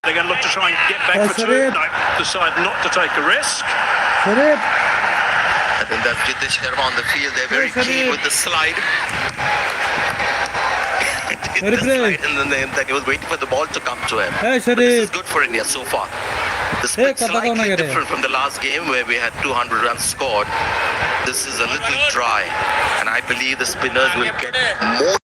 They're going to look to try and get back for two. No, decide not to take a risk. I think that's Jitesh Sharma on the field. They're very keen with the slide. The slide and then he was waiting for the ball to come to him. But this is good for India so far. The split slightly different from the last game where we had 200 runs scored. This is a little dry, and I believe the spinners will get more.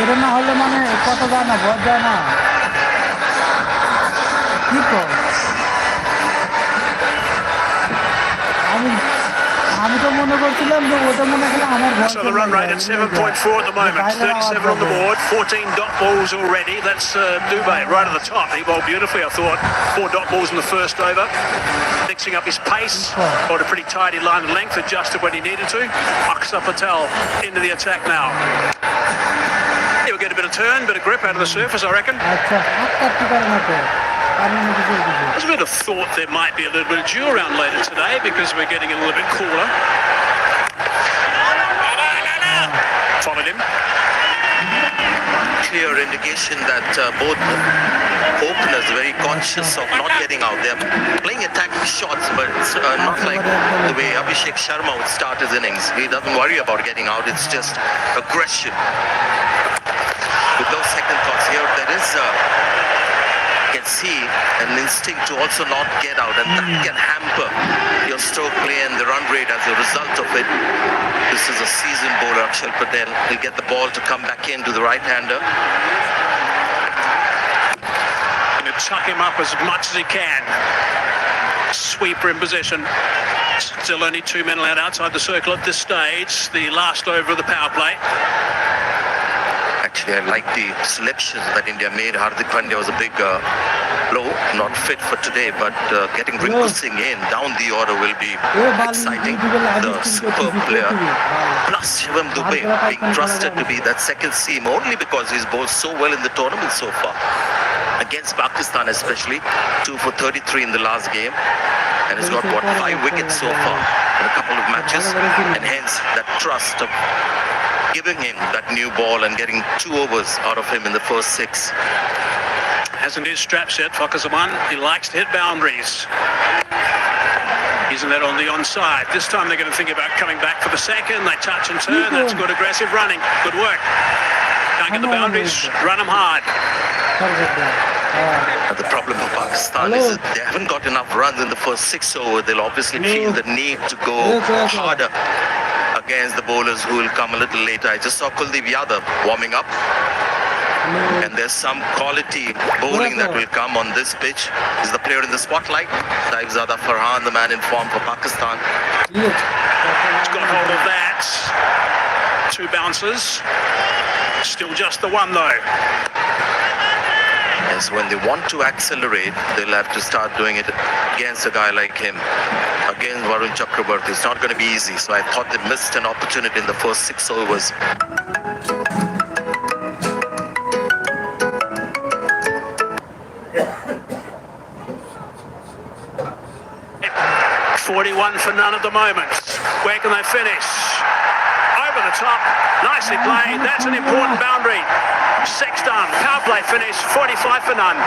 এটা না হলে মানে কত যায় না ভয় যায় না কি কর আমি তো মনে করছিলাম যে ওটা মনে হয় আমার ভয় So the run rate at 7.4 at the moment, 37 on the board, 14 dot balls already. That's Dubé right at the top. He bowled beautifully, I thought. 4 dot balls in the first over. Mixing up his pace, got a pretty tidy line of length, adjusted when he needed to. Aksa Patel into the attack now. He'll get a bit of turn, bit of grip out of the surface, I reckon. There's a bit of thought there might be a little bit of dew around later today because we're getting a little bit cooler. Followed him. Clear indication that both openers are very conscious of not getting out. They're playing attacking shots, but it's not like the way Abhishek Sharma would start his innings. He doesn't worry about getting out. It's just aggression. With those second thoughts here, there is you can see an instinct to also not get out, and that can hamper your stroke play and the run rate as a result of it. This is a seasoned bowler, Akshar Patel. He'll get the ball to come back into the right-hander. Going to tuck him up as much as he can. Sweeper in position. Still only 2 men allowed outside the circle at this stage. The last over of the power play. Actually, I like the selections that India made. Hardik Pandya was a big blow, not fit for today, but getting Rinku Singh in down the order will be exciting. The superb player, plus Shivam Dubé being trusted to be that second seam only because he's bowled so well in the tournament so far. Against Pakistan especially, 2 for 33 in the last game. And he's got, what, 5 wickets so far in a couple of matches. And hence that trust of giving him that new ball and getting 2 overs out of him in the first 6. Hasn't his straps yet, Fakhar Zaman. He likes to hit boundaries. Isn't that on the onside? This time they're going to think about coming back for the second. They touch and turn. That's good aggressive running. Good work. Can't get the boundaries. Run them hard. The problem for Pakistan is that they haven't got enough runs in the first 6 overs. They'll obviously feel the need to go harder against the bowlers who will come a little later. I just saw Kuldeep Yadav warming up. And there's some quality bowling that will come on this pitch. He's the player in the spotlight. Saibzada Farhan, the man in form for Pakistan. He's got hold of that. 2 bounces. Still just the one though. Yes, when they want to accelerate, they'll have to start doing it against a guy like him. Against Varun Chakrabarti, it's not going to be easy. So I thought they missed an opportunity in the first 6 overs. 41 for none at the moment. Where can they finish? Over the top, nicely played. That's an important boundary. 6 done. Power play finish, 45 for none.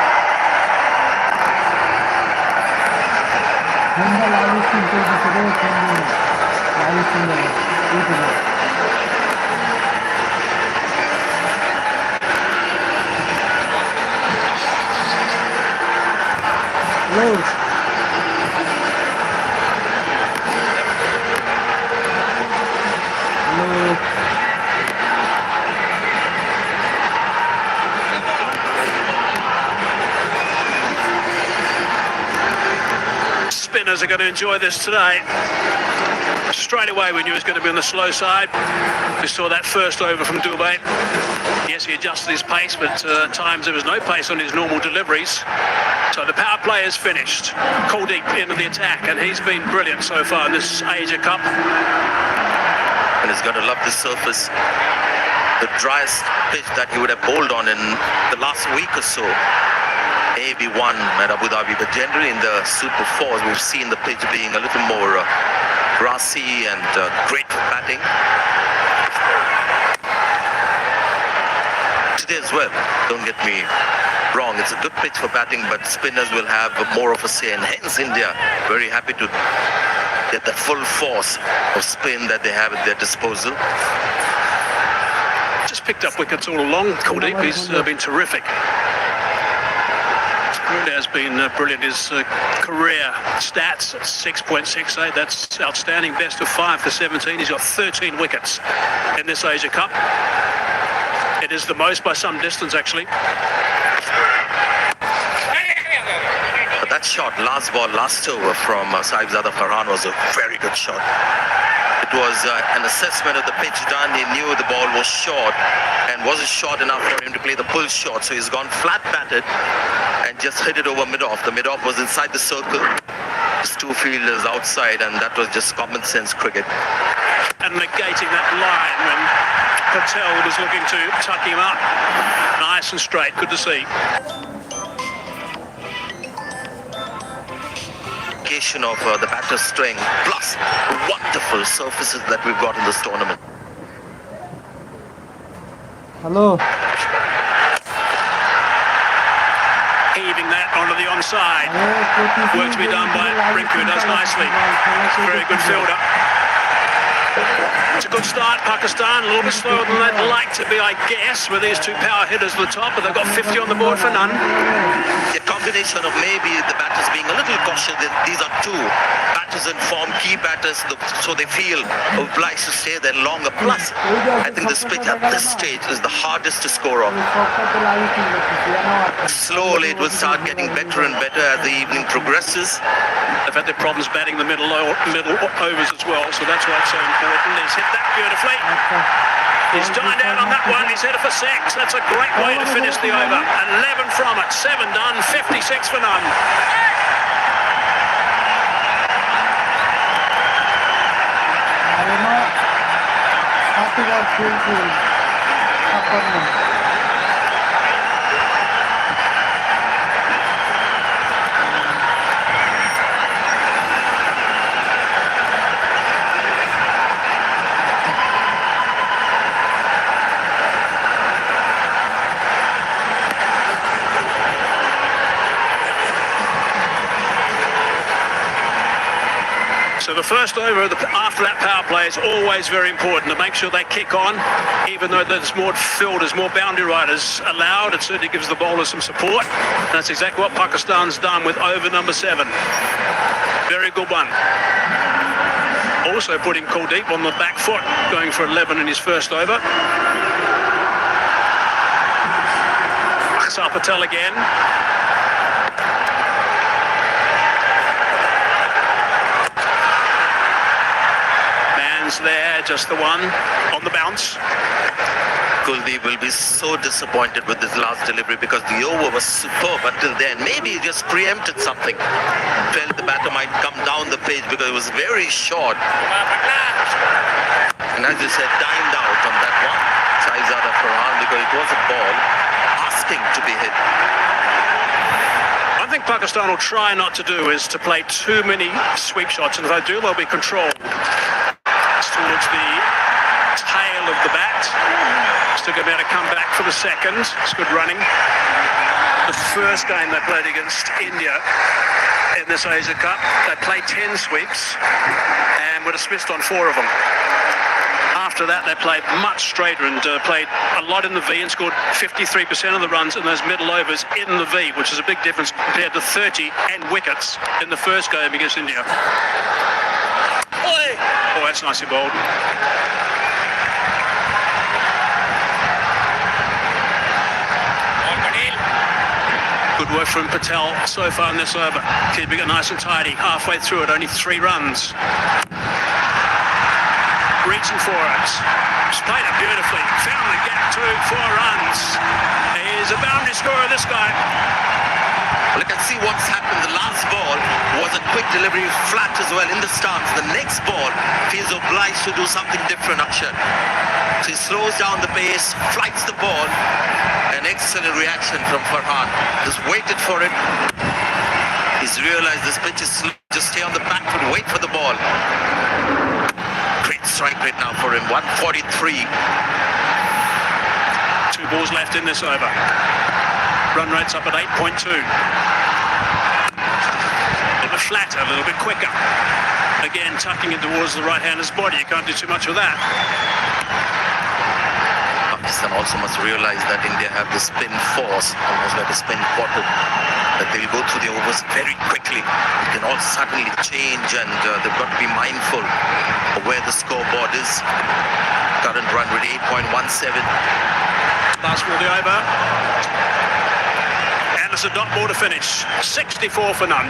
Spinners are going to enjoy this today. Straight away we knew he was going to be on the slow side. We saw that first over from Dubé. Yes, he adjusted his pace, but at times there was no pace on his normal deliveries. So the power play is finished. Kuldeep into the attack, and he's been brilliant so far in this Asia Cup. And he's going to love this surface. The driest pitch that he would have bowled on in the last week or so. AB1 at Abu Dhabi, but generally in the Super 4s we've seen the pitch being a little more grassy and great for batting. Today as well, don't get me wrong, it's a good pitch for batting, but spinners will have more of a say, and hence India very happy to get the full force of spin that they have at their disposal. Just picked up wickets all along. Kuldeep, he's been terrific. Really has been brilliant. His career stats at 6.68, that's outstanding. Best of 5 for 17. He's got 13 wickets in this Asia Cup. It is the most by some distance, actually. But that shot, last ball, last over from Sahibzada Farhan was a very good shot. It was an assessment of the pitch done. He knew the ball was short and wasn't short enough for him to play the pull shot. So he's gone flat batted and just hit it over mid-off. The mid-off was inside the circle. His two fielders outside, and that was just common sense cricket. And negating that line when Patel was looking to tuck him up. Nice and straight. Good to see. Of the batter's strength, plus wonderful surfaces that we've got in this tournament. Hello. Heaving that onto the onside. Work to be done by Rinku, does nicely. Very good fielder. It's a good start, Pakistan. A little bit slower than they'd like to be, I guess, with these two power hitters at the top, but they've got 50 on the board for none. A combination of maybe the batters being a little cautious. These are two batters in form, key batters, so they feel obliged to stay there longer. Plus, I think this pitch at this stage is the hardest to score on. Slowly, it will start getting better and better as the evening progresses. They've had their problems batting the middle overs as well, so that's why it's so important. He's hit that beautifully. He's dined out on that one. He's headed for 6. That's a great way to finish the over. 11 from it. 7 done. 56 for none. So the first over after that power play is always very important to make sure they kick on, even though there's more fielders, more boundary riders allowed. It certainly gives the bowlers some support. And that's exactly what Pakistan's done with over number 7. Very good one. Also putting Kuldeep on the back foot, going for 11 in his first over. Aksar Patel again. There, just the one on the bounce. Kuldeep will be so disappointed with this last delivery because the over was superb until then. Maybe he just preempted something. Felt the batter might come down the page because it was very short. And as you said, timed out on that one. Sahibzada Farhan, because it was a ball asking to be hit. One thing Pakistan will try not to do is to play too many sweep shots, and if they do, they'll be controlled towards the tail of the bat. Still going to be able to come back for the second. It's good running. The first game they played against India in this Asia Cup, they played 10 sweeps and were dismissed on 4 of them. After after that, they played much straighter and played a lot in the V and scored 53% of the runs in those middle overs in the V, which is a big difference compared to 30 and wickets in the first game against India. Oh, that's nicely bowled. Good work from Patel so far in this over. Keeping it nice and tidy. Halfway through it, only 3 runs. Reaching for it. He's played it beautifully. Found the gap too. 4 runs. He's a boundary scorer, this guy. Well, you can see what's happened. The last ball was a quick delivery, flat as well in the stance. The next ball, he's obliged to do something different, Akshat. So he slows down the pace, flights the ball. An excellent reaction from Farhan. Just waited for it. He's realized this pitch is slow. Just stay on the back foot, wait for the ball. Great strike rate now for him, 143. 2 balls left in this over. Run rate's up at 8.2. A little bit flatter, a little bit quicker. Again, tucking it towards the right-hander's body. You can't do too much with that. Pakistan also must realize that India have the spin force, almost like a spin quarter, that they'll go through the overs very quickly. It can all suddenly change, and they've got to be mindful of where the scoreboard is. Current run rate 8.17. Last ball of the over. And it's a dot ball to finish. 64 for none.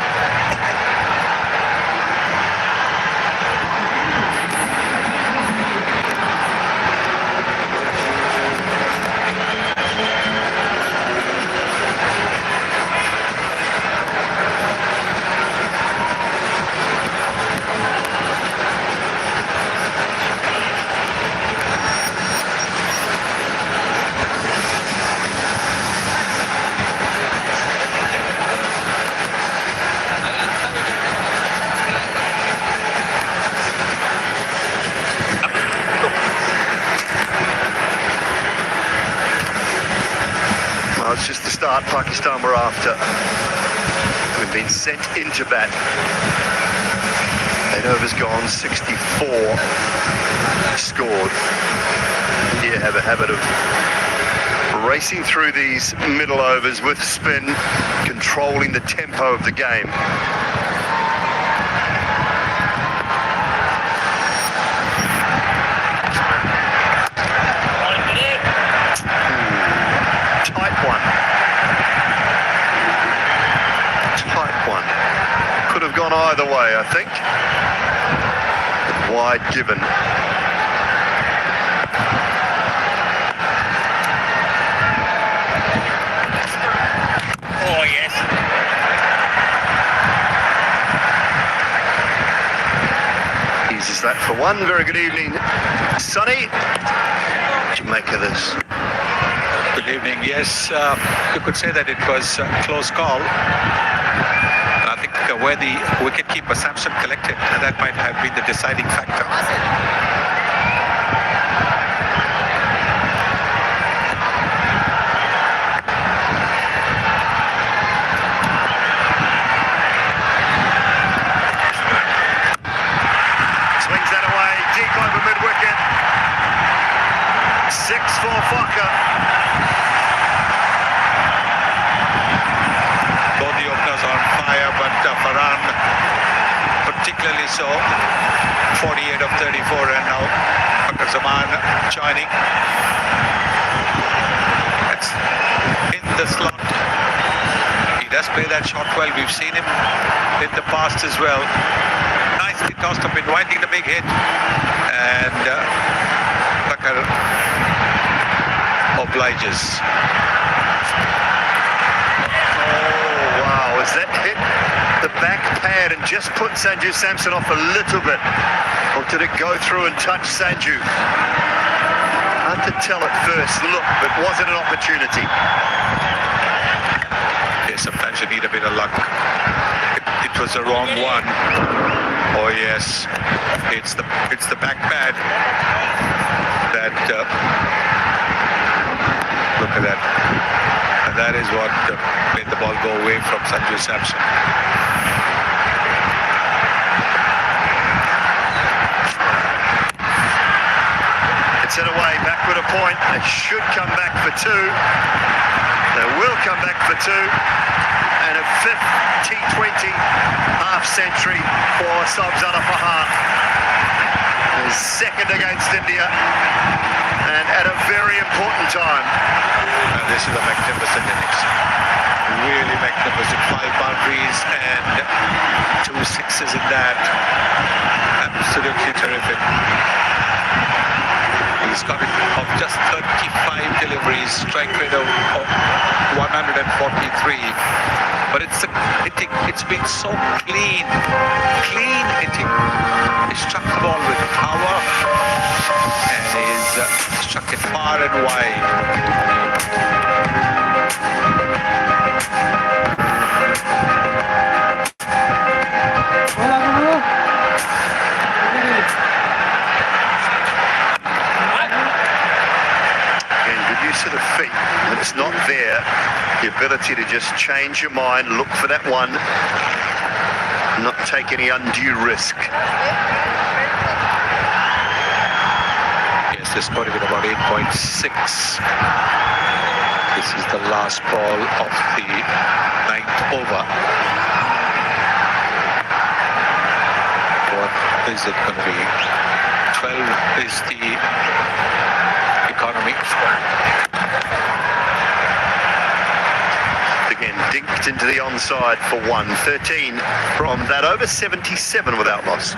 It's just the start Pakistan were after. We've been sent into bat. 8 overs gone, 64 scored. India have a habit of racing through these middle overs with spin, controlling the tempo of the game. Gone either way, I think. Wide given. Oh, yes. Eases that for one. Very good evening, Sonny. What do you make of this? Good evening. Yes, you could say that it was a close call. Where the wicketkeeper Samson collected, and that might have been the deciding factor. Swings that away, deep over mid-wicket. 6 for Fokker. Both the openers are on fire, but Farhan particularly so. 48 of 34, and now Zaman joining. It's in the slot. He does play that shot well. We've seen him in the past as well. Nicely tossed up, inviting the big hit, and Tucker obliges. As that hit the back pad and just put Sanju Samson off a little bit, or did it go through and touch Sanju? Hard to tell at first look, but was it an opportunity? Yeah, sometimes you need a bit of luck. It was the wrong one. Oh yes, it's the back pad that look at that. And that is what made the ball go away from Sanju Samson. it away, backward a point. They should come back for two. They will come back for two. And a fifth T20 half-century for Sabzana Farhan. His second against India, and at a very important time. And this is a magnificent innings. Really magnificent. 5 boundaries and 2 sixes in that. Absolutely terrific. He's got it of just 35 deliveries, strike rate of 143. But it's been so clean hitting. He struck the ball with power and he's struck it far and wide. To the feet, when it's not there, the ability to just change your mind, look for that one, not take any undue risk. Yes, this scored with about 8.6. This is the last ball of the 9th over. What is it going to be? 12 is the economy. Again, dinked into the onside for 113 from that over 77 without loss.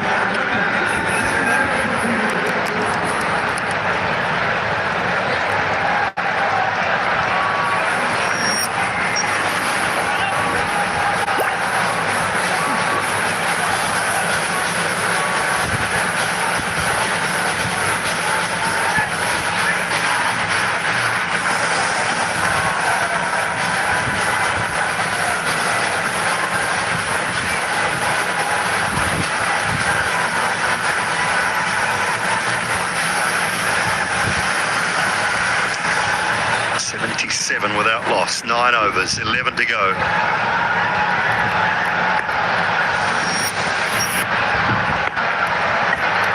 Without loss, 9 overs, 11 to go.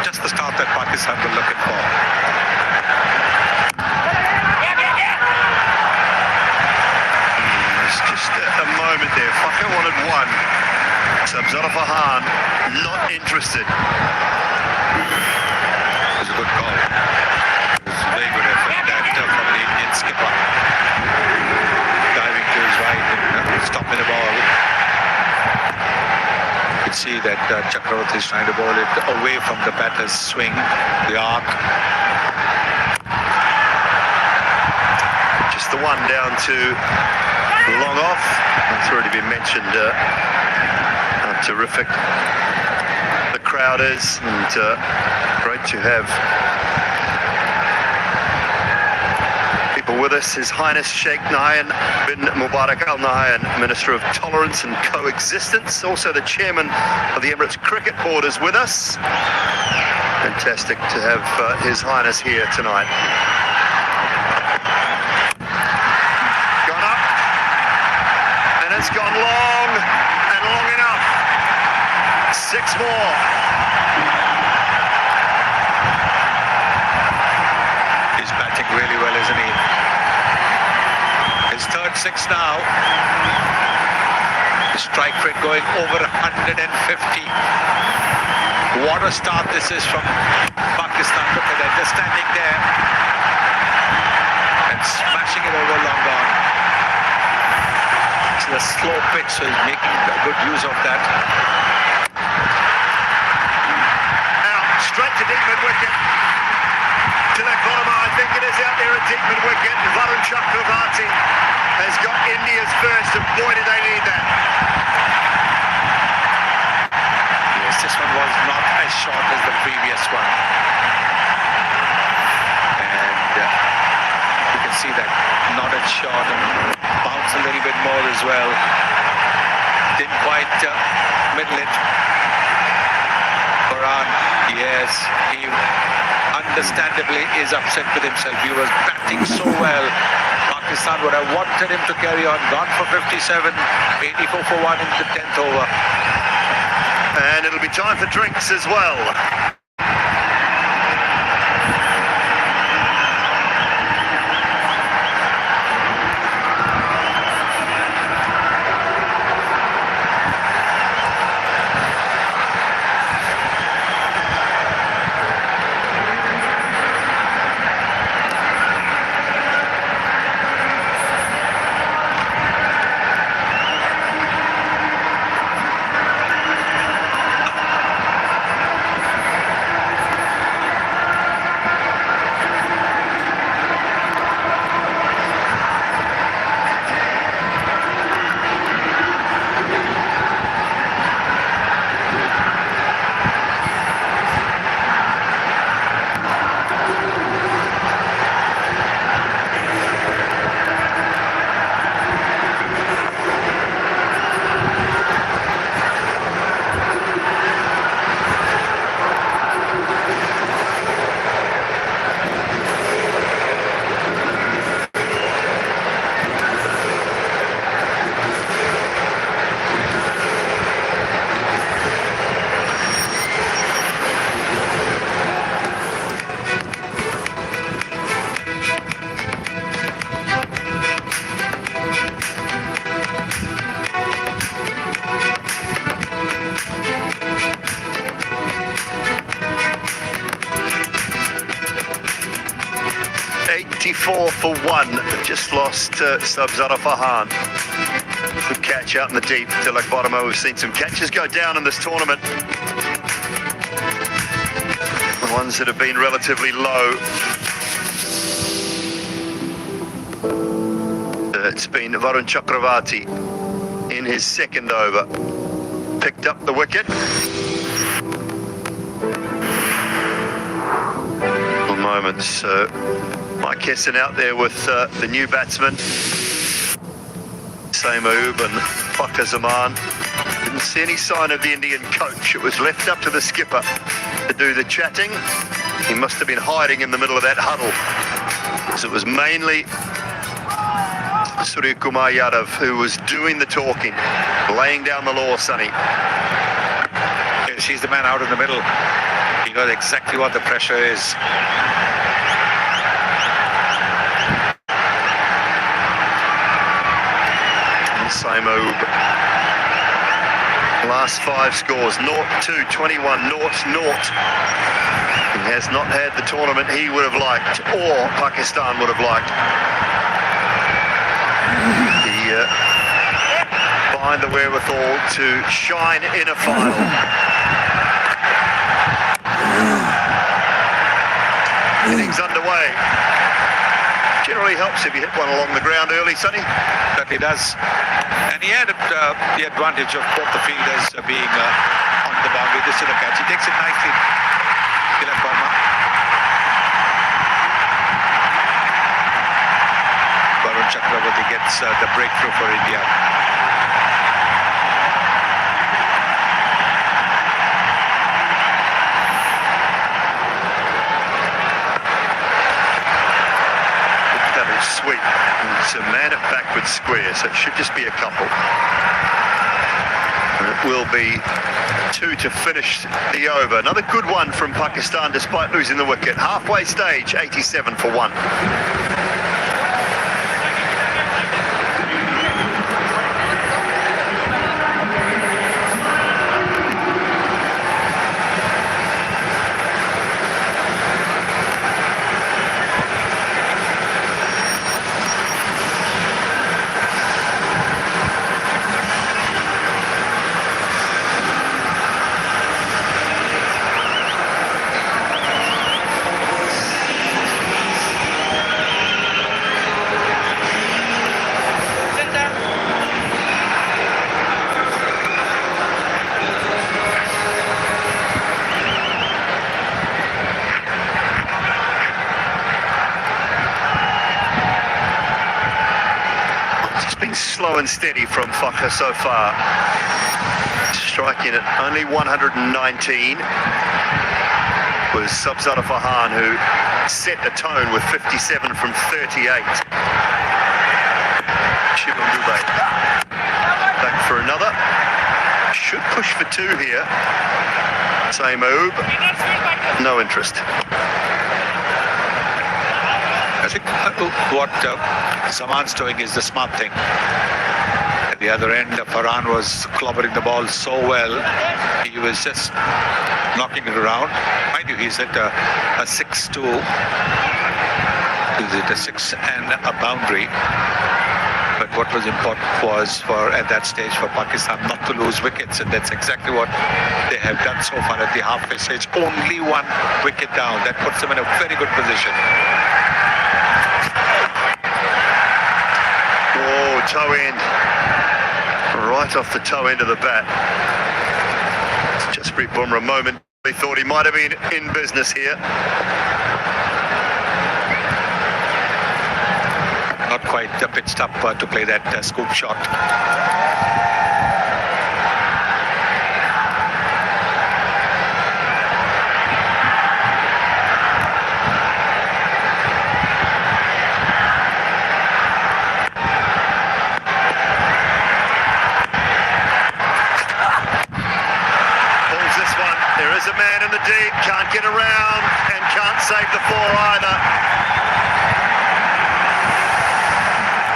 Just the start that Pakistan were looking for. It's just a moment there. Fakir wanted one. Sabzana Farhan not interested. It was a good call. It was a very good effort from the Indian skipper. Diving to his right and stopping the ball. You can see that Chakravarti is trying to bowl it away from the batter's swing, the arc. Just the one down to long off. It's already been mentioned how terrific the crowd is, and great to have with us. His Highness Sheikh Nahyan bin Mubarak Al Nahyan, Minister of Tolerance and Coexistence, also the Chairman of the Emirates Cricket Board, is with us. Fantastic to have His Highness here tonight. Gone up, and it's gone long, and long enough. 6 more. He's batting really well, isn't he? His third 6 now. The strike rate going over 150. What a start this is from Pakistan. Look at that, just standing there and smashing it over long on. It's a slow pitch, so he's making good use of that. Out, straight to deep mid wicket. To that bottom, I think it is out there at deep mid wicket. Varun Chakravarti has got India's first, and boy did they need that. Yes, this one was not as short as the previous one. And you can see that not as short and bounce a little bit more as well. Didn't quite middle it. Farhan, yes, he understandably is upset with himself. He was batting so well. Pakistan would have wanted him to carry on. Gone for 57, 84 for 1 in the 10th over. And it'll be time for drinks as well. for 1. Just lost Sabzara Fahan. Good catch out in the deep. Tilak Bottomo, we've seen some catches go down in this tournament. The ones that have been relatively low. It's been Varun Chakravarti in his second over. Picked up the wicket. Moments. Mike Hesson out there with the new batsman, Samoub and Fakhar Zaman. Didn't see any sign of the Indian coach. It was left up to the skipper to do the chatting. He must have been hiding in the middle of that huddle. So it was mainly Surya Kumar Yadav who was doing the talking, laying down the law, Sonny. Yes, he's the man out in the middle. He knows exactly what the pressure is. Samoub. Last 5 scores, 0-2, 21, 0-0. He has not had the tournament he would have liked, or Pakistan would have liked. He find the wherewithal to shine in a final. Innings underway. Generally helps if you hit one along the ground early, Sonny. Certainly does. And he had the advantage of both the fielders being on the boundary. This is the catch. He takes it nicely. Tilak Verma. Varun Chakravarti gets the breakthrough for India. Sweep. It's a man at backward square, so it should just be a couple. And it will be 2 to finish the over. Another good one from Pakistan despite losing the wicket. Halfway stage, 87 for 1. Slow and steady from Fakhar so far. Striking at only 119 was Sabzara Fahan, who set the tone with 57 from 38. Shivam Dube back for another. Should push for 2 here. Samoub, no interest. I think what Zaman's doing is the smart thing. At the other end, Farhan was clobbering the ball so well. He was just knocking it around. Mind you, he's at a 6-2. Is it a 6 and a boundary? But what was important was for, at that stage, for Pakistan not to lose wickets, and that's exactly what they have done so far at the halfway stage. Only 1 wicket down. That puts them in a very good position. Oh, toe end. Right off the toe end of the bat. Jasprit Bumrah momentarily thought he might have been in business here. Not quite pitched up to play that scoop shot. There's a man in the deep, can't get around and can't save the 4 either.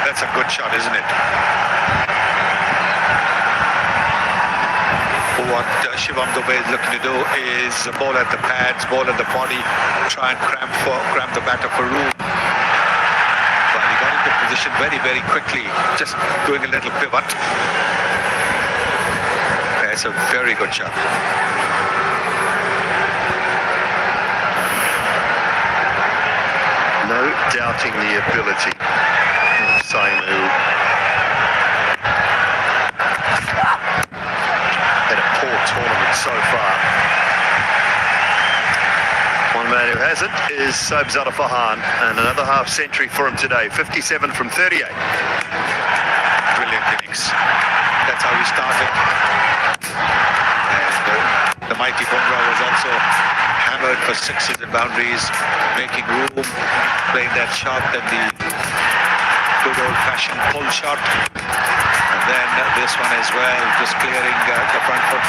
That's a good shot, isn't it? What Shivam Dube is looking to do is bowl at the pads, bowl at the body, try and cramp the batter for room. position very, very quickly, just doing a little pivot. That's a very good shot. No doubting the ability of Saimu. Had a poor tournament so far. One man who hasn't is Sobzada Farhan, and another half century for him today. 57 from 38. Brilliant innings. That's how he started. And the mighty Bumrah was also hammered for sixes and boundaries, making room, playing that shot, then the good old-fashioned pull shot, and then this one as well, just clearing the front foot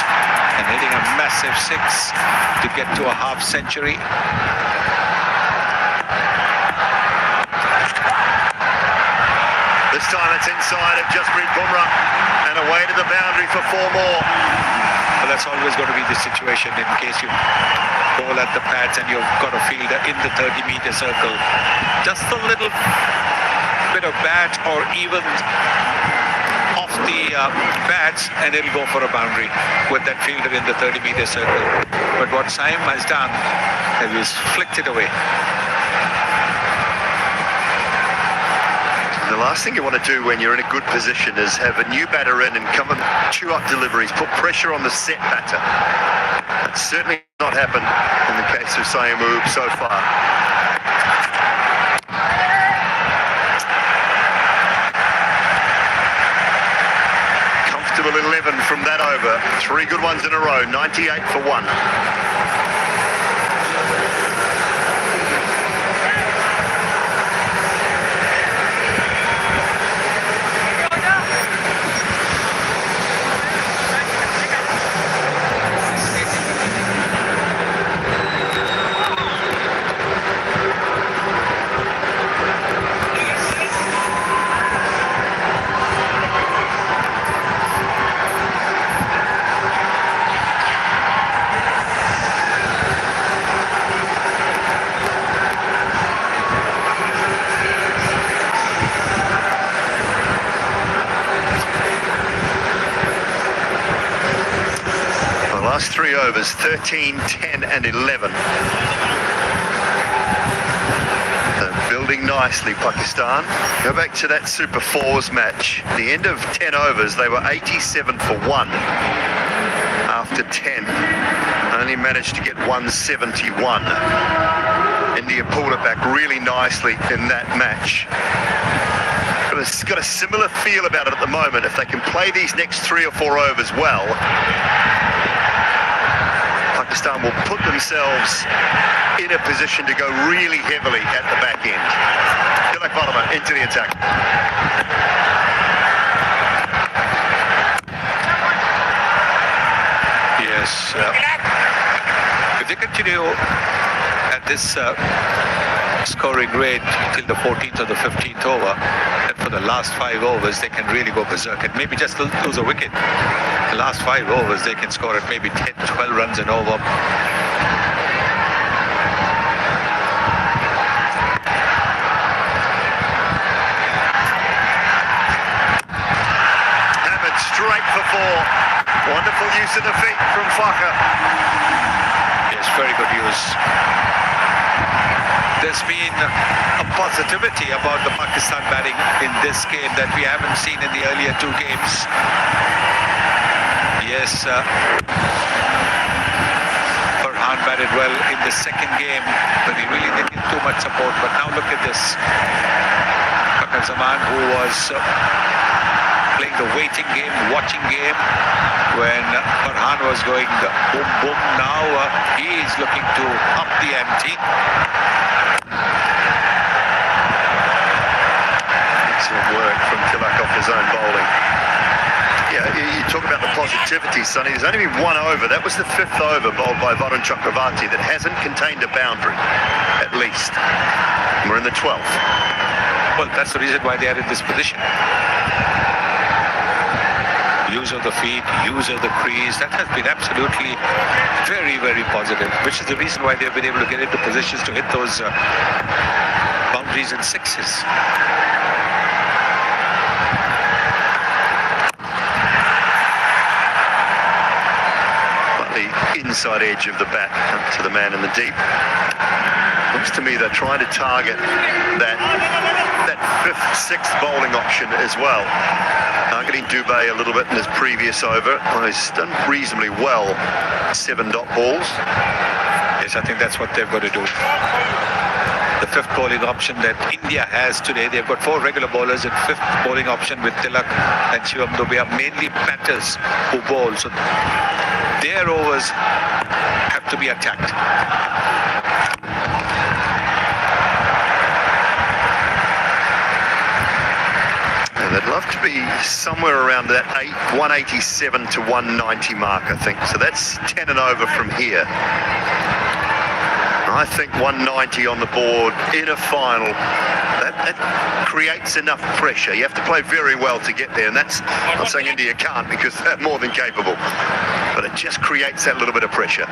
and hitting a massive six to get to a half century. This time it's inside of Jasprit Bumrah and away to the boundary for 4 more. But that's always going to be the situation in case you ball at the pads and you've got a fielder in the 30-meter circle. Just a little bit of bat or even off the pads and it'll go for a boundary with that fielder in the 30-meter circle. But what Saim has done is flicked it away. The last thing you want to do when you're in a good position is have a new batter in and come and chew up deliveries, put pressure on the set batter. That's certainly not happened in the case of Saimu so far. Comfortable 11 from that over. 3 good ones in a row, 98 for 1. Last 3 overs, 13, 10 and 11. So building nicely, Pakistan. Go back to that Super Fours match. The end of 10 overs, they were 87 for 1 after 10. Only managed to get 171. India pulled it back really nicely in that match. But it's got a similar feel about it at the moment. If they can play these next 3 or 4 overs well, Pakistan will put themselves in a position to go really heavily at the back end. Tilak Varma into the attack. Yes. If they continue at this scoring rate till the 14th or the 15th over, and for the last 5 overs they can really go berserk and maybe just lose a wicket. The last 5 overs they can score at maybe 10, 12 runs an over. Hammered straight for 4. Wonderful use of the feet from Faka. Yes, very good use. There's been a positivity about the Pakistan batting in this game that we haven't seen in the earlier 2 games. Yes, Farhan batted well in the second game, but he really didn't get too much support. But now look at this. Bakar Zaman, who was playing the waiting game, watching game, when Farhan was going boom, boom, now he is looking to up the ante. Excellent work from Tilak off his own bowling. Yeah, you talk about the positivity, Sonny. There's only been 1 over. That was the 5th over bowled by Varun Chakravarti that hasn't contained a boundary, at least. And we're in the 12th. Well, that's the reason why they are in this position. Use of the feet, use of the crease, that has been absolutely very, very positive, which is the reason why they've been able to get into positions to hit those boundaries and sixes. outside edge of the bat to the man in the deep. Looks to me they're trying to target that fifth, sixth bowling option as well. Targeting Dubé a little bit in his previous over. Well, he's done reasonably well. 7 dot balls. Yes, I think that's what they've got to do. The fifth bowling option that India has today, they've got 4 regular bowlers and fifth bowling option with Tilak and Shivam Dubé are mainly batters who bowl. So their overs have to be attacked. They'd love to be somewhere around that 187 to 190 mark, I think. So that's 10 and over from here. I think 190 on the board in a final, that creates enough pressure. You have to play very well to get there, and that's, I'm not saying India can't because they're more than capable, but it just creates that little bit of pressure.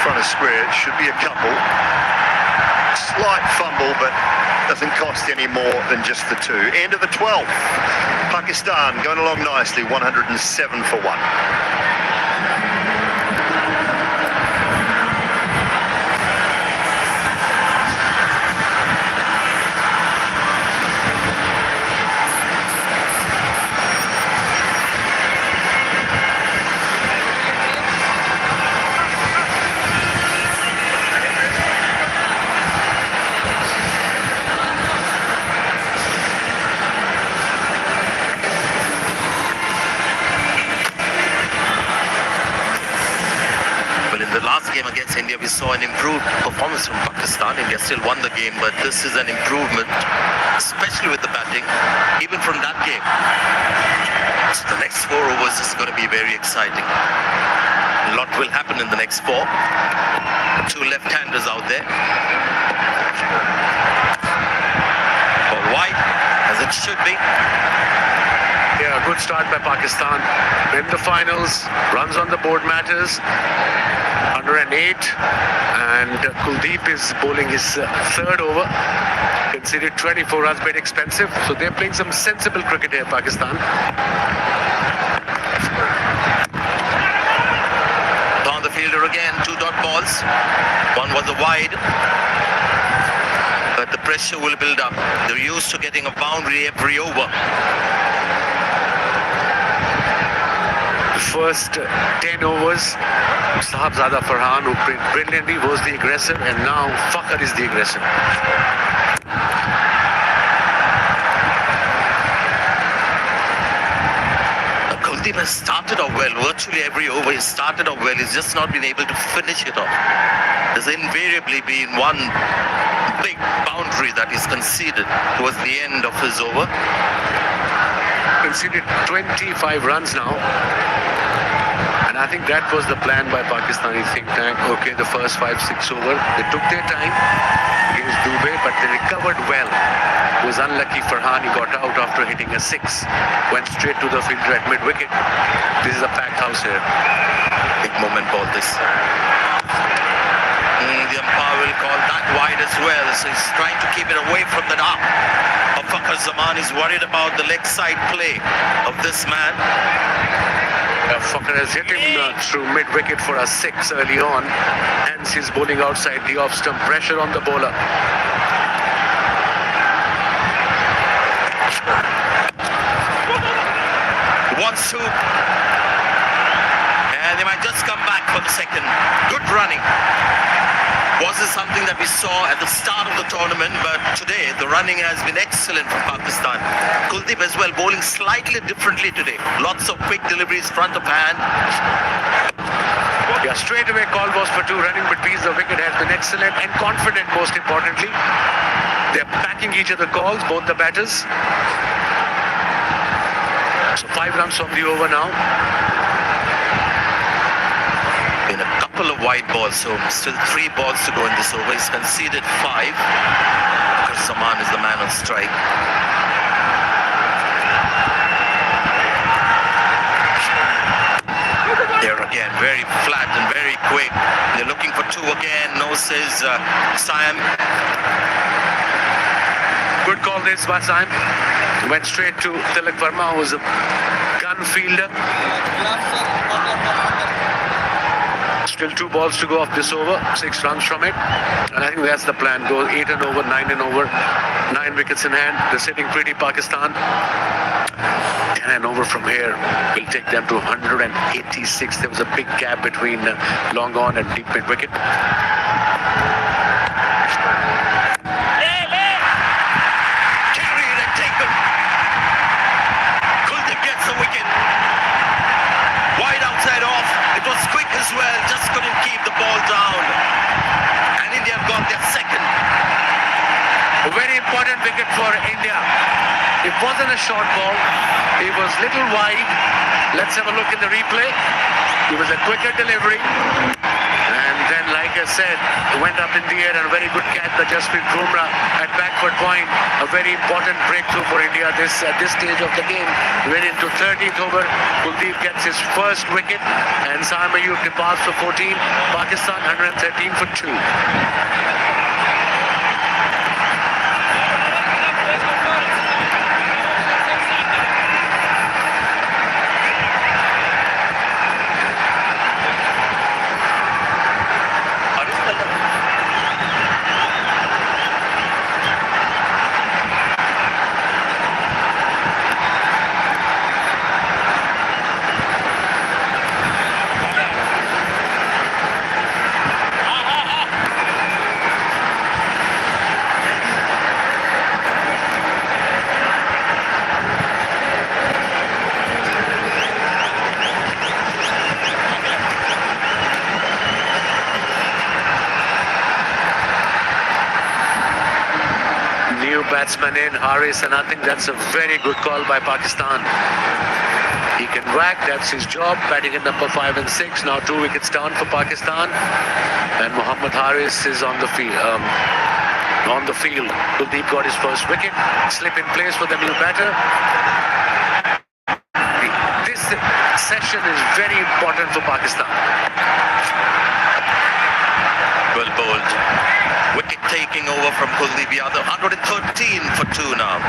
Front of square, it should be a couple. Slight fumble, but doesn't cost any more than just the 2. End of the 12th. Pakistan going along nicely, 107 for 1. Game against India, we saw an improved performance from Pakistan. India still won the game, but this is an improvement, especially with the batting, even from that game. So the next 4 overs is going to be very exciting. A lot will happen in the next 4. 2 left-handers out there. Ball wide, as it should be. Yeah, good start by Pakistan. In the finals, runs on the board matters. 108, and Kuldeep is bowling his 3rd over. Conceded 24 runs, bit expensive. So they're playing some sensible cricket here, Pakistan. Down the fielder again, 2 dot balls. One was a wide. But the pressure will build up. They're used to getting a boundary every over. First 10 overs, Sahibzada Farhan, who played brilliantly, was the aggressor, and now Fakhar is the aggressor. Kuldeep has started off well. Virtually every over he started off well. He's just not been able to finish it off. There's invariably been one big boundary that is conceded towards the end of his over. Conceded 25 runs now. And I think that was the plan by Pakistani think tank. Okay, the first 5-6 over, they took their time against Dubé, but they recovered well. It was unlucky Farhan, he got out after hitting a 6. Went straight to the fielder at mid-wicket. This is a packed house here. Big moment ball this. The umpire will call that wide as well. So he's trying to keep it away from the arm of Fakhar Zaman. He's worried about the leg side play of this man. Fakhar has hit him through mid-wicket for a 6 early on. Hence he's bowling outside the off-stump. Pressure on the bowler. Wants to. And they might just come back for the second. Good running. Wasn't something that we saw at the start of the tournament, but today the running has been excellent from Pakistan. Kuldeep as well, bowling slightly differently today. Lots of quick deliveries, front of hand. Yeah, straight away call was for 2. Running between the wicket has been excellent and confident, most importantly. They're packing each other calls, both the batters. So 5 runs from the over now. In a couple of wide balls, so still 3 balls to go in this over. He's conceded 5. Because Zaman is the man on strike. There again, very flat and very quick. They're looking for 2 again. No, says Siam. Good call this by Saim. Went straight to Tilak Verma, who was a gun fielder. Still 2 balls to go off this over, 6 runs from it. And I think that's the plan. Go 8 and over, 9 and over, 9 wickets in hand. They're sitting pretty, Pakistan. 10 and over from here will take them to 186. There was a big gap between long on and deep mid wicket. Carried and taken. Kuldeep gets the wicket. Wide outside off. It was quick as well. Just couldn't keep the ball down. And India got their second. A very important wicket for India. It wasn't a short ball. It was little wide. Let's have a look in the replay. It was a quicker delivery. And then, like I said, it went up in the air and a very good catch by Jasprit Bumrah at backward point. A very important breakthrough for India at this stage of the game. Went into 30th over. Kuldeep gets his first wicket and Saim Ayub departs for 14. Pakistan 113 for 2. Batsman in, Haris, and I think that's a very good call by Pakistan. He can whack, that's his job, batting at number 5 and 6. Now 2 wickets down for Pakistan. And Mohammad Haris is on the field. Kuldeep got his first wicket. Slip in place for the new batter. This session is very important for Pakistan. Well bowled. Wicket taking over from Kuldeep Yadav. 113 for 2 now.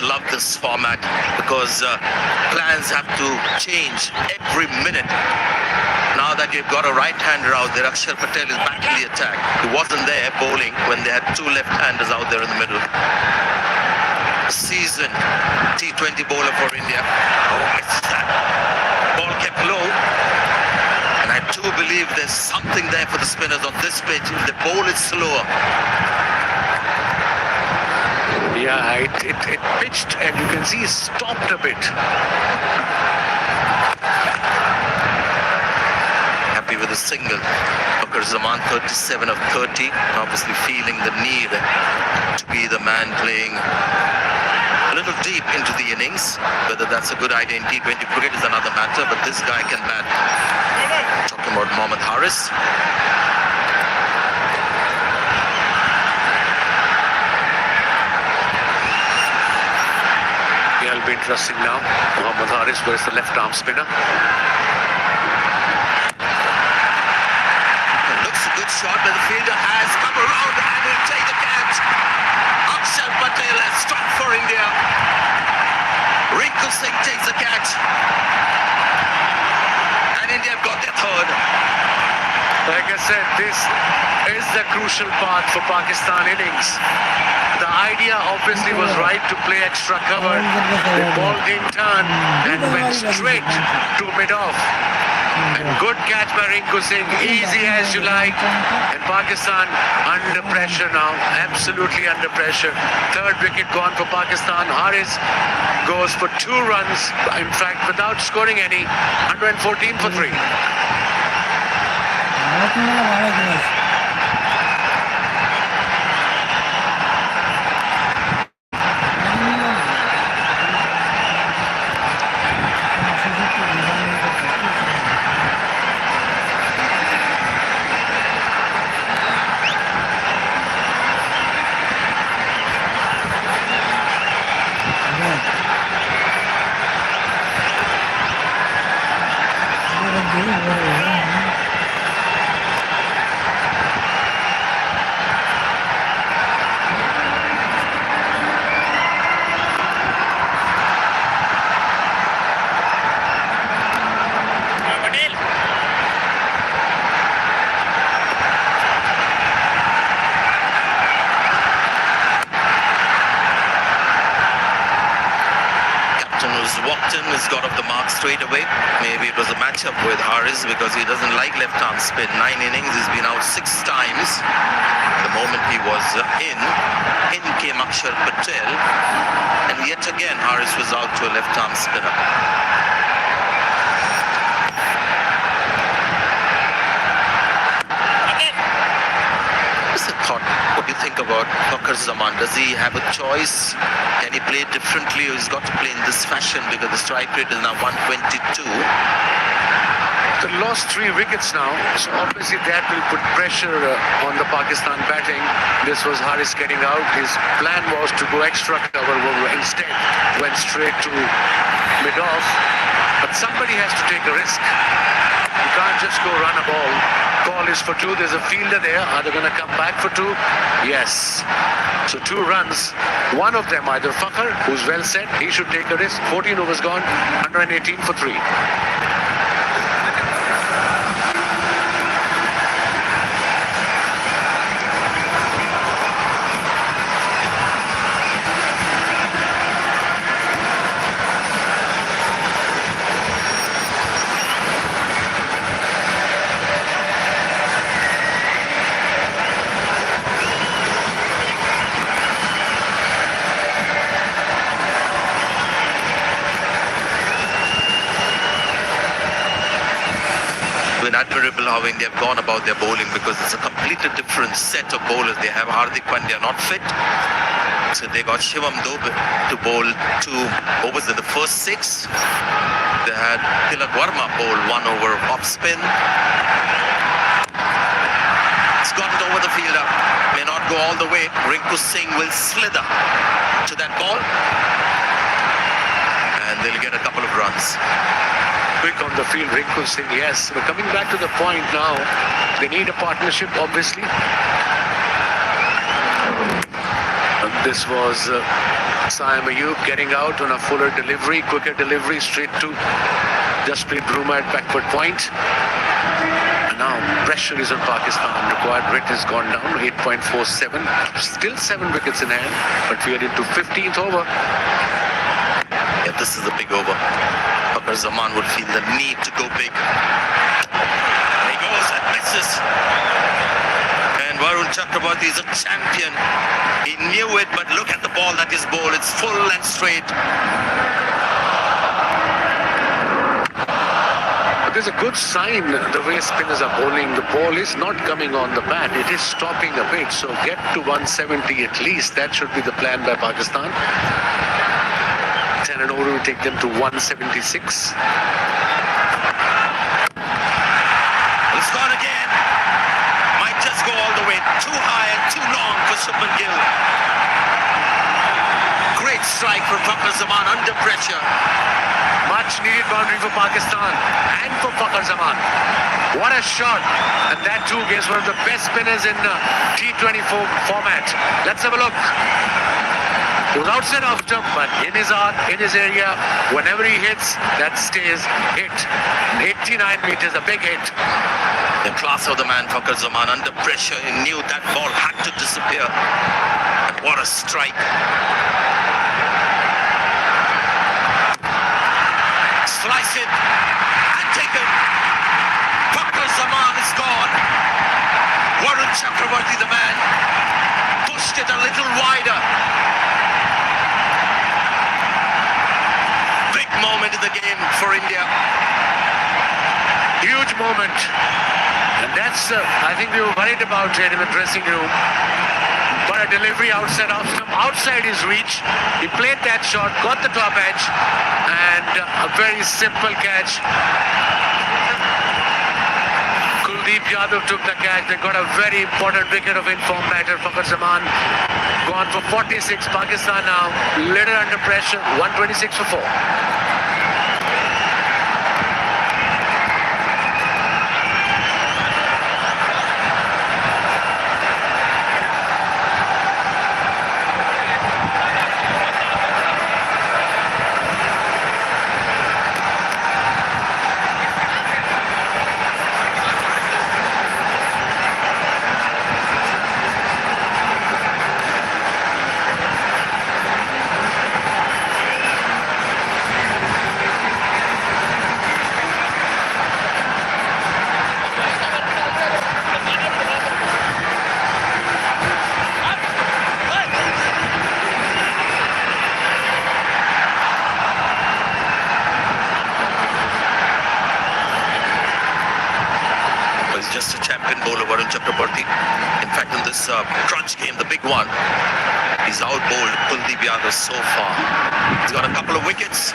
Love this format because plans have to change every minute. Now that you've got a right-hander out there, Akshar Patel is back in the attack. He wasn't there bowling when they had 2 left-handers out there in the middle. Seasoned T20 bowler for India. Oh, missed that. Ball kept low. And I do believe there's something there for the spinners on this pitch. The ball is slower. Yeah, it pitched and you can see it stopped a bit. Happy with a single. Bakr Zaman 37 of 30. Obviously feeling the need to be the man playing a little deep into the innings. Whether that's a good idea in T20 cricket is another matter, but this guy can bat. Talking about Mohammad Haris. It'll be interesting now. Mohammad Haris, where's the left arm spinner? Looks a good shot, but the fielder has come around and will take the catch. Akshar Patel has struck for India. Rinku Singh takes the catch. And India have got their third. Like I said, this is the crucial part for Pakistan innings. The idea obviously was right to play extra cover. The ball didn't turn and went straight to mid-off. And good catch by Rinku Singh, easy as you like. And Pakistan under pressure now, absolutely under pressure. 3rd wicket gone for Pakistan. Haris goes for 2 runs, in fact without scoring any, 114 for 3. straight away. Maybe it was a matchup with Haris because he doesn't like left-arm spin. 9 innings, he's been out 6 times. The moment he was in came Akshar Patel, and yet again Haris was out to a left-arm spinner. Thought, what do you think about Fakhar Zaman? Does he have a choice? Can he play differently, or he's got to play in this fashion because the strike rate is now 122? They lost 3 wickets now, so obviously that will put pressure on the Pakistan batting. This was Haris getting out. His plan was to go extra cover, instead went straight to mid-off. But somebody has to take a risk. You can't just go run a ball. Call is for 2. There's a fielder there. Are they going to come back for 2? Yes. So 2 runs. One of them, either Fakhar, who's well set, he should take a risk. 14 overs gone, 118 for 3. Admirable how India have gone about their bowling, because it's a completely different set of bowlers. They have Hardik Pandya not fit, so they got Shivam Dube to bowl 2 overs in the first 6. They had Tilak Verma bowl 1 over off spin. It's gotten over the fielder, may not go all the way. Rinku Singh will slither to that ball, and they'll get a couple of runs. Quick on the field, Rinku Singh, yes. We're coming back to the point now. They need a partnership, obviously. And this was Saim Ayub getting out on a fuller delivery, quicker delivery, straight to Jasprit Bruma at backward point. And now pressure is on Pakistan. Required rate has gone down to 8.47. Still 7 wickets in hand, but we are into 15th over. Yeah, this is a big over. Fakhar Zaman would feel the need to go big. He goes and misses. And Varun Chakraborty is a champion. He knew it, but look at the ball that is bowled. It's full and straight. But there's a good sign the way spinners are bowling. The ball is not coming on the bat. It is stopping a bit. So get to 170 at least. That should be the plan by Pakistan. 10 and over will take them to 176. It's gone again. Might just go all the way. Too high and too long for Shubman Gill. Great strike from Fakhar Zaman under pressure. Much needed boundary for Pakistan and for Fakhar Zaman. What a shot. And that too against one of the best spinners in T20 format. Let's have a look. He was outside off stump, but in his art, in his area, whenever he hits, that stays hit. 89 meters, a big hit. The class of the man, Fakhar Zaman, under pressure. He knew that ball had to disappear. And what a strike. Slice it and taken. Fakhar Zaman is gone. Varun Chakraborty, the man, pushed it a little wider. Moment in the game for India. Huge moment. And that's, I think we were worried about it in the dressing room. But a delivery outside off stump, outside his reach. He played that shot, got the top edge, and a very simple catch. Kuldeep Yadav took the catch. They got a very important wicket of informed batter. Fakhar Zaman gone for 46. Pakistan now little under pressure. 126 for 4. spin bowler Varun Chakraborty. In fact, in this crunch game, the big one, he's out-bowled Kuldeep Yadav so far. He's got a couple of wickets.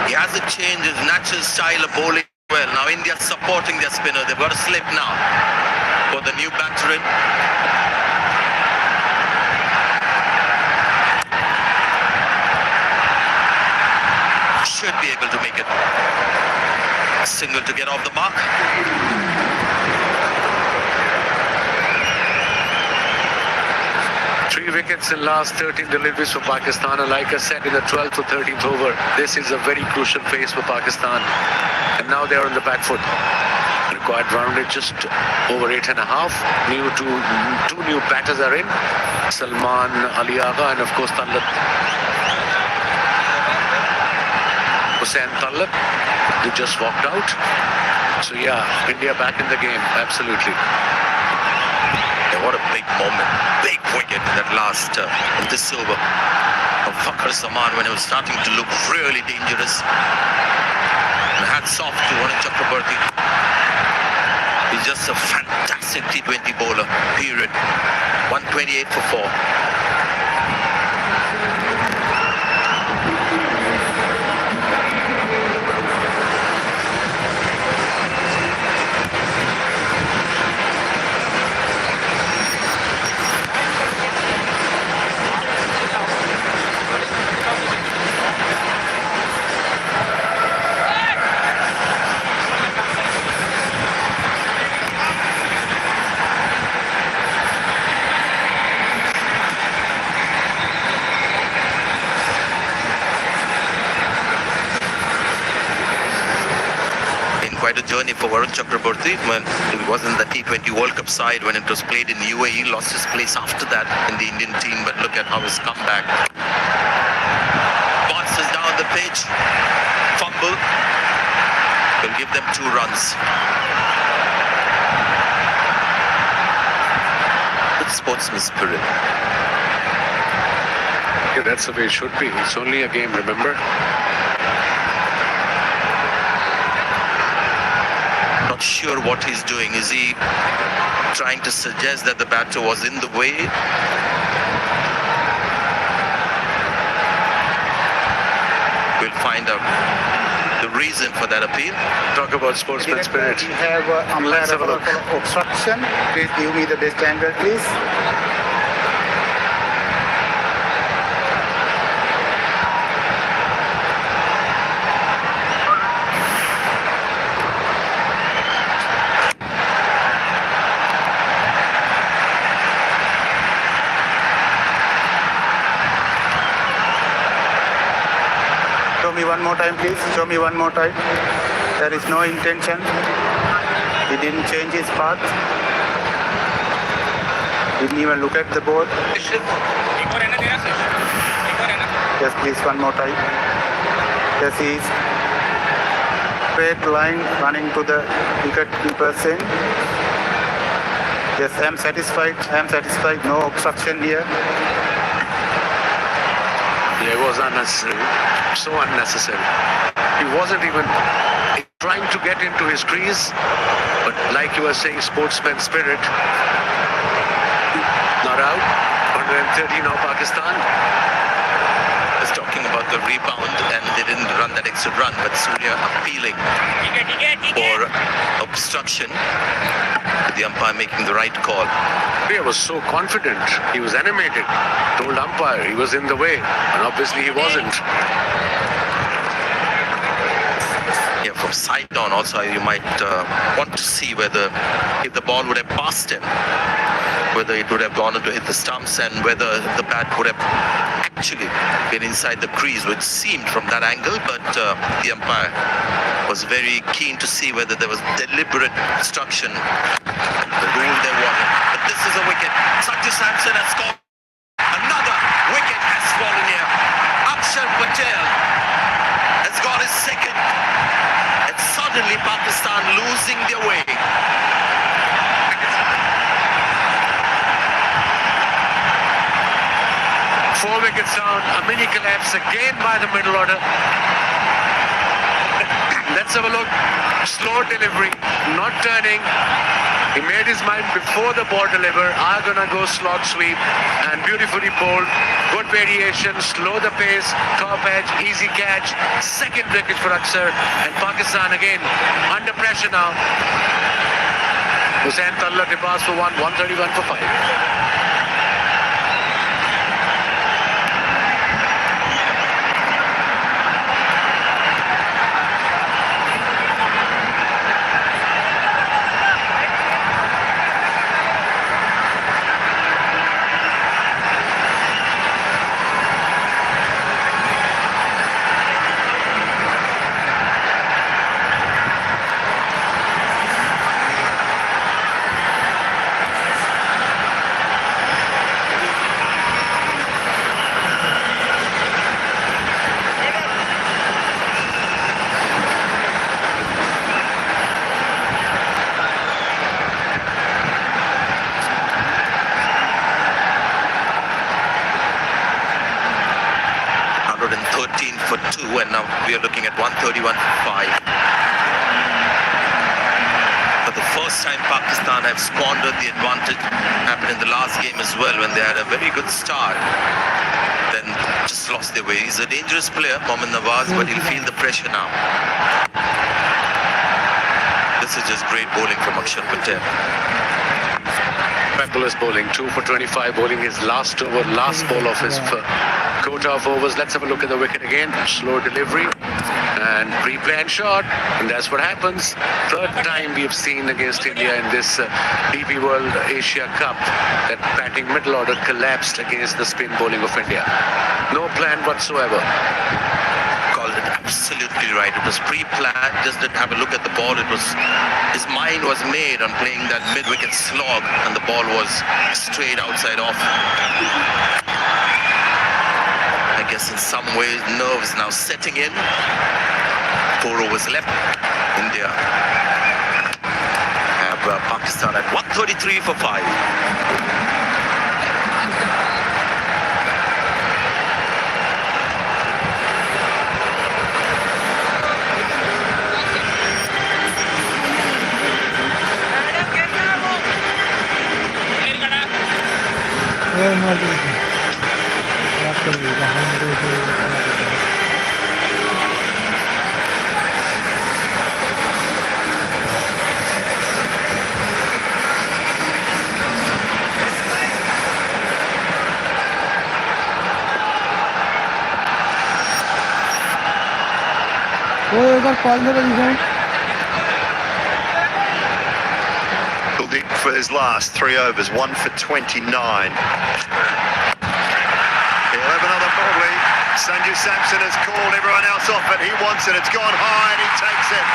He hasn't changed his natural style of bowling well. Now India's supporting their spinner. They've got a slip now for the new batsman. Should be able to make it. A single to get off the mark. 3 wickets in last 13 deliveries for Pakistan, and like I said, in the 12th or 13th over, this is a very crucial phase for Pakistan, and now they're on the back foot. Required run rate just over 8.5. Two new batters are in, Salman Ali Agha and of course Talib Hussain Talib, who just walked out. So yeah, India back in the game, absolutely. What a big moment, big wicket that last in this over of Fakhar Zaman when it was starting to look really dangerous. And hats off to Varun Chakraborty. He's just a fantastic T20 bowler, period. 128 for 4. Quite a journey for Varun Chakraborty. When he was in the T20 World Cup side when it was played in UAE, lost his place after that in the Indian team, but look at how his comeback. Bounces down the pitch, fumble, will give them 2 runs. Good sportsman spirit. Yeah, that's the way it should be. It's only a game, remember? Not sure what he's doing. Is he trying to suggest that the batter was in the way? We'll find out the reason for that appeal. Talk about sportsman spirit. We have Let's have a umpire look. obstruction. Please give me the best angle, please. Show me one more time, please. Show me one more time. There is no intention. He didn't change his path. Didn't even look at the board. Yes, please, one more time. Yes, he is. Straight line running to the wicket keeper's end. Yes, I am satisfied. I am satisfied. No obstruction here. Yeah, it was unnecessary. So unnecessary. He wasn't even trying to get into his crease. But like you were saying, sportsman spirit. Not out. 130 now Pakistan. Was talking about the rebound and they didn't run that extra run, but Surya appealing for obstruction. The umpire making the right call. He was so confident. He was animated. Told umpire he was in the way, and obviously he wasn't. Yeah, from side down also you might want to see whether if the ball would have passed him, whether it would have gone on to hit the stumps and whether the bat would have actually been inside the crease, which seemed from that angle, but the umpire was very keen to see whether there was deliberate obstruction. The rule there wasn't. But this is a wicket. Sanju Samson has scored. Another wicket has fallen here. Akshar Patel has got his second. And suddenly Pakistan losing their way. 4 wickets down, a mini collapse again by the middle order. Let's have a look. Slow delivery, not turning. He made his mind before the ball deliver. I'm gonna go slot sweep and beautifully bowled. Good variation, slow the pace, top edge, easy catch. Second wicket for Aksar, and Pakistan again under pressure now. Hussain Talla to pass for 131 for 5. For 2, and now we are looking at 131 for 5. For the first time, Pakistan have squandered the advantage. Happened in the last game as well when they had a very good start, then just lost their way. He's a dangerous player, Mohammad Nawaz, but he'll feel the pressure now. This is just great bowling from Akshar Patel. Fabulous bowling, 2 for 25, bowling his last over, last ball of his quota of overs. Let's have a look at the wicket again. Slow delivery and pre-planned shot, and that's what happens. Third time we've seen against India in this DP World Asia Cup that batting middle order collapsed against the spin bowling of India. No plan whatsoever. Called it absolutely right. It was pre-planned, just didn't have a look at the ball. It was, his mind was made on playing that mid-wicket slog, and the ball was straight outside off. I guess in some ways nerves now setting in. 4 overs left. India have Pakistan at 133 for 5. Kuldeep for his last 3 overs, 1 for 29. He'll have another probably. Sanju Samson has called everyone else off it. He wants it. It's gone high and he takes it.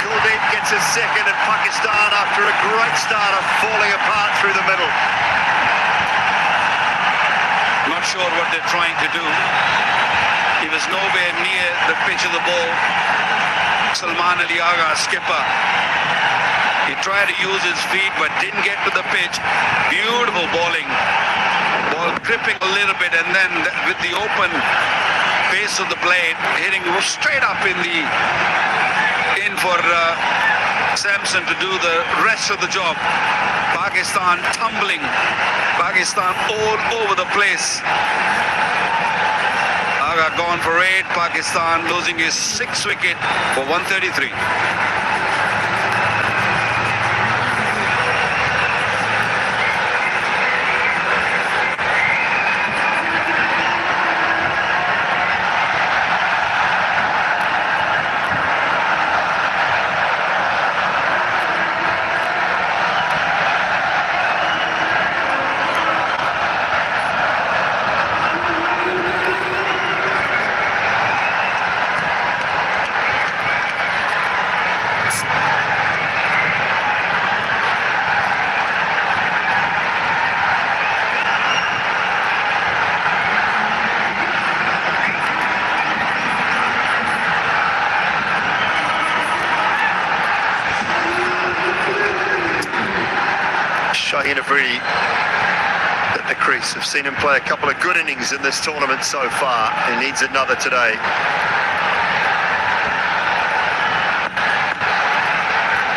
Kuldeep gets a second, and Pakistan, after a great start, are falling apart through the middle. Not sure what they're trying to do. He was nowhere near the pitch of the ball. Salman Ali Agha, skipper. He tried to use his feet but didn't get to the pitch. Beautiful bowling. Ball gripping a little bit, and then with the open base of the blade, hitting straight up in for Samson to do the rest of the job. Pakistan tumbling. Pakistan all over the place. Agha gone for 8. Pakistan losing his 6th wicket for 133. Shaheen Afridi at the crease. I've seen him play a couple of good innings in this tournament so far. He needs another today.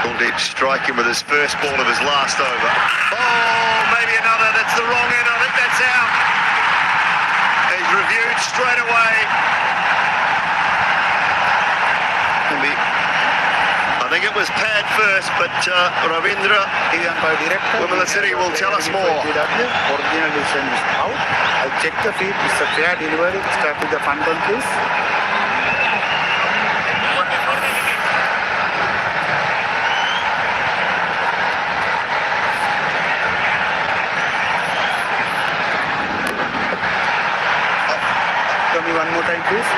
Kuldeep striking with his first ball of his last over. Oh, maybe another. That's the wrong end. I think that's out. He's reviewed straight away. I think it was pad first, but Ravindra Wimala City will tell us more. Original decision is out. I checked the feed. It's a fair delivery. Start with the front one, please. Tell me one more time, please.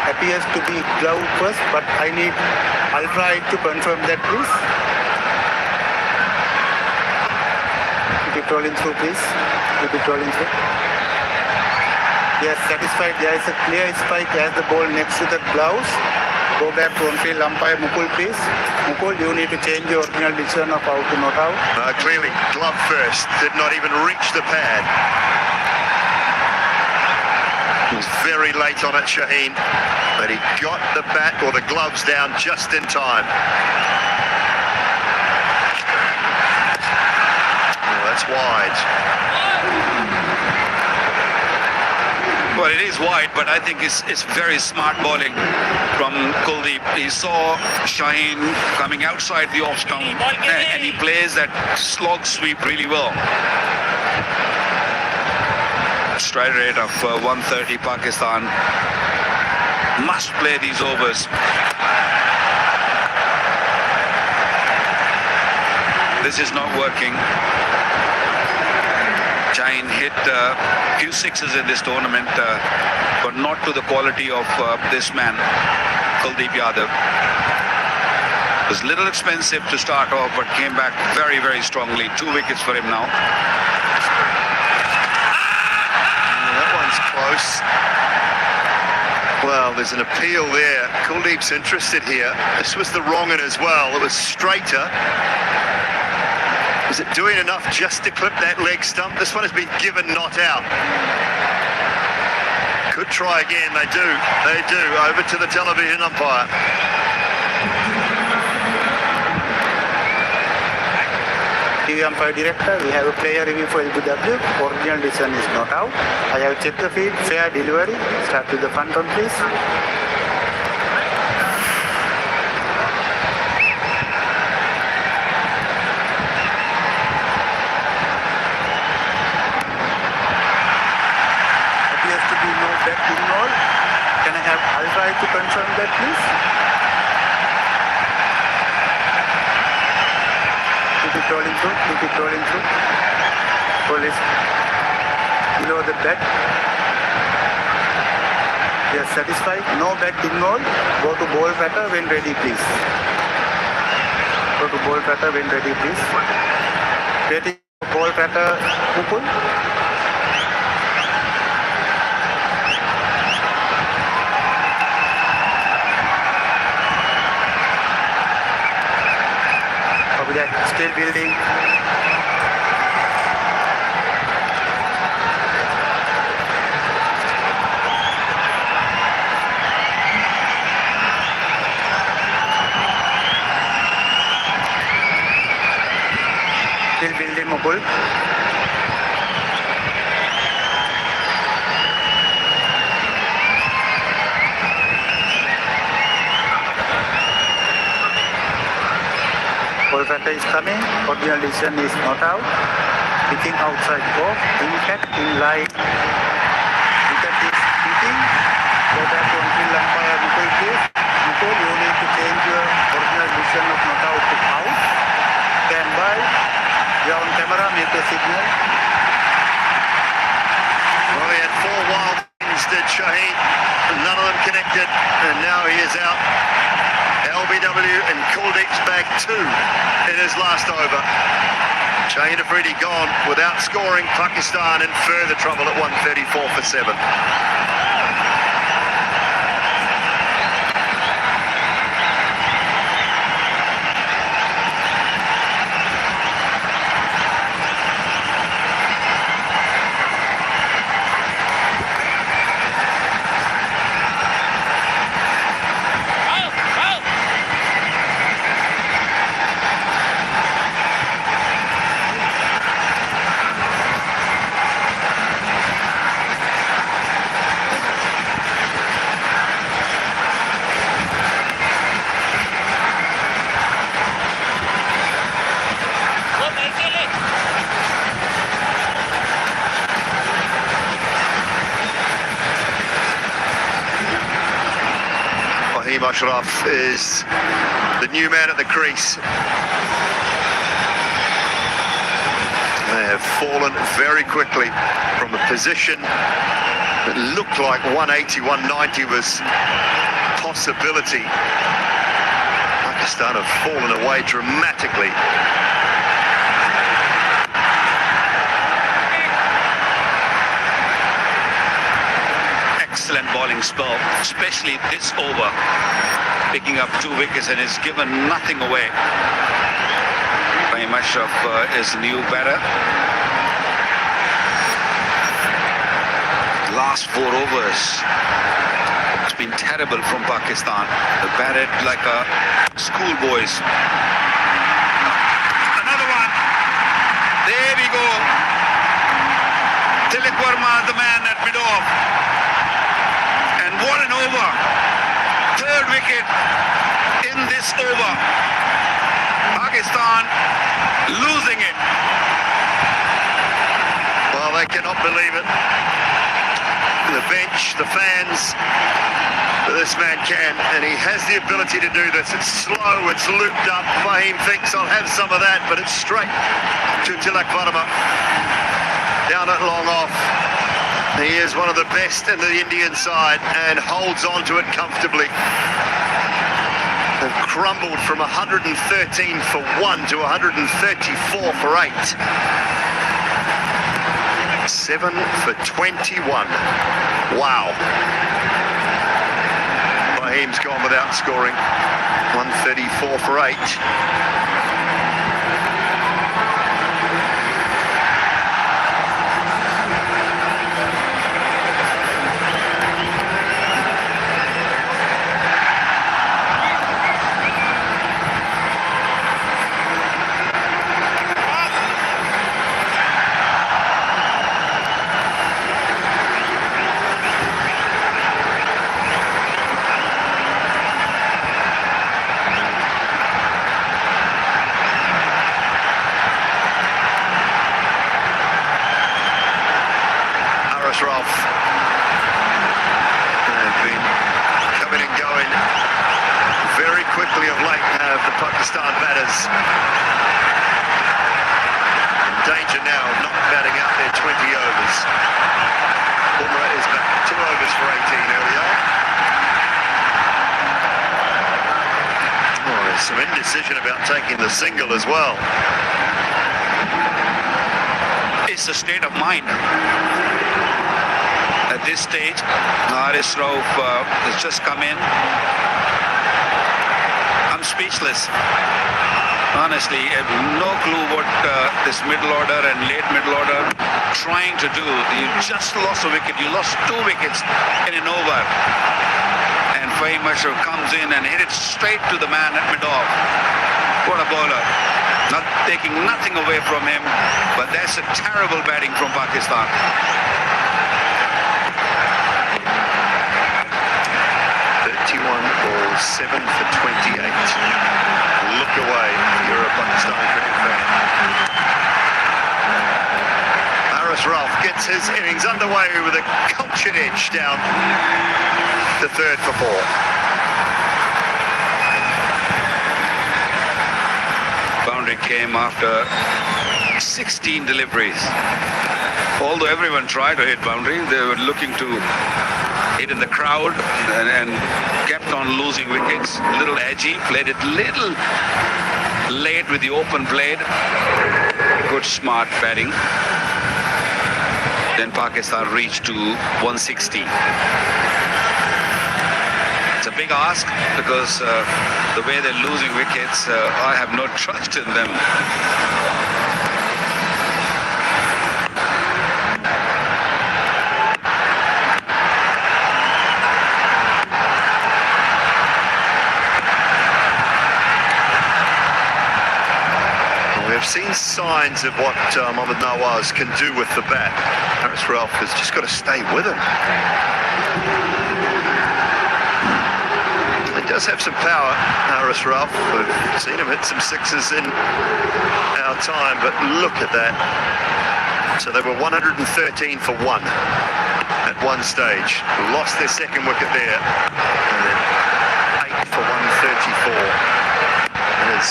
Appears to be glove first, but I need ultra to confirm that, please. Keep it rolling through, please. Keep it rolling through. Yes, satisfied. There is a clear spike as the ball next to the gloves. Go back to on-field umpire Mukul, please. Mukul, you need to change your original decision of out to not out. Clearly, glove first. Did not even reach the pad. He was very late on it, Shaheen, but he got the bat or the gloves down just in time. Oh, that's wide. Well, it is wide, but I think it's very smart bowling from Kuldeep. He saw Shaheen coming outside the off stump, and he plays that slog sweep really well. Strike rate of 130. Pakistan must play these overs. This is not working. Shaheen hit a few sixes in this tournament, but not to the quality of this man, Kuldeep Yadav. It was a little expensive to start off, but came back very, very strongly. 2 wickets for him now. Close. Well, there's an appeal there. Kuldeep's interested here. This was the wrong one as well. It was straighter. Was it doing enough just to clip that leg stump? This one has been given not out. Could try again. They do. They do. Over to the television umpire. TV umpire director, we have a player review for LBW. Original decision is not out. I have checked the feed. Fair delivery. Start with the front one, please. Appears to be no back involved. Can I have ultra to confirm that, please? Keep it rolling through, keep it rolling through. Ball is below the bat. We are satisfied. No bat involved. Go to ball batter when ready, please. Go to ball batter when ready, please. Waiting for ball batter Mukul. Still building. Still building Mukul. Kolkata is coming. Original decision is not out. Pitching outside off. Impact in line. Wicket is hitting. Go back to on-field umpire Mukul, please. Mukul, you need to change your original decision of not out to out. Stand by. You are on camera. Make a signal. Well, he had 4 wild things, did Shaheen. None of them connected, and now he is out. LBW and Kuldeep's back 2 in his last over. Shaheen Afridi gone without scoring. Pakistan in further trouble at 134 for 7. Fahim Ashraf is the new man at the crease. They have fallen very quickly from a position that looked like 180, 190 was possibility. Pakistan have fallen away dramatically. Excellent bowling spell, especially this over, picking up 2 wickets and has given nothing away. Fahim Ashraf is the new batter. Last 4 overs, it's been terrible from Pakistan. They batted like a schoolboys. Another one. There we go. Tilak Verma, the man at mid-off. And what an over. 3rd wicket in this over. Pakistan losing it. Well, they cannot believe it. The bench, the fans, but this man can, and he has the ability to do this. It's slow, it's looped up. Fahim thinks I'll have some of that, but it's straight to Tilak Verma. Down at long off. He is one of the best in the Indian side and holds on to it comfortably. They've crumbled from 113 for 1 to 134 for 8. 7 for 21. Wow. Fahim's gone without scoring. 134 for 8. Ashraf have been coming and going very quickly of late, have the Pakistan batters. In danger now of not batting out their 20 overs. Bumrah is back 2 overs for 18 earlier. Oh, there's some indecision about taking the single as well. It's a state of mind. At this stage, Haris Rauf has just come in. I'm speechless. Honestly, I have no clue what this middle order and late middle order trying to do. You just lost a wicket. You lost 2 wickets in an over. And Fahim Ashraf comes in and hit it straight to the man at mid-off. What a bowler. Not taking nothing away from him, but that's a terrible batting from Pakistan. 31 balls, 7 for 28. Look away if you're a Pakistan cricket fan. Haris Rauf gets his innings underway with a cultured edge down the 3rd for 4. Boundary came after 16 deliveries. Although everyone tried to hit boundary, they were looking to hit in the crowd and kept on losing wickets. Little edgy, played it little late with the open blade. Good smart batting. Then Pakistan reached to 160. It's a big ask because the way they're losing wickets, I have no trust in them. We've seen signs of what Mohammad Nawaz can do with the bat. Haris Rauf has just got to stay with him. He does have some power, Haris Rauf. We've seen him hit some 6s in our time, but look at that. So they were 113 for 1 at one stage. Lost their 2nd wicket there. And then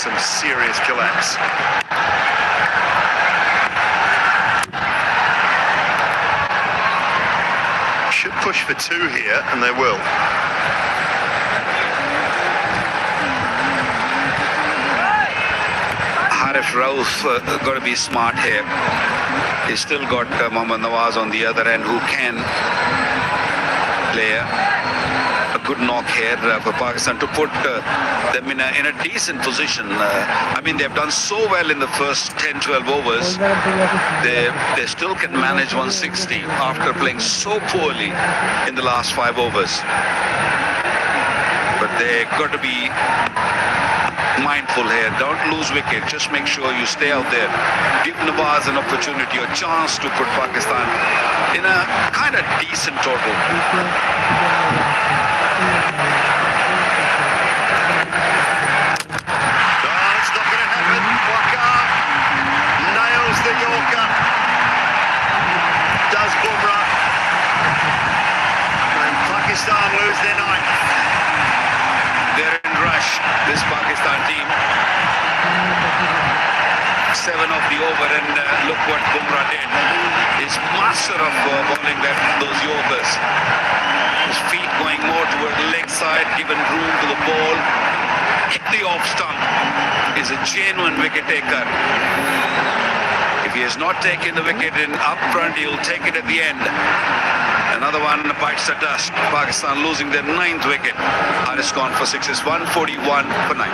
some serious collapse. Should push for 2 here, and they will. Harif Rauf got to be smart here. He's still got Mohammad Nawaz on the other end, who can play a good knock here for Pakistan to put them in a decent position. I mean, they've done so well in the first 10-12 overs. They still can manage 160 after playing so poorly in the last 5 overs. But they've got to be mindful here. Don't lose wicket. Just make sure you stay out there. Give Nawaz an opportunity, a chance to put Pakistan in a kind of decent total. It's not going to happen. Waqar nails the Yorker. Does Bumrah. And Pakistan lose their ninth. They're in rush, this Pakistan team. 7 off the over, and look what Bumrah did. He's master of bowling those Yorkers. His feet going more toward the leg side, given room to the ball. Hit the off stump. Is a genuine wicket taker. If he has not taken the wicket in up front, he'll take it at the end. Another one bites the dust. Pakistan losing their 9th wicket. Haris gone for 6s, 141 for 9.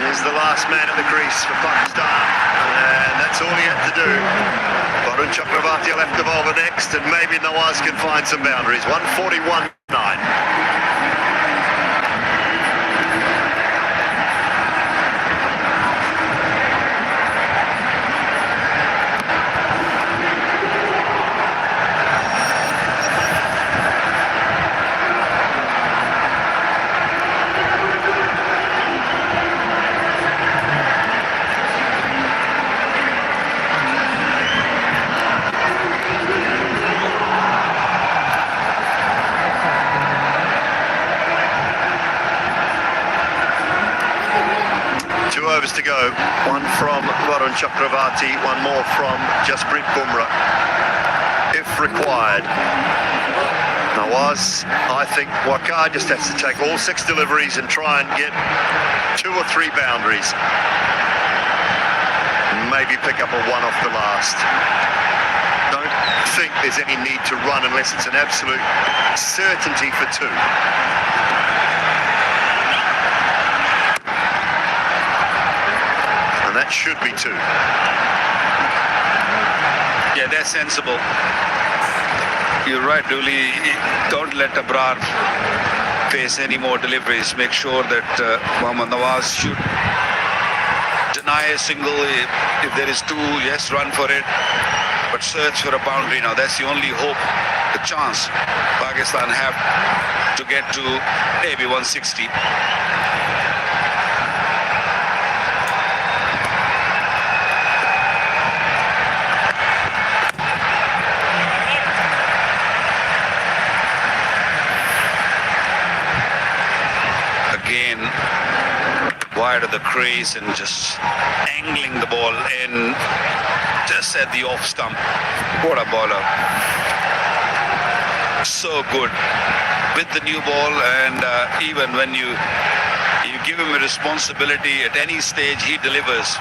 Is the last man at the crease for Pakistan, and that's all he had to do. Varun Chakravarti will have to bowl the next, and maybe Nawaz can find some boundaries. 141.9. Overs to go. One from Varun Chakravarti, one more from Jasprit Bumrah, if required. Nawaz, I think Waqar just has to take all 6 deliveries and try and get 2 or 3 boundaries. Maybe pick up a 1 off the last. Don't think there's any need to run unless it's an absolute certainty for 2. And that should be 2. Yeah, they're sensible. You're right, Dooley. Don't let Abrar face any more deliveries. Make sure that Mohammad Nawaz should deny a single. If there is 2, yes, run for it. But search for a boundary now. That's the only hope, the chance Pakistan have to get to maybe 160. Again, wide of the crease and just angling the ball in just at the off stump. What a bowler. So good with the new ball, and even when you give him a responsibility at any stage, he delivers.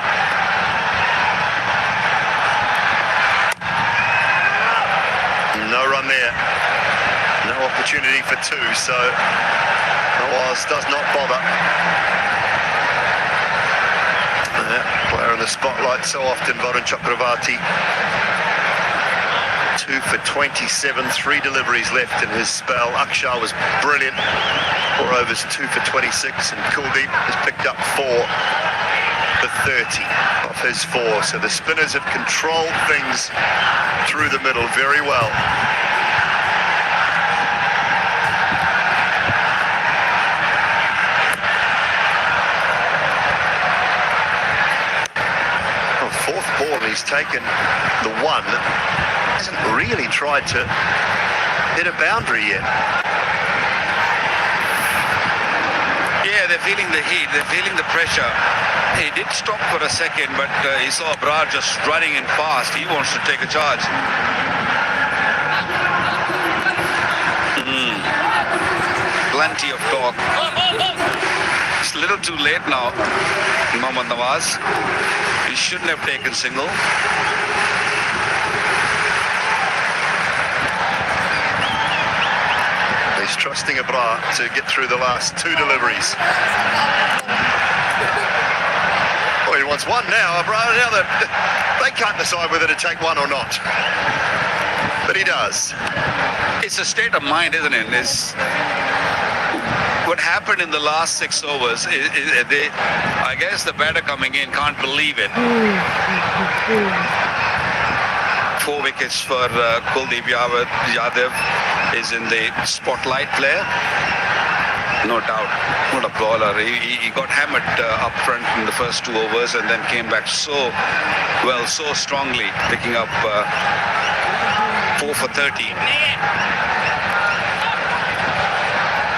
No run there. No opportunity for 2, so Nawaz does not bother. Player in the spotlight so often, Varun Chakravarti. 2 for 27, 3 deliveries left in his spell. Akshar was brilliant. 4 overs, 2 for 26, and Kuldeep has picked up 4 for 30 off his 4. So the spinners have controlled things through the middle very well. On 4th ball, he's taken the 1. Hasn't really tried to hit a boundary yet. Yeah, they're feeling the heat, they're feeling the pressure. He did stop for a second, but he saw Brar just running in fast. He wants to take a charge. Plenty of talk. It's a little too late now, Mohammad Nawaz. He shouldn't have taken single. He's trusting Abrar to get through the last 2 deliveries. Oh, he wants 1 now. Abrar, now they can't decide whether to take 1 or not. But he does. It's a state of mind, isn't it? It's what happened in the last 6 overs. I guess the batter coming in can't believe it. 4 wickets for Kuldeep Yadav is in the spotlight player. No doubt, not a bowler. He got hammered up front in the first 2 overs and then came back so well, so strongly, picking up 4 for 30.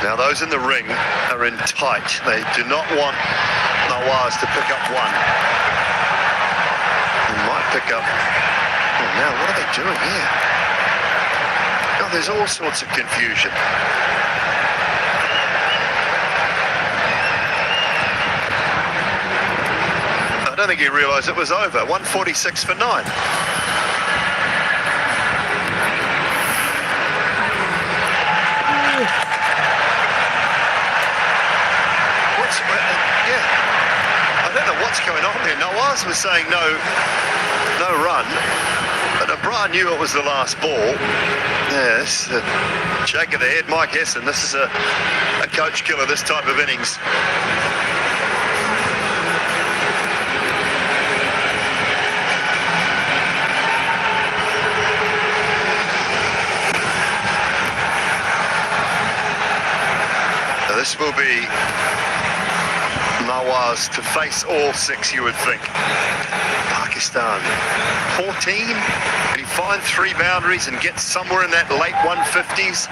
Now those in the ring are in tight. They do not want Nawaz to pick up 1. He might pick up... Oh, now what are they doing here? Oh, there's all sorts of confusion. I don't think he realised it was over. 146 for 9. I don't know what's going on there. Nawaz was saying no run, but Abrar knew it was the last ball. Yes, shake of the head, Mike Hesson. This is a coach killer, this type of innings. Now this will be Nawaz to face all 6, you would think. Pakistan 14, and he finds 3 boundaries and gets somewhere in that late 150s.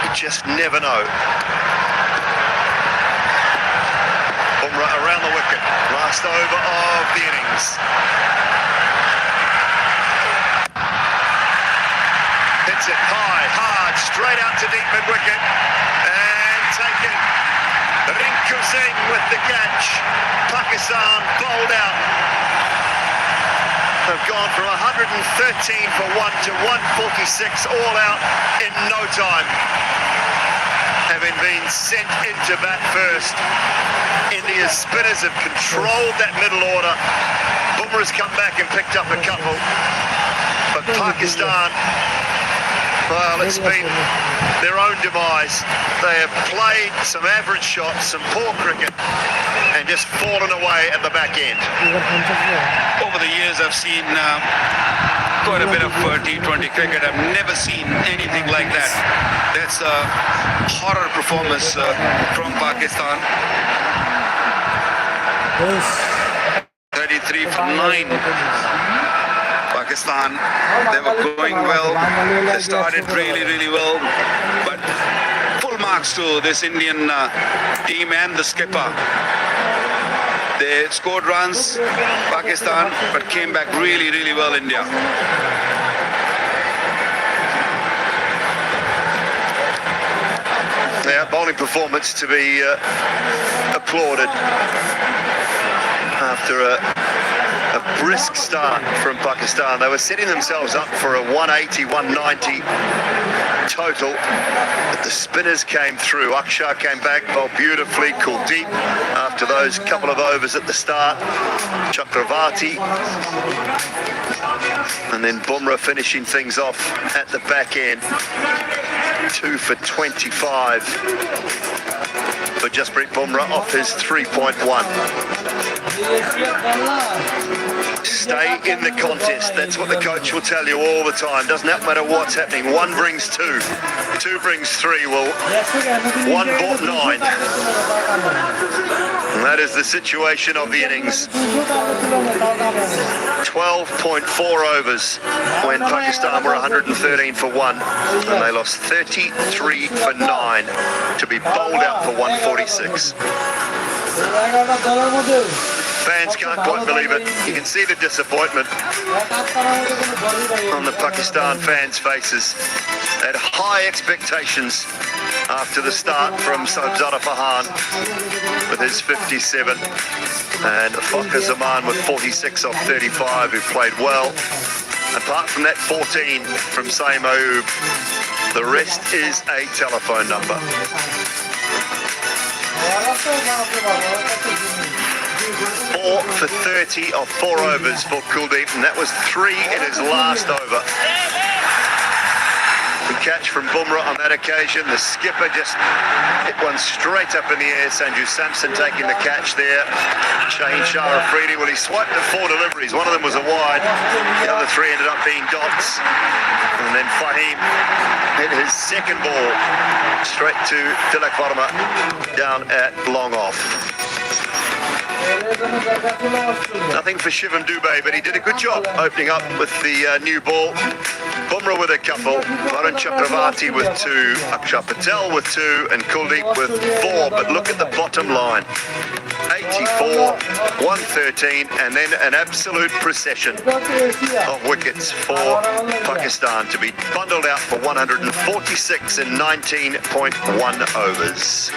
You just never know. Bumrah around the wicket, last over of the innings. Hits it high, hard, straight out to deep mid-wicket, and taken. Rinku Singh with the catch. Pakistan bowled out. They've gone from 113 for 1 to 146 all out in no time. Having been sent into bat first. India's spinners have controlled that middle order. Bumrah's come back and picked up a couple. But Pakistan, well, it's been their own demise. They have played some average shots, some poor cricket, and just fallen away at the back end. Over the years, I've seen quite a bit of T20 cricket. I've never seen anything like that. That's a horror performance from Pakistan. 33 for 9. Pakistan, they were going well. They started really well. But full marks to this Indian team and the skipper. They scored runs, Pakistan, but came back really well, India. Yeah, bowling performance to be applauded after a A brisk start from Pakistan. They were setting themselves up for a 180, 190 total, but the spinners came through. Akshar came back, bowled beautifully. Kuldeep, after those couple of overs at the start, Chakravarti, and then Bumrah finishing things off at the back end. 2 for 25 for Jasprit Bumrah off his 3.1. Stay in the contest. That's what the coach will tell you all the time. Doesn't matter what's happening. 1 brings 2. 2 brings 3. Well, 1 bought 9. And that is the situation of the innings. 12.4 overs when Pakistan were 113 for 1. And they lost 33 for 9 to be bowled out for 146. Fans can't quite believe it. You can see the disappointment on the Pakistan fans' faces. They had high expectations after the start from Sabzara Fahan with his 57 and Fakhar Zaman with 46 off 35, who played well. Apart from that 14 from Saeem Ayub, the rest is a telephone number. 4 for 30 off 4 overs for Kuldeep, and that was 3 in his last over. The catch from Bumrah on that occasion. The skipper just hit one straight up in the air. Sanju Samson taking the catch there. Shaheen Shah Afridi, well, he swiped at 4 deliveries. One of them was a wide. The other 3 ended up being dots. And then Fahim hit his second ball straight to Tilak Verma down at long off. Nothing for Shivam Dubey, but he did a good job opening up with the new ball. Bumrah with a couple, Varun Chakravarti with 2, Akshar Patel with 2, and Kuldeep with 4. But look at the bottom line. 84, 113, and then an absolute procession of wickets for Pakistan to be bundled out for 146 in 19.1 overs.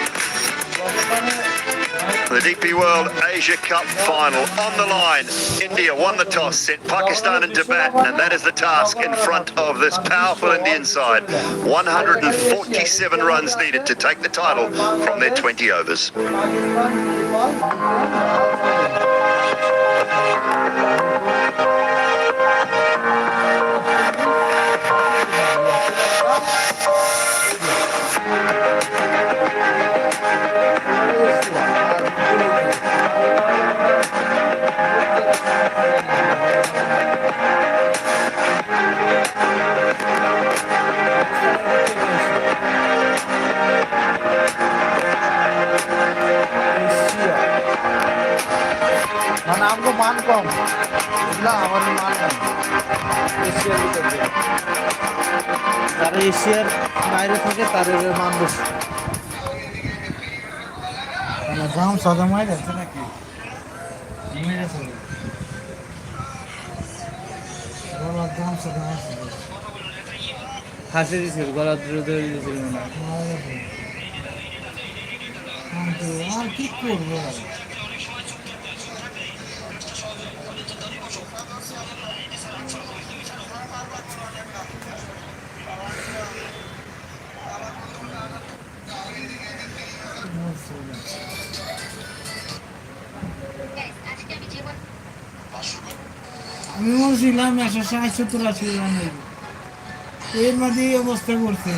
The DP World Asia Cup final on the line. India won the toss, sent Pakistan into bat, and that is the task in front of this powerful Indian side. 147 runs needed to take the title from their 20 overs. মানে আমগো মান কম এগুলা আমার মান কম এশিয়ার ভিতরে যারা এশিয়ার বাইরে থাকে তাদের মান বেশি মানে দাম সাদা মাই যাচ্ছে নাকি মেরেছে গলার দাম সাদা মাই হাসে দিছে গলা ধরে দিয়েছিল না আর কি করবো আমি বলছিলাম 160-170 রান এর মধ্যে অবস্থা করছে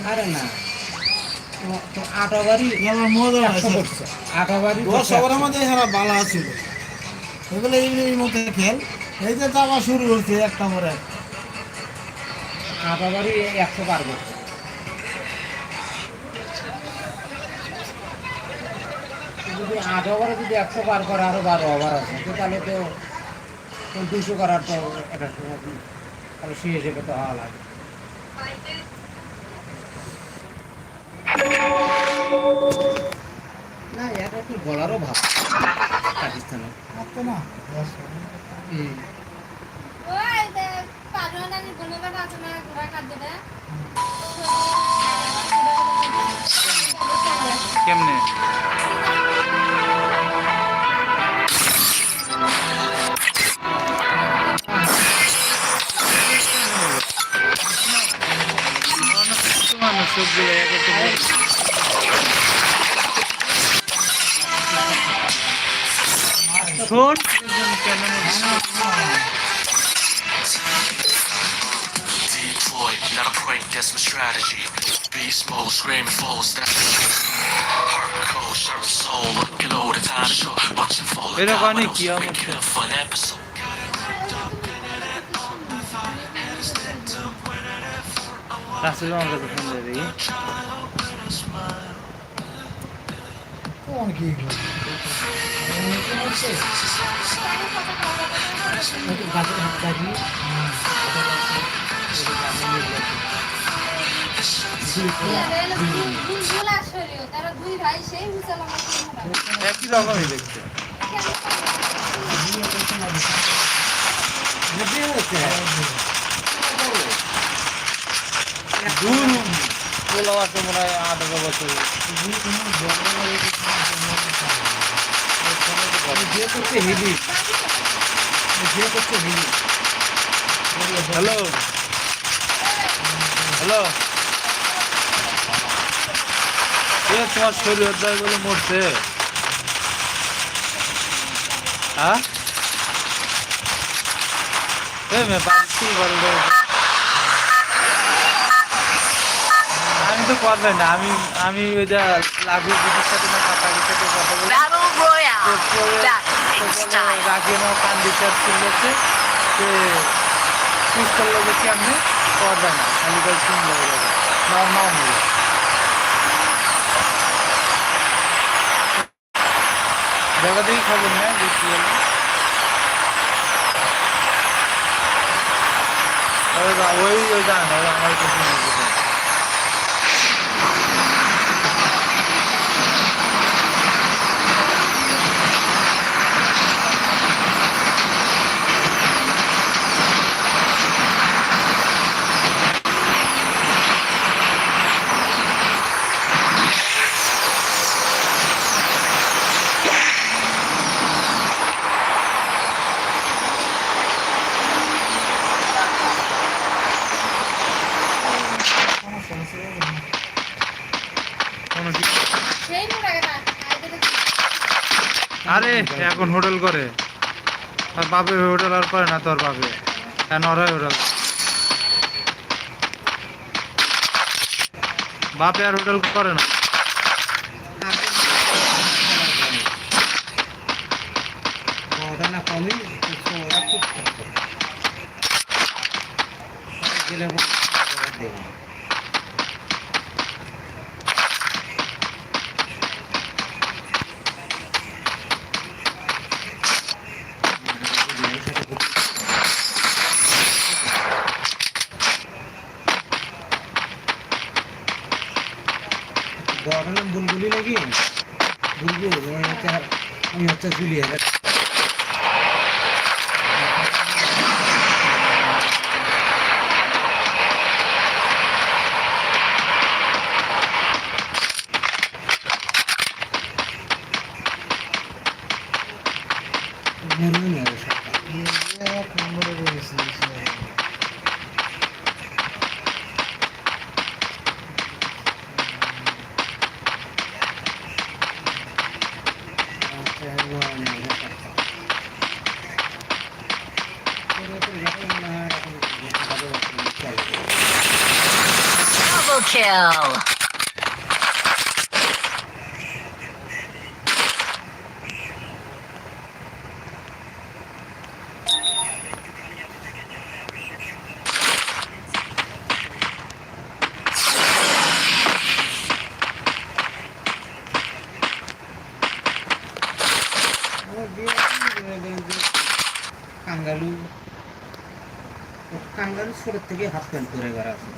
আরে না 8 ওভারই আমার মজা করছে 8 ওভারই 10 ওভারের মধ্যে সারা ভালো ছিল এগুলো এই মধ্যে খেল এই যে দাবা শুরু হচ্ছে একটা পরে 8 ওভারই 100 পার করছে যদি 8 ওভারে যদি 100 পার করে আরো 12 ওভার আছে তাহলে তো 200 করার তো এটা তাহলে সেই হিসেবে তো হওয়া লাগে না এটা একটু বলারও ভাব পাকিস্তানের না কেমনে সবগুলো এক একটা শোন কেন Deployed, not a prank, that's my strategy. Beast mode, screaming foes, that's heart cold, sharp soul, looking low, the time to show. Watching fall, এটা God, পানি but কি also আমার making a fun episode. Rasel আমার কাছে phone দিয়ে দেখি কোন কি একই রকমই দেখতে দূর পোলা আছে মনে হয় 18 বছর হ্যালো হ্যালো তোমার শরীর অধ্যায় বলে মরছে হ্যাঁ আমি তো করবে না আমি ওই যে লাঘু বুঝির সাথে না কাকার সাথে কথা বলে রাখি আমার কান বিচার শুনলেছে সে চুজ করলো যে কেমনি করবে না খালি করে শুনলে নর্মাল দেখা দেখি খবর নেয় দেখছি ওই জান আমার কিছু আরে এখন হোটেল করে আর বাপে হোটেল আর করে না তোর বাপে কেন ওরাই হোটেল বাপে আর হোটেল করে না বুলবুলি নাকি বুলবুল আমি হচ্ছে জুলিয়া Double kill. কাঙ্গালু ছোট থেকে হাফ প্যান্ট পরে করা আছে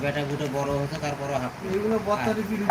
বেটা গুটো বড় হতো তারপরে হাফ এইগুলো বত্তারি বিরু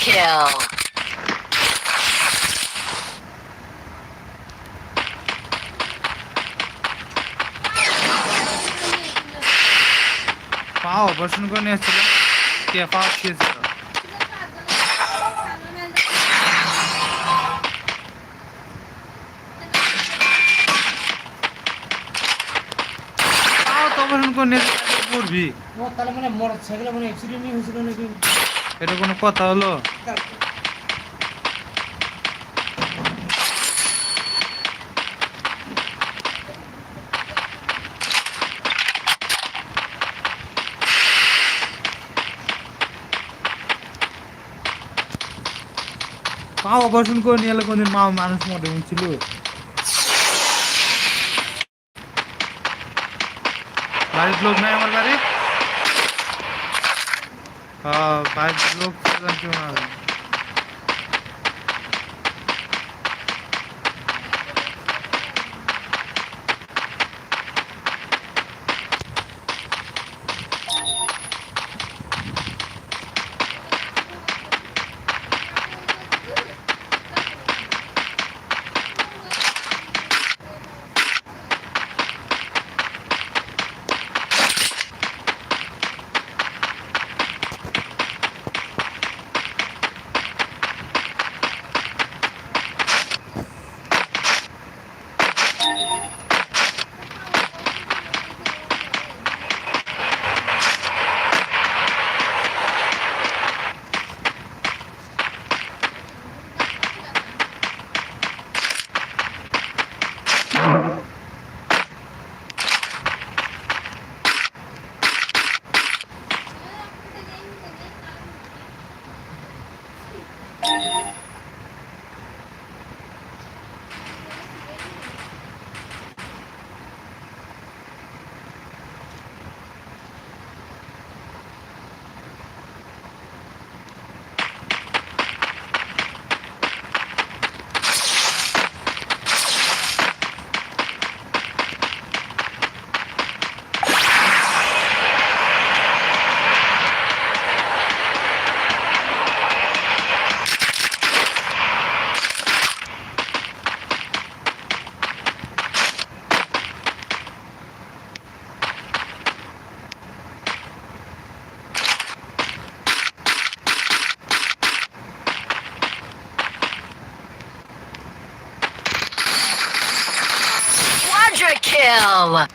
kill. পা অপারেশন করে নিয়ে এসেছিল কে পা খেয়েছিল পাও তো অপারেশন করে নিয়ে পড়বি তাহলে মানে মোটরসাইকেলে মানে অ্যাক্সিডেন্ট হয়েছিল নাকি? এটা কোনো কথা হলো পা অপারেশন করে নিয়ে এলে কোনদিন মা মানুষ মরে ছিল বাড়ির লোক নাই আমার বাড়ি হ্যাঁ বাড়ির লোক কেউ না Quadra kill.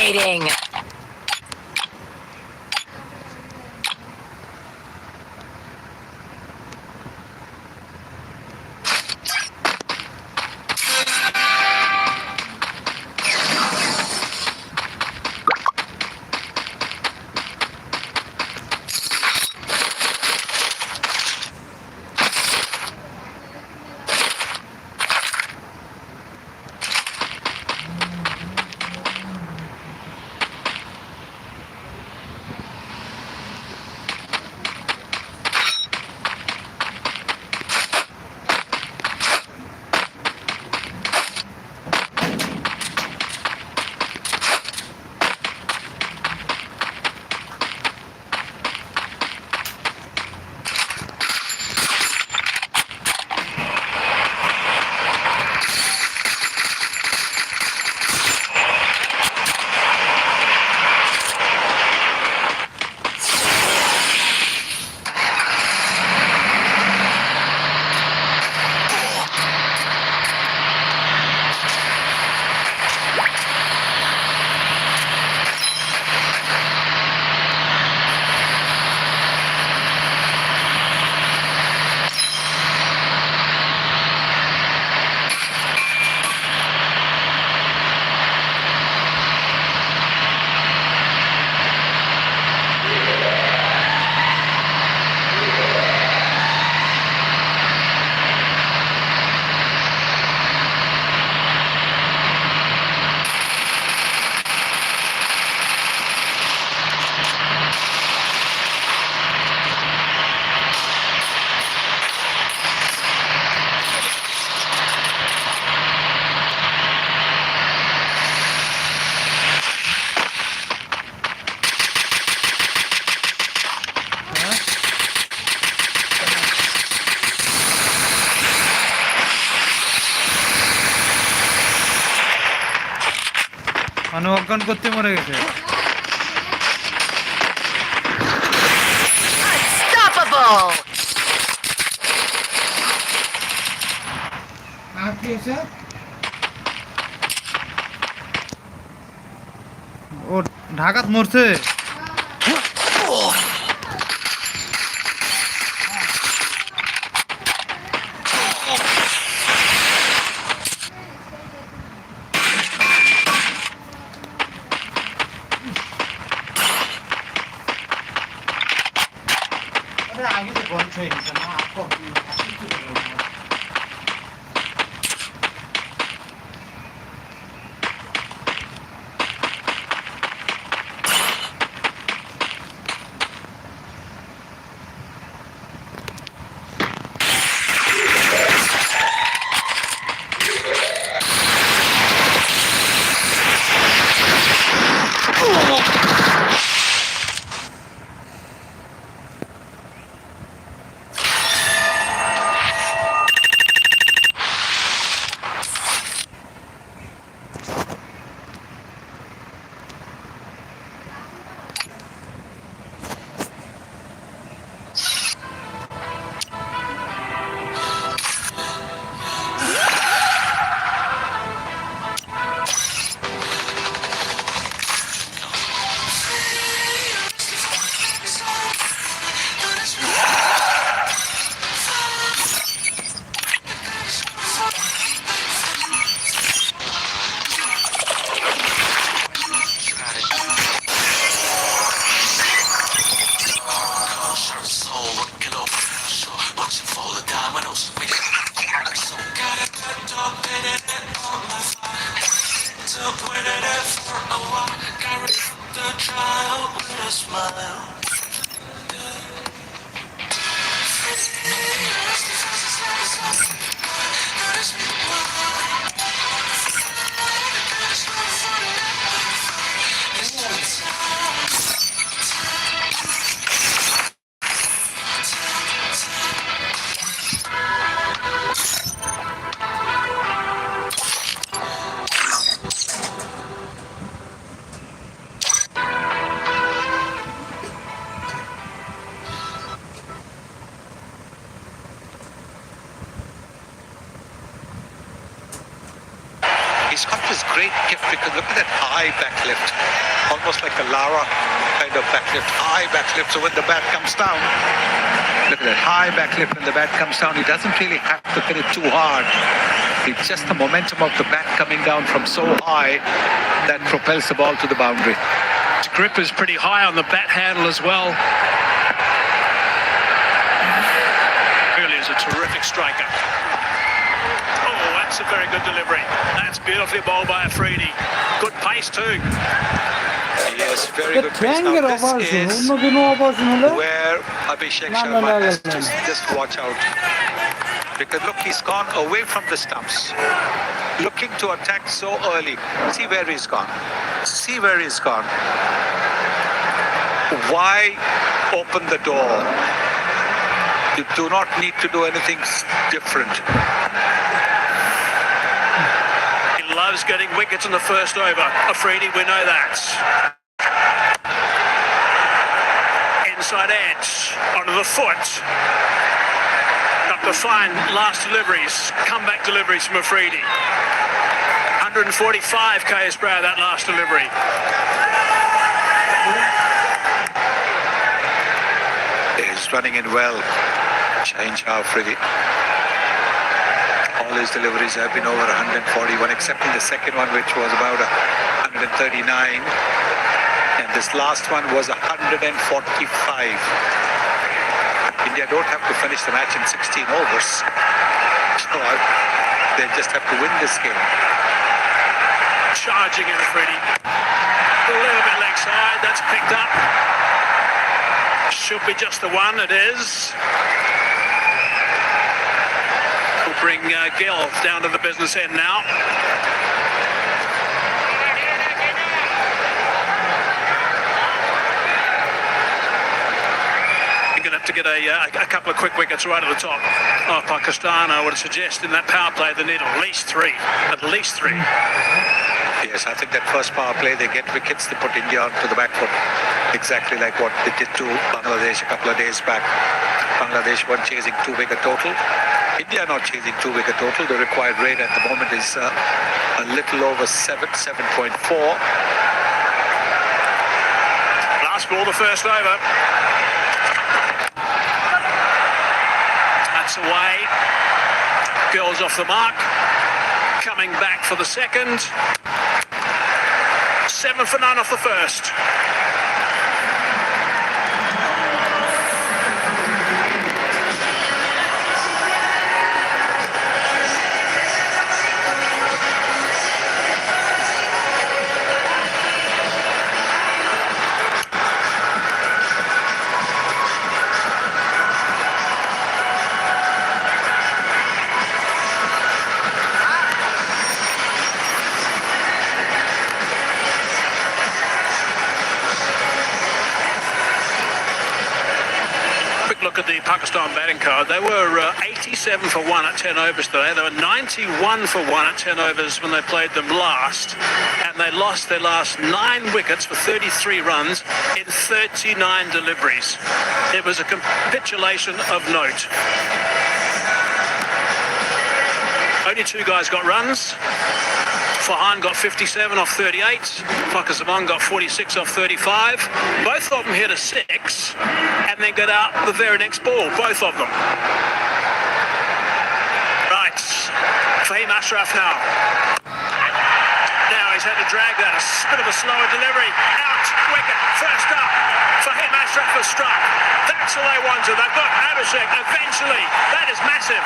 Dominating. মানে অজ্ঞান করতে মরে গেছে। Unstoppable. আর কি হয়েছে? ও ঢাকাত মরছে। আগে তো বন্ধ হয়ে গেছে না gift because look at that high back lift. Almost like a Lara kind of back lift. High back lift. So when the bat comes down, look at that high back lift. When the bat comes down, he doesn't really have to hit it too hard. It's just the momentum of the bat coming down from so high that propels the ball to the boundary. His grip is pretty high on the bat handle as well. Really is a terrific striker. Oh, that's a very good delivery. That's beautifully bowled by Afridi. Good pace too. Yes, very good pace. Now, this is where Abhishek Sharma has to just watch out. Because look, he's gone away from the stumps. Looking to attack so early. See where he's gone. See where he's gone. Why open the door? You do not need to do anything different. He loves getting wickets in the first over. Afridi, we know that. Inside edge, onto the foot. Got the fine last deliveries, comeback deliveries from Afridi. 145 k's per hour that last delivery. He's running in well. Change Afridi. All his deliveries have been over 141, excepting the second one, which was about 139. And this last one was 145. India don't have to finish the match in 16 overs. So they just have to win this game. Charging in Afridi. A little bit leg side, that's picked up. Should be just the one, it is. We'll bring Gill down to the business end now. You're going to have to get a couple of quick wickets right at the top of Pakistan. I would suggest in that power play they need at least three. At least three. Yes, I think that first power play, they get wickets, they put India onto the back foot. Exactly like what they did to Bangladesh a couple of days back. Bangladesh weren't chasing too big a total. India not chasing too big a total. The required rate at the moment is a little over 7.4. Last ball, the first over. That's away. Girls off the mark. Coming back for the second. 7 for none off the first. Look at the Pakistan batting card. They were 87 for 1 at 10 overs today. They were 91 for 1 at 10 overs when they played them last. And they lost their last 9 wickets for 33 runs in 39 deliveries. It was a capitulation of note. Only 2 guys got runs. Farhan got 57 off 38. Fakhar Zaman got 46 off 35. Both of them hit a 6 and then got out the very next ball. Both of them. Right. Fahim Ashraf now. Now he's had to drag that. A bit of a slower delivery. Out. Wicket. First up. Fahim Ashraf has struck. That's all they wanted. They've got Abhishek eventually. That is massive.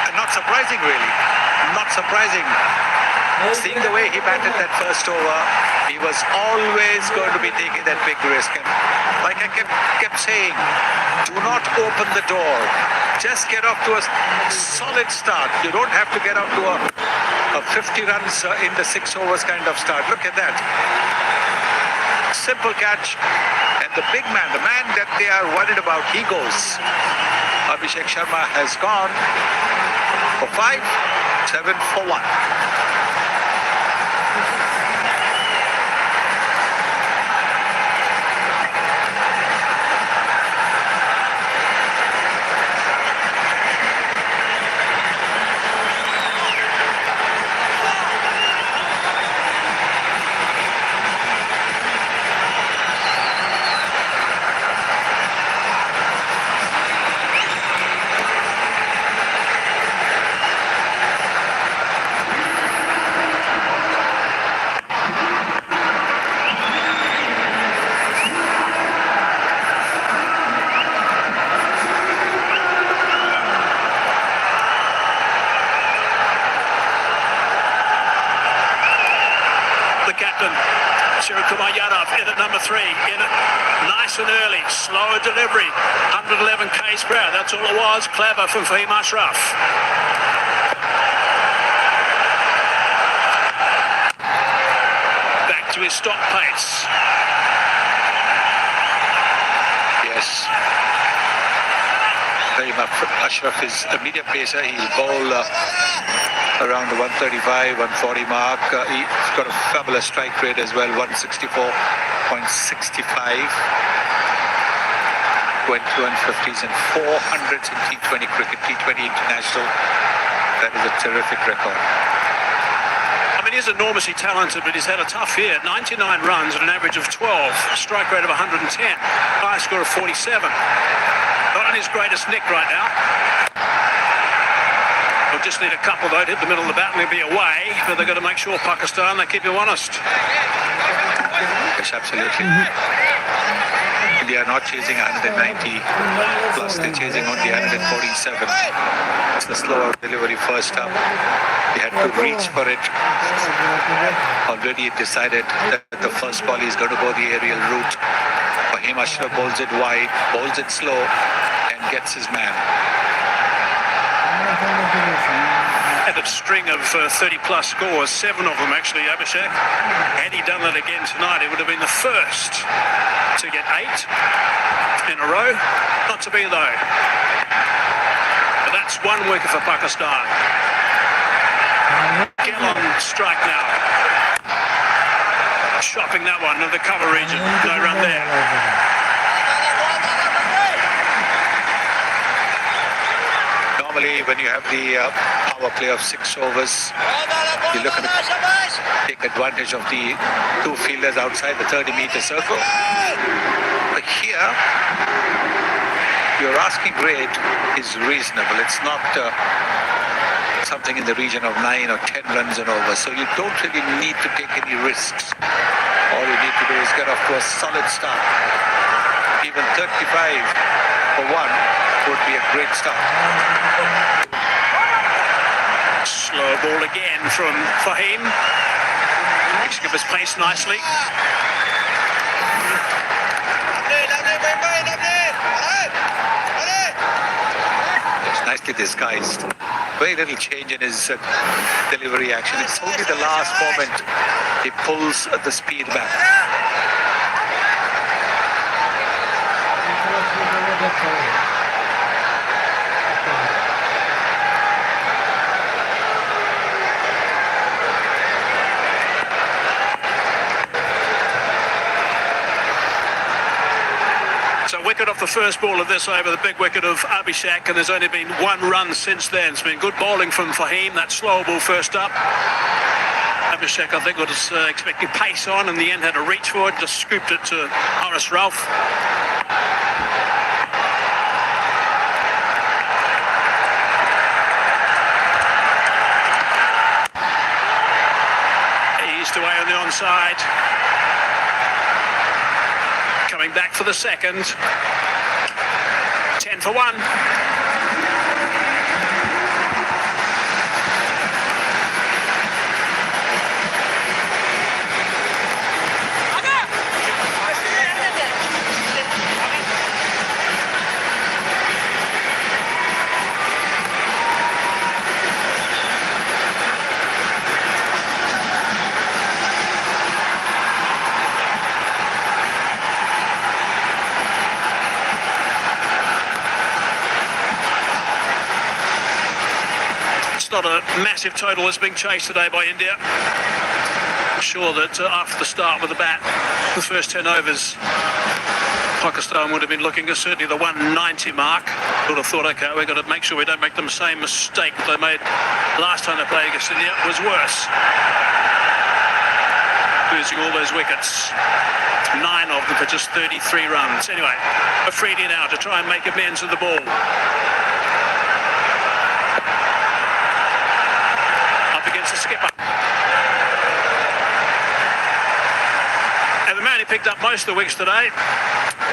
And not surprising, really. Not surprising. Seeing the way he batted that first over, he was always going to be taking that big risk. And like I kept saying, do not open the door. Just get off to a solid start. You don't have to get out to a 50 runs in the 6 overs kind of start. Look at that. Simple catch. And the big man, the man that they are worried about, he goes. Abhishek Sharma has gone for 5, 7 for 1. captain. Shirikumar Yadav in at number 3. In it nice and early. Slower delivery. 111 k's per hour. That's all it was. Clever from Fahim Ashraf. Back to his stop pace. Yes. Fahim Ashraf is a medium pacer. He'll bowl around the 135, 140 mark. He's got a fabulous strike rate as well, 164.65. 21 50s and 400s in T20 cricket, T20 international. That is a terrific record. I mean, he's enormously talented, but he's had a tough year. 99 runs at an average of 12, a strike rate of 110, high score of 47. Not on his greatest nick right now. We'll just need a couple, though, to hit the middle of the bat and he'll be away. But they've got to make sure Pakistan, they keep him honest. Yes, absolutely. India are not chasing 190 plus, they're chasing only 147. It's the slower delivery first up. They had to reach for it. Already decided that the first ball is going to go the aerial route. Fahim Ashraf bowls it wide, bowls it slow, and gets his man. Had a string of 30-plus scores, 7 of them actually, Abhishek. Had he done that again tonight, it would have been the first to get 8 in a row. Not to be, though. But that's 1 wicket for Pakistan. Gill on strike now. Shopping that one to the cover region. No run there. Normally, when you have the power play of 6 overs, you're looking to take advantage of the 2 fielders outside the 30-meter circle. But here, your asking rate is reasonable. It's not something in the region of 9 or 10 runs and over. So you don't really need to take any risks. All you need to do is get off to a solid start. Even 35 for 1 would be a great start. Slow ball again from Fahim. Picking up his pace nicely. It's nicely disguised. Very little change in his delivery action. It's only the last moment he pulls the speed back. Wicket off the first ball of this over, the big wicket of Abhishek, and there's only been 1 run since then. It's been good bowling from Fahim, that slow ball first up. Abhishek, I think, was expecting pace on, and in the end had to reach for it, just scooped it to Haris Rauf. Eased away on the onside. Coming back for the second. 10 for 1. Not a massive total that's being chased today by India. I'm sure that after the start with the bat, the first 10 overs, Pakistan would have been looking at certainly the 190 mark. Would have thought, okay, we've got to make sure we don't make the same mistake they made last time they played against India. It was worse. Losing all those wickets. 9 of them for just 33 runs. Anyway, Afridi now to try and make amends with the ball. Against the skipper. And the man who picked up most of the wickets today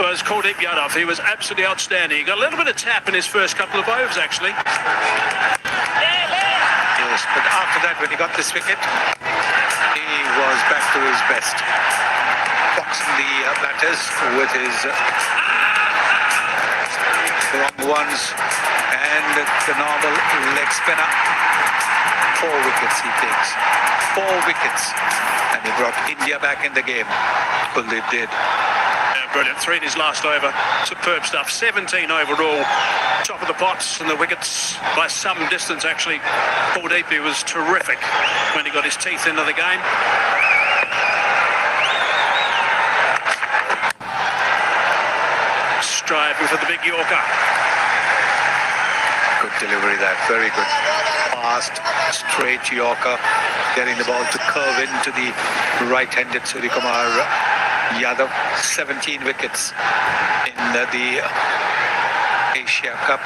was Kuldeep Yadav. He was absolutely outstanding. He got a little bit of tap in his first couple of overs, actually. Yes, but after that, when he got this wicket, he was back to his best. Boxing the batters with his wrong ones and the normal leg spinner. 4 wickets he takes. 4 wickets. And he brought India back in the game. Kuldeep did. Brilliant. 3 in his last over. Superb stuff. 17 overall. Top of the pots and the wickets by some distance, actually. Kuldeep was terrific when he got his teeth into the game. Striving for the big Yorker. Good delivery there. Very good. Fast, straight Yorker. Getting the ball to curve into the right-handed Suryakumar Yadav. 17 wickets in the Asia Cup.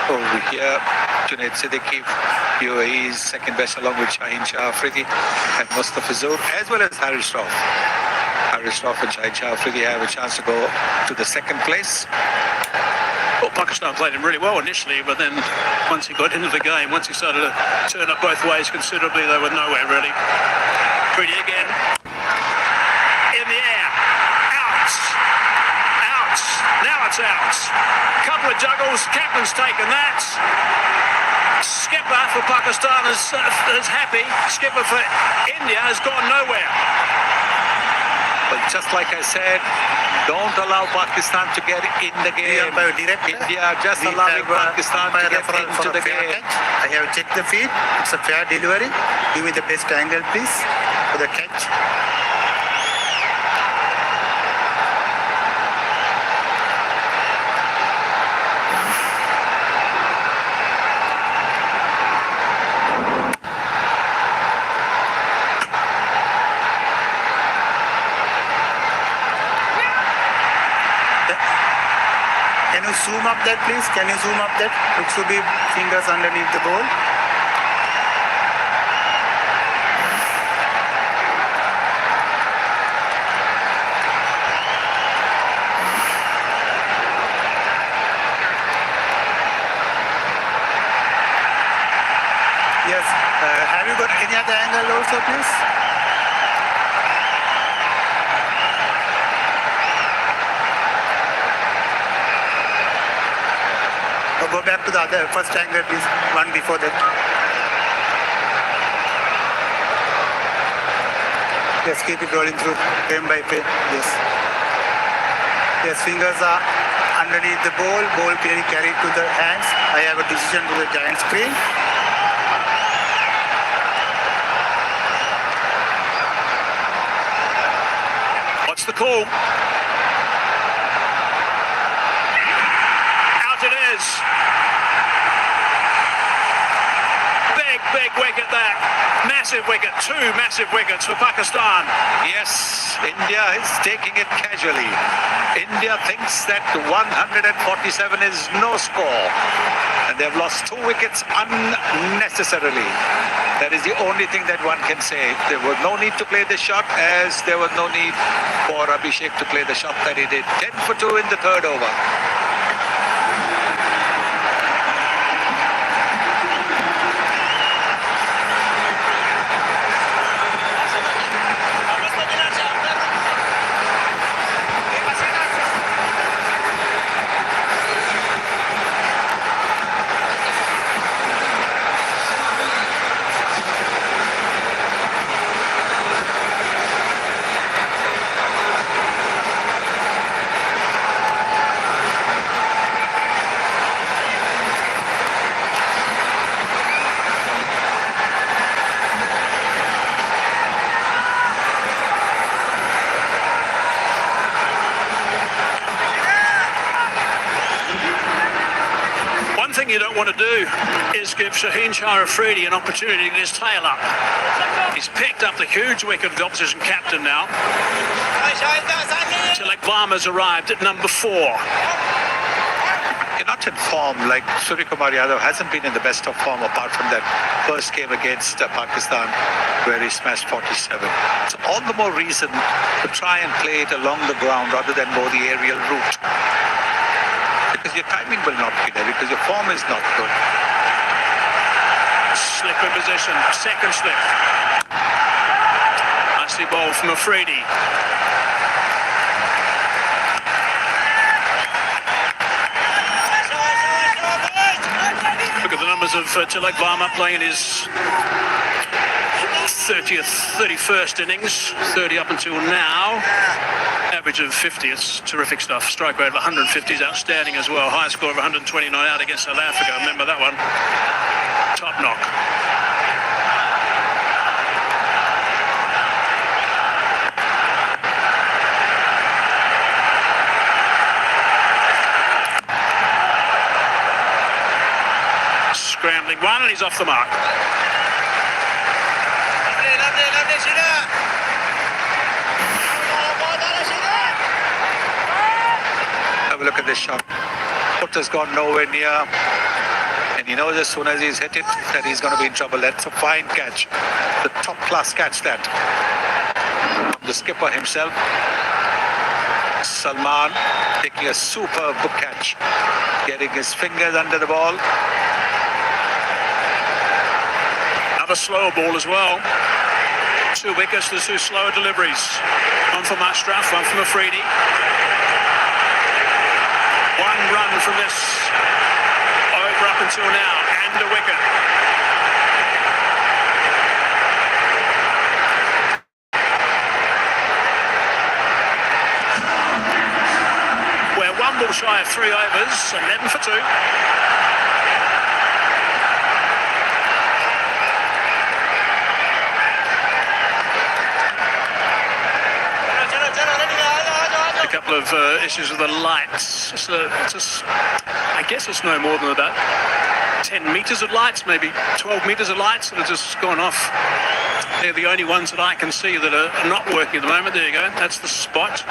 Over here, Junaid Siddiqui, UAE's second best, along with Shaheen Shah Afridi and Mustafizur, as well as Haris Rauf. Haris Rauf and Shaheen Shah Afridi have a chance to go to the second place. Well, Pakistan played him really well initially, but then once he got into the game, once he started to turn up both ways considerably, they were nowhere really. Pretty again. In the air. Out. Out. Now it's out. Couple of juggles. Captain's taken that. Skipper for Pakistan is happy. Skipper for India has gone nowhere. But just like I said, don't allow Pakistan to get in the game. India just allowing Pakistan to get into the game. I have checked the feed. It's a fair delivery. Give me the best angle, please, for the catch. Can you zoom up that, please? Can you zoom up that? It should be fingers underneath the ball. Yes. Have you got any other angle also, please? Go back to the other first angle, please. One before that. Yes, keep it rolling through frame by frame. Yes. Yes, fingers are underneath the ball. Ball being carried to the hands. I have a decision to the giant screen. What's the call? Out it is. Big wicket there. Massive wicket. 2 massive wickets for Pakistan. Yes, India is taking it casually. India thinks that 147 is no score. And they've lost 2 wickets unnecessarily. That is the only thing that one can say. There was no need to play the shot, as there was no need for Abhishek to play the shot that he did. 10 for 2 in the third over. Thing you don't want to do is give Shaheen Shah Afridi an opportunity to get his tail up. He's picked up the huge wicket of the opposition captain now. Tilak Varma's arrived at number 4. You're not in form. Like Suryakumar Yadav hasn't been in the best of form apart from that first game against Pakistan where he smashed 47. So all the more reason to try and play it along the ground rather than go the aerial route. Because your timing will not be there, because your form is not good. Slip in position, second slip. Nicely bowled from Afridi. Look at the numbers of Tilak Varma playing in his 30th, 31st innings, 30 up until now. Average of 50, it's terrific stuff. Strike rate of 150 is outstanding as well. High score of 129 out against South Africa. Remember that one? Top knock. Scrambling one, and he's off the mark. Have a look at this shot. Foot has gone nowhere near, and he knows as soon as he's hit it that he's going to be in trouble. That's a fine catch, the top class catch that. The skipper himself, Salman, taking a superb catch, getting his fingers under the ball. Another slower ball as well. 2 wickets, the 2 slower deliveries. One from Ashraf, one from Afridi. 1 run from this over up until now, and a wicket. We're 1 ball shy of 3 overs, 11 for 2. A couple of issues with the lights. I guess it's no more than about 10 metres of lights, maybe 12 metres of lights that have just gone off. They're the only ones that I can see that are not working at the moment. There you go. That's the spot.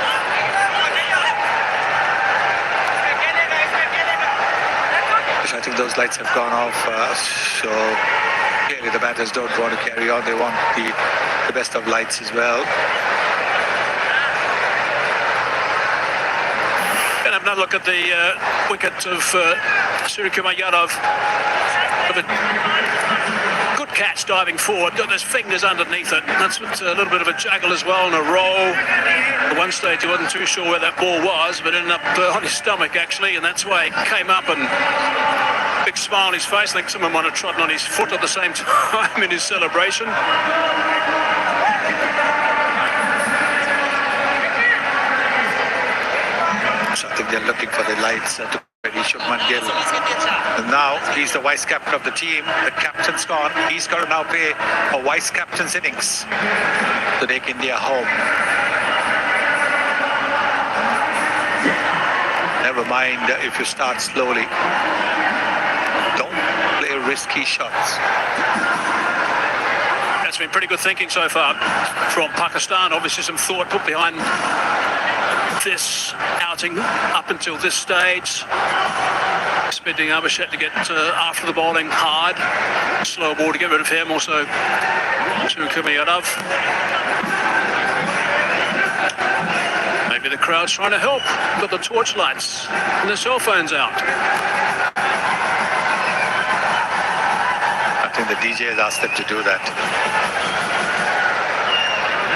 I think those lights have gone off, so clearly the batters don't want to carry on. They want the best of lights as well. And have another look at the wicket of Suryakumar Yadav. Good catch diving forward. Got those fingers underneath it. That's a little bit of a juggle as well and a roll. At one stage he wasn't too sure where that ball was, but ended up on his stomach actually, and that's why he came up and big smile on his face. I think someone might have trodden on his foot at the same time in his celebration. So I think they're looking for the lights to ready Shubman Gill. And now he's the vice captain of the team. The captain's gone. He's got to now play a vice captain's innings to take India home. Never mind if you start slowly. Don't play risky shots. That's been pretty good thinking so far from Pakistan. Obviously some thought put behind this outing up until this stage. Expecting Abhishek to get after the bowling hard. Slow ball to get rid of him. Also Suryakumar Yadav. Maybe the crowd's trying to help. Got the torchlights and the cell phones out. I think the DJ has asked them to do that.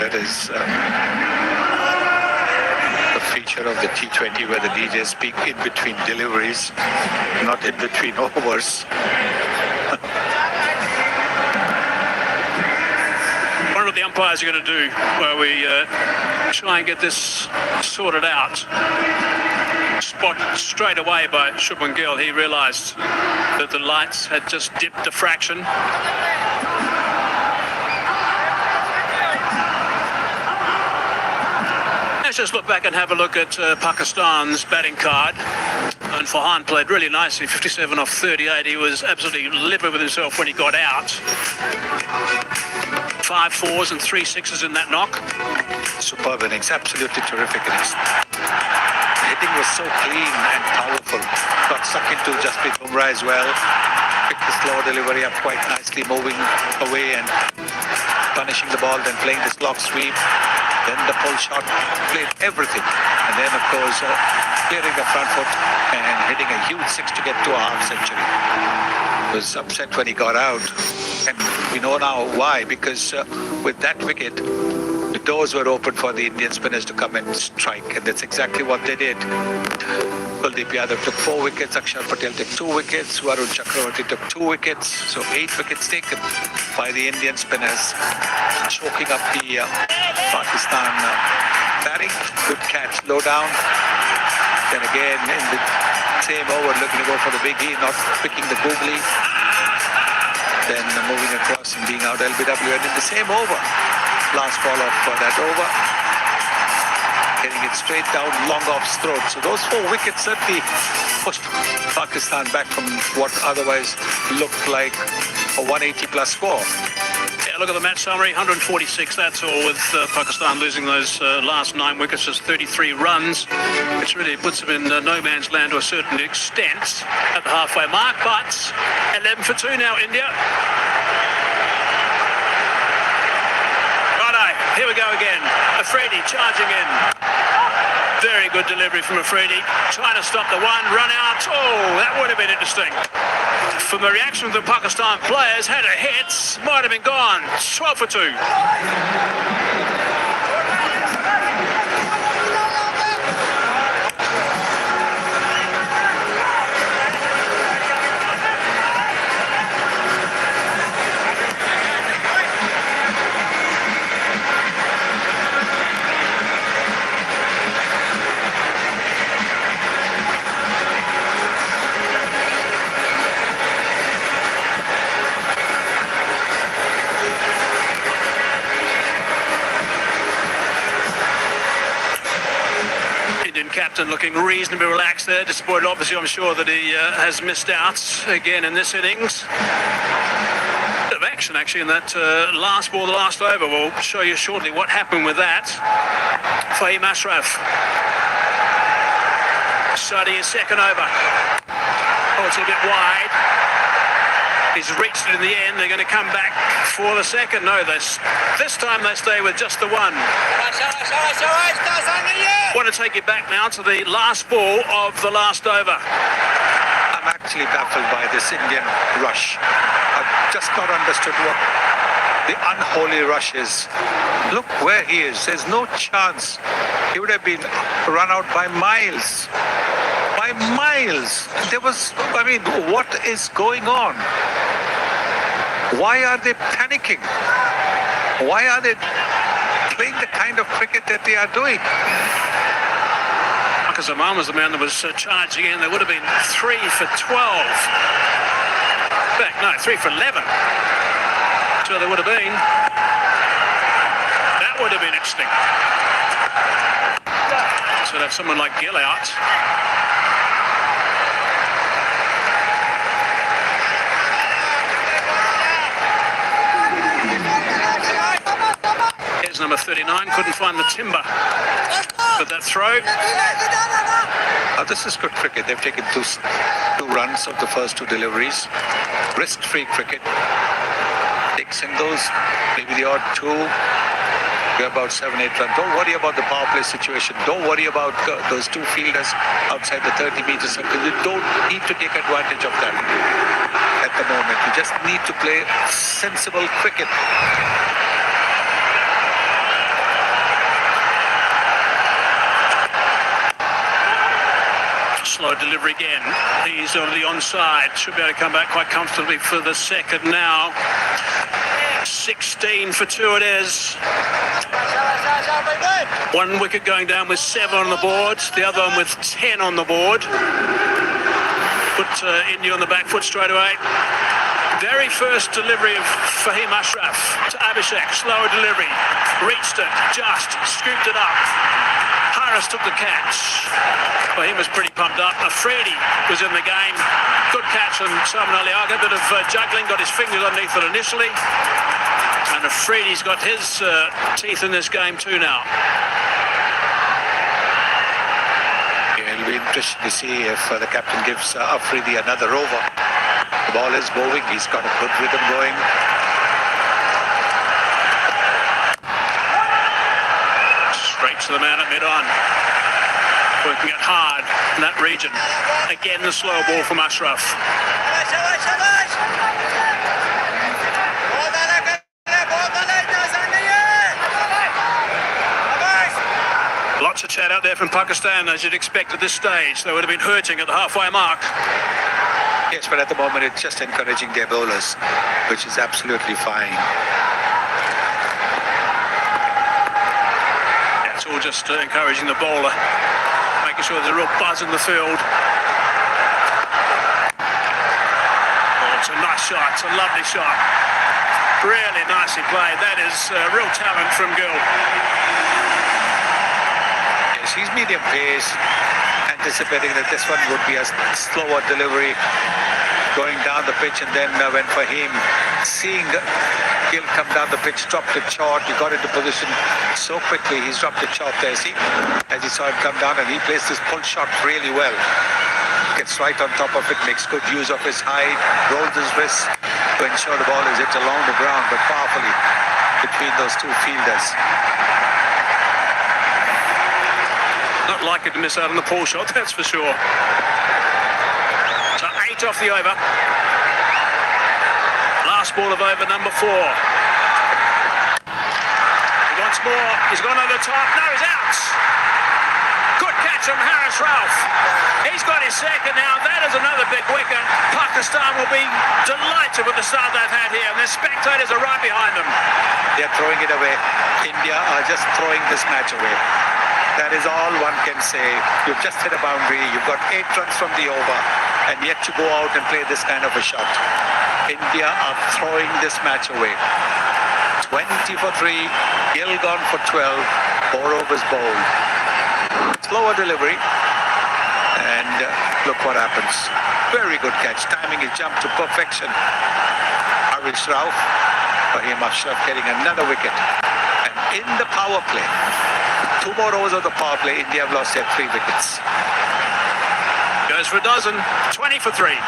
That is the feature of the T20 where the DJs speak in between deliveries, not in between overs. I wonder what the umpires are going to do while we try and get this sorted out. Spot straight away by Shubman Gill. He realised that the lights had just dipped a fraction. Let's just look back and have a look at Pakistan's batting card. And Farhan played really nicely, 57 off 38. He was absolutely livid with himself when he got out. 5 4s and 3 6s in that knock. Superb innings, absolutely terrific innings. Hitting was so clean and powerful. Got stuck into Jasprit Bumrah as well. Picked the slow delivery up quite nicely, moving away and punishing the ball, then playing the slog sweep. Then the pull shot, played everything. And then, of course, clearing the front foot and hitting a huge 6 to get to a half century. Was upset when he got out. And we know now why, because with that wicket, the doors were open for the Indian spinners to come and strike, and that's exactly what they did. Kuldeep Yadav took 4 wickets, Akshar Patel took 2 wickets, Varun Chakravarti took 2 wickets, so 8 wickets taken by the Indian spinners, choking up the Pakistan batting. Good catch, low down. Then again in the same over, looking to go for the big E, not picking the googly. Then moving across and being out LBW, and in the same over, last ball of that over, getting it straight down Longoff's throat. So those 4 wickets certainly pushed Pakistan back from what otherwise looked like a 180 plus score. Yeah, look at the match summary, 146, that's all, with Pakistan losing those last 9 wickets, just 33 runs, which really puts them in no man's land to a certain extent at the halfway mark, but 11 for 2 now, India. Here we go again. Afridi charging in. Very good delivery from Afridi. Trying to stop the one, run out. Oh, that would have been interesting. From the reaction of the Pakistan players, had a hit, might have been gone. 12 for 2. Captain looking reasonably relaxed there. Disappointed, obviously, I'm sure, that he has missed out again in this innings. Bit of action, actually, in that last ball, the last over. We'll show you shortly what happened with that. Fahim Ashraf starting his second over. Oh, it's a bit wide. He's reached it in the end. They're going to come back for the second. No, this time they stay with just the one. Want to take it back now to the last ball of the last over. I'm actually baffled by this Indian rush. I've just not understood what the unholy rush is. Look where he is. There's no chance. He would have been run out by miles. By miles. There was, I mean, what is going on? Why are they panicking? Why are they playing the kind of cricket that they are doing? Marcus Zaman was the man that was charging in. There would have been 3 for 12. No, 3 for 11. So there would have been. That would have been interesting. So to have someone like Gill out. Here's number 39, couldn't find the timber. But that throw. This is good cricket. They've taken two runs of the first 2 deliveries. Risk-free cricket. Take singles, maybe the odd 2. You're about 7-8 runs. Don't worry about the power play situation. Don't worry about those 2 fielders outside the 30 meters circle. You don't need to take advantage of that at the moment. You just need to play sensible cricket. Slow delivery again. He's on the onside. Should be able to come back quite comfortably for the second now. 16 for 2 it is. 1 wicket going down with 7 on the board. The other one with 10 on the board. Put India on the back foot straight away. Very first delivery of Fahim Ashraf to Abhishek. Slower delivery. Reached it. Just scooped it up. Harris took the catch. Fahim was pretty pumped up. Afridi was in the game. Good catch on Salman Ali Agha. A bit of juggling. Got his fingers underneath it initially. And Afridi's got his teeth in this game too now. It'll be interesting to see if the captain gives Afridi another over. The ball is moving. He's got a good rhythm going. Straight to the man at mid-on. Working it hard in that region. Again, the slow ball from Ashraf. Lots of chat out there from Pakistan, as you'd expect at this stage. They would have been hurting at the halfway mark. Yes, but at the moment it's just encouraging their bowlers, which is absolutely fine. Yeah, it's all just encouraging the bowler, making sure there's a real buzz in the field. Oh, it's a nice shot. It's a lovely shot. Really nicely played. That is real talent from Gill. Yes, he's medium pace, anticipating that this one would be a slower delivery going down the pitch, and then when Fahim, seeing Gill come down the pitch, dropped it short, he got into position so quickly, he's dropped it short there. See, as he saw him come down, and he placed his pull shot really well. Gets right on top of it, makes good use of his height, rolls his wrist to ensure the ball is hit along the ground, but powerfully between those two fielders. Not likely to miss out on the pull shot, that's for sure. So 8 off the over. Last ball of over number 4. Once more, he's gone over the top. No, he's out. Good catch from Harris Ralph. He's got his second now. That is another big wicket. Pakistan will be delighted with the start they've had here, and their spectators are right behind them. They're throwing it away. India are just throwing this match away. That is all one can say. You've just hit a boundary. You've got 8 runs from the over, and yet to go out and play this kind of a shot. India are throwing this match away. 20 for 3. Gill gone for 12. 4 overs bowled. Slower delivery. And look what happens. Very good catch. Timing his jump to perfection. Harish Rauf. Fahim Ashraf getting another wicket. And in the power play, 2 more overs of the power play, India have lost their 3 wickets. Goes for a dozen. 20 for 3.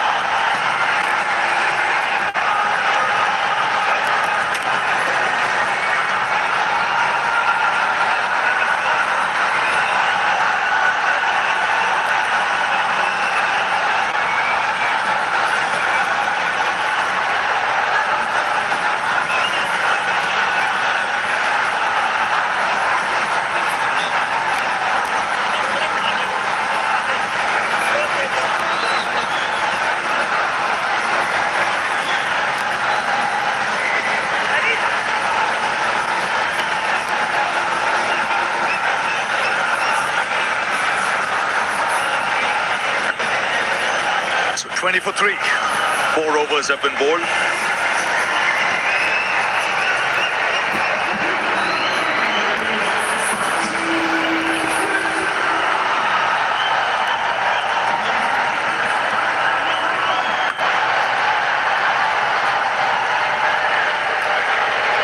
So 20 for 3. 4 overs have been bowled.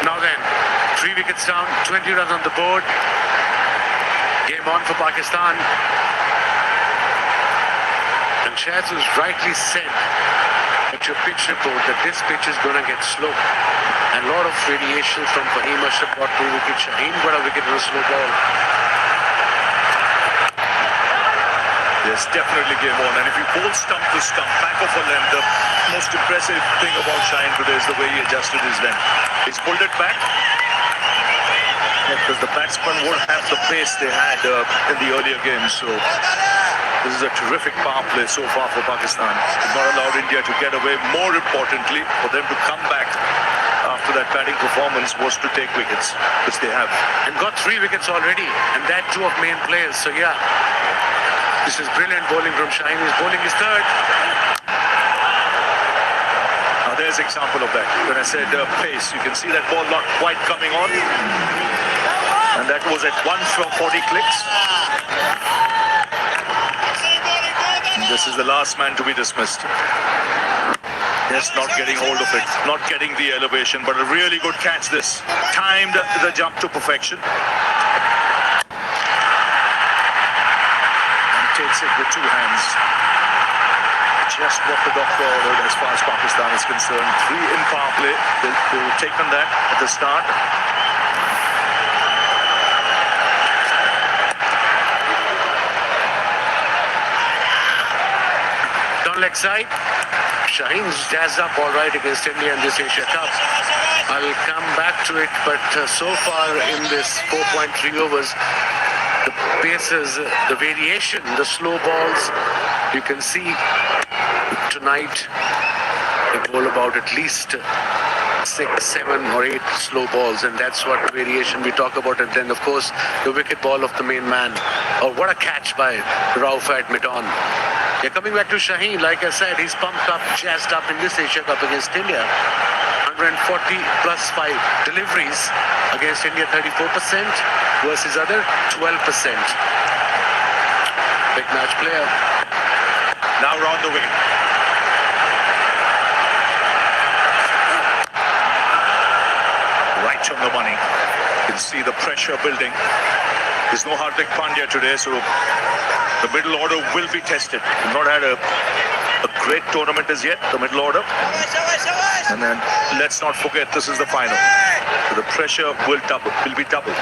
Now then, 3 wickets down, 20 runs on the board. Game on for Pakistan. And Shaz has rightly said at your pitch report that this pitch is going to get slow. And a lot of radiation from Fahim Ashraf got 2 wickets. Shaheen got a wicket with a slow ball. Yes, definitely game on. And if you bowl stump to stump, back of a length, the most impressive thing about Shaheen today is the way he adjusted his length. He's pulled it back. Because the batsmen won't have the pace they had in the earlier games. So this is a terrific power play so far for Pakistan. They've not allowed India to get away. More importantly, for them to come back after that batting performance was to take wickets, which they have. And got 3 wickets already. And that 2 of main players. So yeah, this is brilliant bowling from Shaheen. He's bowling his 3rd. Now there's an example of that. When I said pace, you can see that ball not quite coming on. And that was at 1 from 40 clicks. And this is the last man to be dismissed. Just not getting hold of it, not getting the elevation, but a really good catch this. Timed the jump to perfection. And takes it with 2 hands. Just what the doctor ordered as far as Pakistan is concerned. 3 in power play. They've taken that at the start. Leg side. Shaheen's jazzed up all right against India in this Asia Cup. I'll come back to it, but so far in this 4.3 overs, the paces, the variation, the slow balls. You can see tonight they bowl about at least 6, 7 or 8 slow balls, and that's what variation we talk about. And then of course the wicket ball of the main man. Oh, what a catch by Rauf at mid-on. Yeah, coming back to Shaheen, like I said, he's pumped up, jazzed up in this Asia Cup against India. 140 plus 5 deliveries against India, 34% versus other 12%. Big match player. Now round the wicket. Right on the money. You can see the pressure building. There's no Hardik Pandya today, so the middle order will be tested. We've not had a great tournament as yet, the middle order. And then let's not forget, this is the final. So the pressure will be double.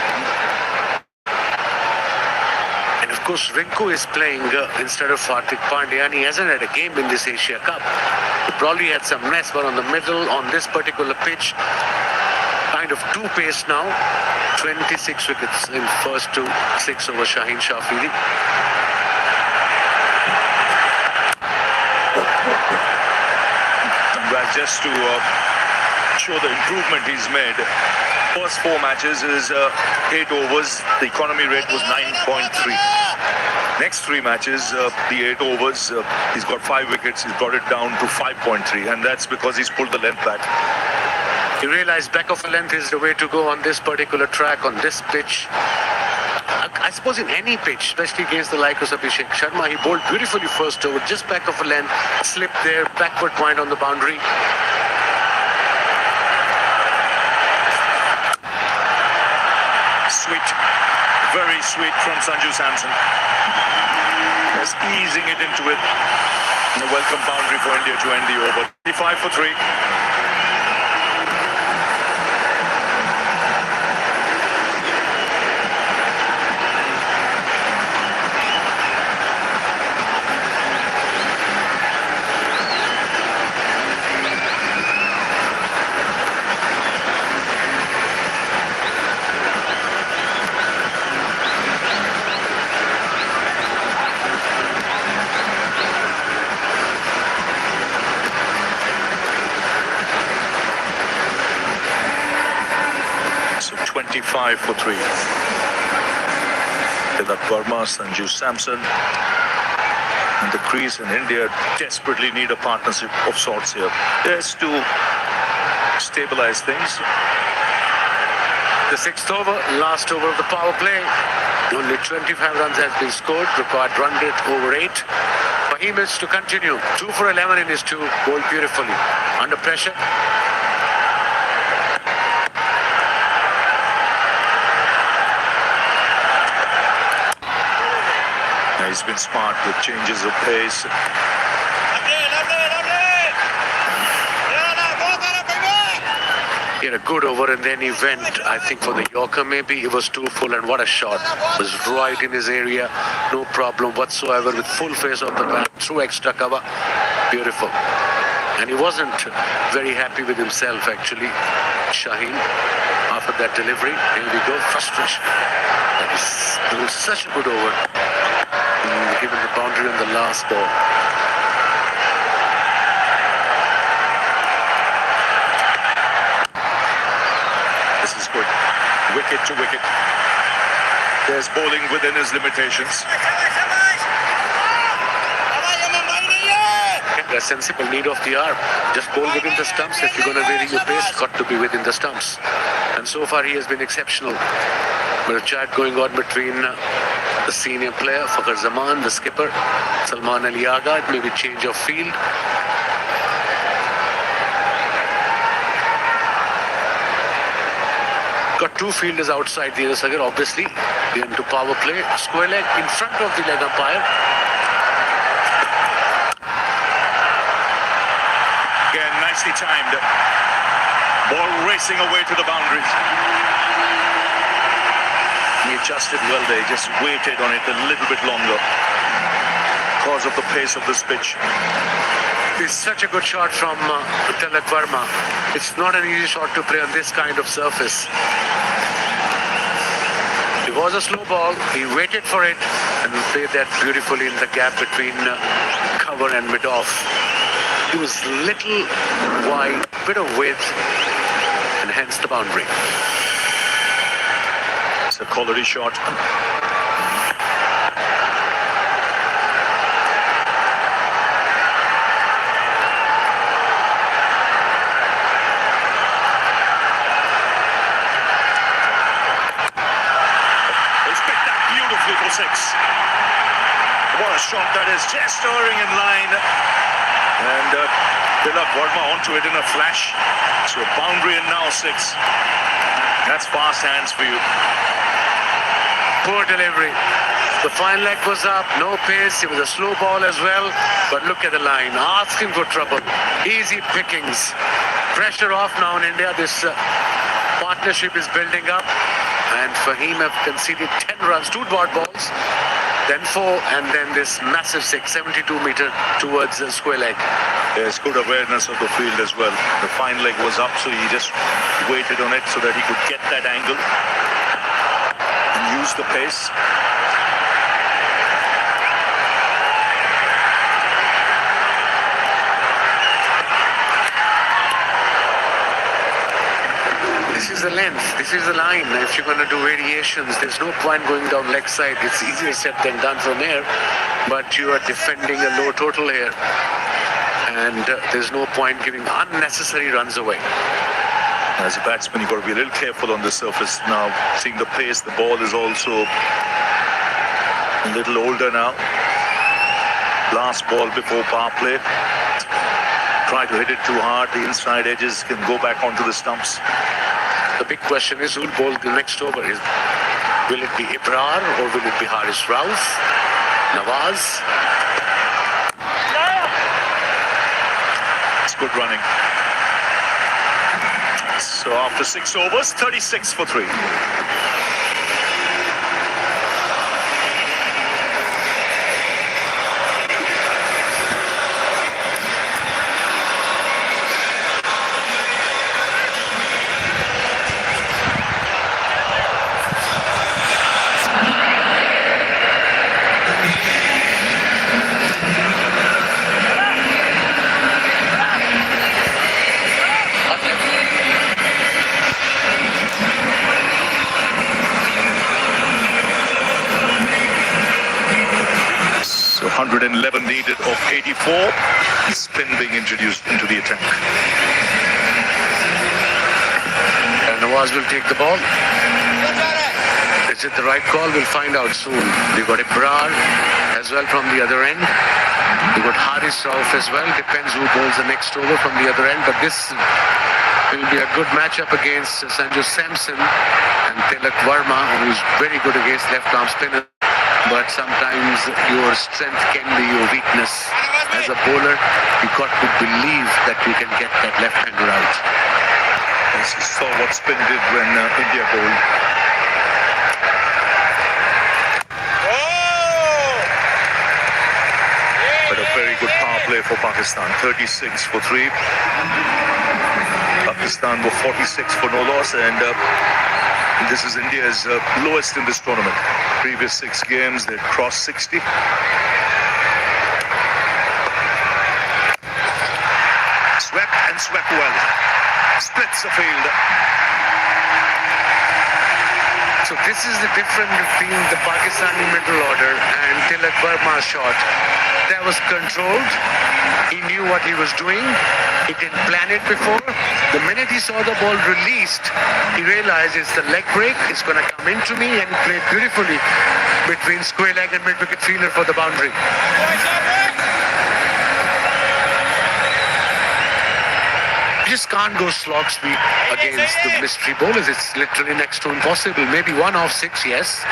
And of course, Rinku is playing instead of Hardik Pandya, and he hasn't had a game in this Asia Cup. He probably had some rest, but on the middle, on this particular pitch, kind of two pace now. 26 wickets in first to 6 over Shaheen Shafiri. Just to show the improvement he's made. First 4 matches is 8 overs. The economy rate was 9.3. Next 3 matches, the 8 overs, he's got 5 wickets. He's brought it down to 5.3, and that's because he's pulled the length back. You realize back of a length is the way to go on this particular track, on this pitch. I suppose in any pitch, especially against the likes of Abhishek Sharma, he bowled beautifully first over, just back of a length, slipped there, backward point on the boundary. Sweet, very sweet from Sanju Samson. Just easing it into it. A welcome boundary for India to end the over. 35 for 3. So 25 for 3. That Verma, Sanju Samson, and the crease in India desperately need a partnership of sorts here. Just to stabilize things. The 6th over, last over of the power play. Only 25 runs has been scored, required run rate over 8. Fahim is to continue. 2 for 11 in his 2, bowled beautifully. Under pressure. He's been smart with changes of pace. He had a good over, and then he went, I think, for the Yorker maybe. It was too full, and what a shot. It was right in his area. No problem whatsoever, with full face on the bat, through extra cover. Beautiful. And he wasn't very happy with himself, actually, Shaheen, after that delivery. Here we go, frustration. It was such a good over. Given the boundary on the last ball. This is good. Wicket to wicket. There's bowling within his limitations. A sensible need of the hour. Just bowl within the stumps. If you're going to vary your pace, got to be within the stumps. And so far he has been exceptional. But a chat going on between the senior player, Fakhar Zaman, the skipper, Salman Ali Agha. It may be change of field. Got 2 fielders outside the Sagar, obviously. They're into power play. Square leg in front of the leg umpire. Again, nicely timed. Ball racing away to the boundaries. He adjusted well there, just waited on it a little bit longer because of the pace of this pitch. It's such a good shot from Tilak Verma. It's not an easy shot to play on this kind of surface. It was a slow ball. He waited for it and played that beautifully in the gap between cover and mid-off. He was little wide, bit of width, and hence the boundary. It's a quality shot. For six. What a shot that is, just soaring in line. And Tilak Verma onto it in a flash. So boundary and now six. That's fast hands for you. Poor delivery. The fine leg was up, no pace. It was a slow ball as well. But look at the line, asking for trouble. Easy pickings. Pressure off now in India. This partnership is building up. And Fahim have conceded 10 runs, 2 dot balls, then 4, and then this massive 6, 72 meter towards the square leg. There's good awareness of the field as well. The fine leg was up, so he just waited on it so that he could get that angle and use the pace. This is the length, this is the line. If you're going to do variations, there's no point going down leg side. It's easier said than done from here, but you are defending a low total here. And there's no point giving unnecessary runs away. As a batsman, you've got to be a little careful on the surface now. Seeing the pace, the ball is also a little older now. Last ball before power play. Try to hit it too hard. The inside edges can go back onto the stumps. The big question is, who'll bowl the next over? Will it be Ibrar or will it be Haris Rauf? Nawaz? It's good running. So after 6 overs, 36 for 3. So 111 needed of 84. Spin being introduced into the attack. And Nawaz will take the ball. Is it the right call? We'll find out soon. We've got Ibrar as well from the other end. We've got Haris Rauf as well. Depends who bowls the next over from the other end. But this will be a good matchup against Sanju Samson and Tilak Verma, who's very good against left-arm spinners. But sometimes your strength can be your weakness. As a bowler, you've got to believe that you can get that left-hander out. As you saw what spin did when India bowled. But a very good power play for Pakistan. 36 for 3. Pakistan were 46 for no loss, and this is India's lowest in this tournament. Previous 6 games, they'd crossed 60. Swept and swept well. Splits the field. So this is the difference between the Pakistani middle order and Tilak Verma's shot. That was controlled. He knew what he was doing. He didn't plan it before. The minute he saw the ball released, he realized it's the leg break. It's going to come into me, and he played beautifully between square leg and mid-wicket fielder for the boundary. You just can't go slog speed against the mystery bowlers. It's literally next to impossible. Maybe 1 off 6, yes.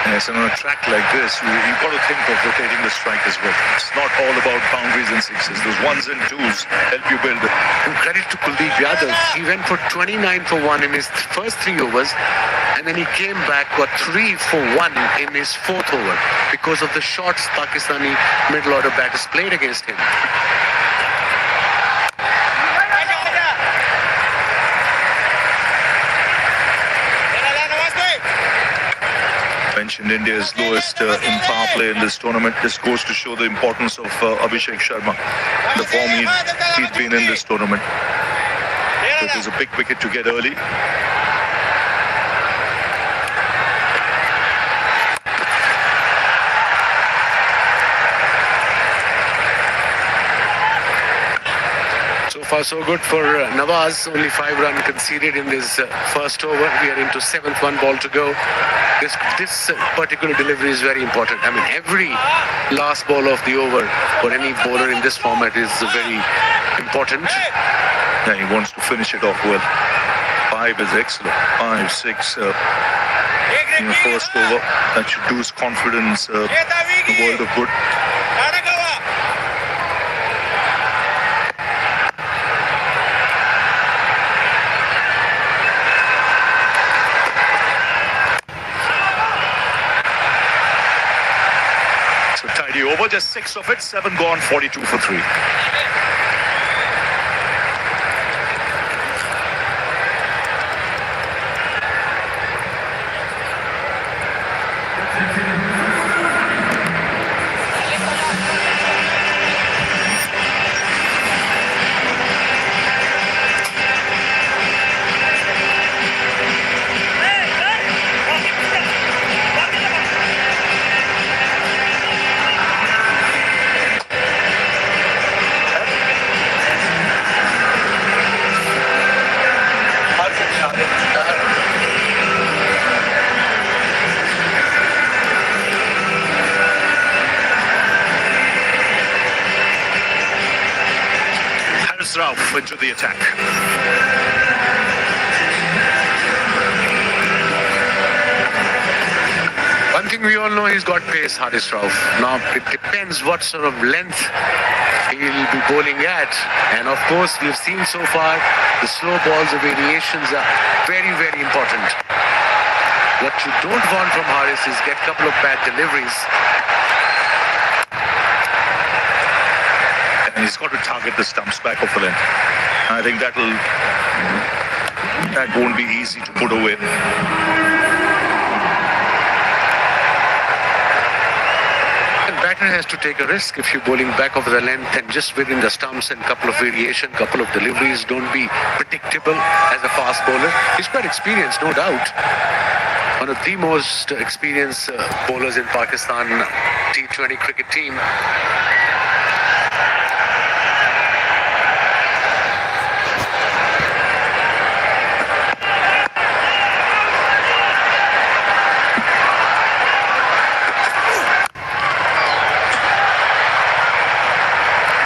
Yes, and on a track like this, you've got to think of rotating the strike as well. It's not all about boundaries and sixes. Those 1s and 2s help you build it. And credit to Kuldeep Yadav. He went for 29 for 1 in his first 3 overs, and then he came back, got 3 for 1 in his 4th over because of the shots Pakistani middle order batters played against him. Mentioned India's lowest in power play in this tournament. This goes to show the importance of Abhishek Sharma, the form he'd been in this tournament. It was a big wicket to get early. So far so good for Nawaz. Only 5 runs conceded in this first over. We are into 7th, 1 ball to go. This particular delivery is very important. I mean, every last ball of the over for any bowler in this format is very important. Yeah, he wants to finish it off well. 5 is excellent. 5, 6 in the first over. That should do his confidence a world of good. So tidy over, just 6 of it, 7 gone, 42 for 3. Ralph into the attack. One thing we all know, he's got pace, Haris Rauf. Now, it depends what sort of length he'll be bowling at. And of course, we've seen so far, the slow balls, the variations are very, very important. What you don't want from Haris is get a couple of bad deliveries. And he's got to target the stumps back of the length. I think that won't be easy to put away. And batter has to take a risk if you're bowling back of the length and just within the stumps and couple of variation, couple of deliveries. Don't be predictable as a fast bowler. He's quite experienced, no doubt. One of the most experienced bowlers in Pakistan T20 cricket team.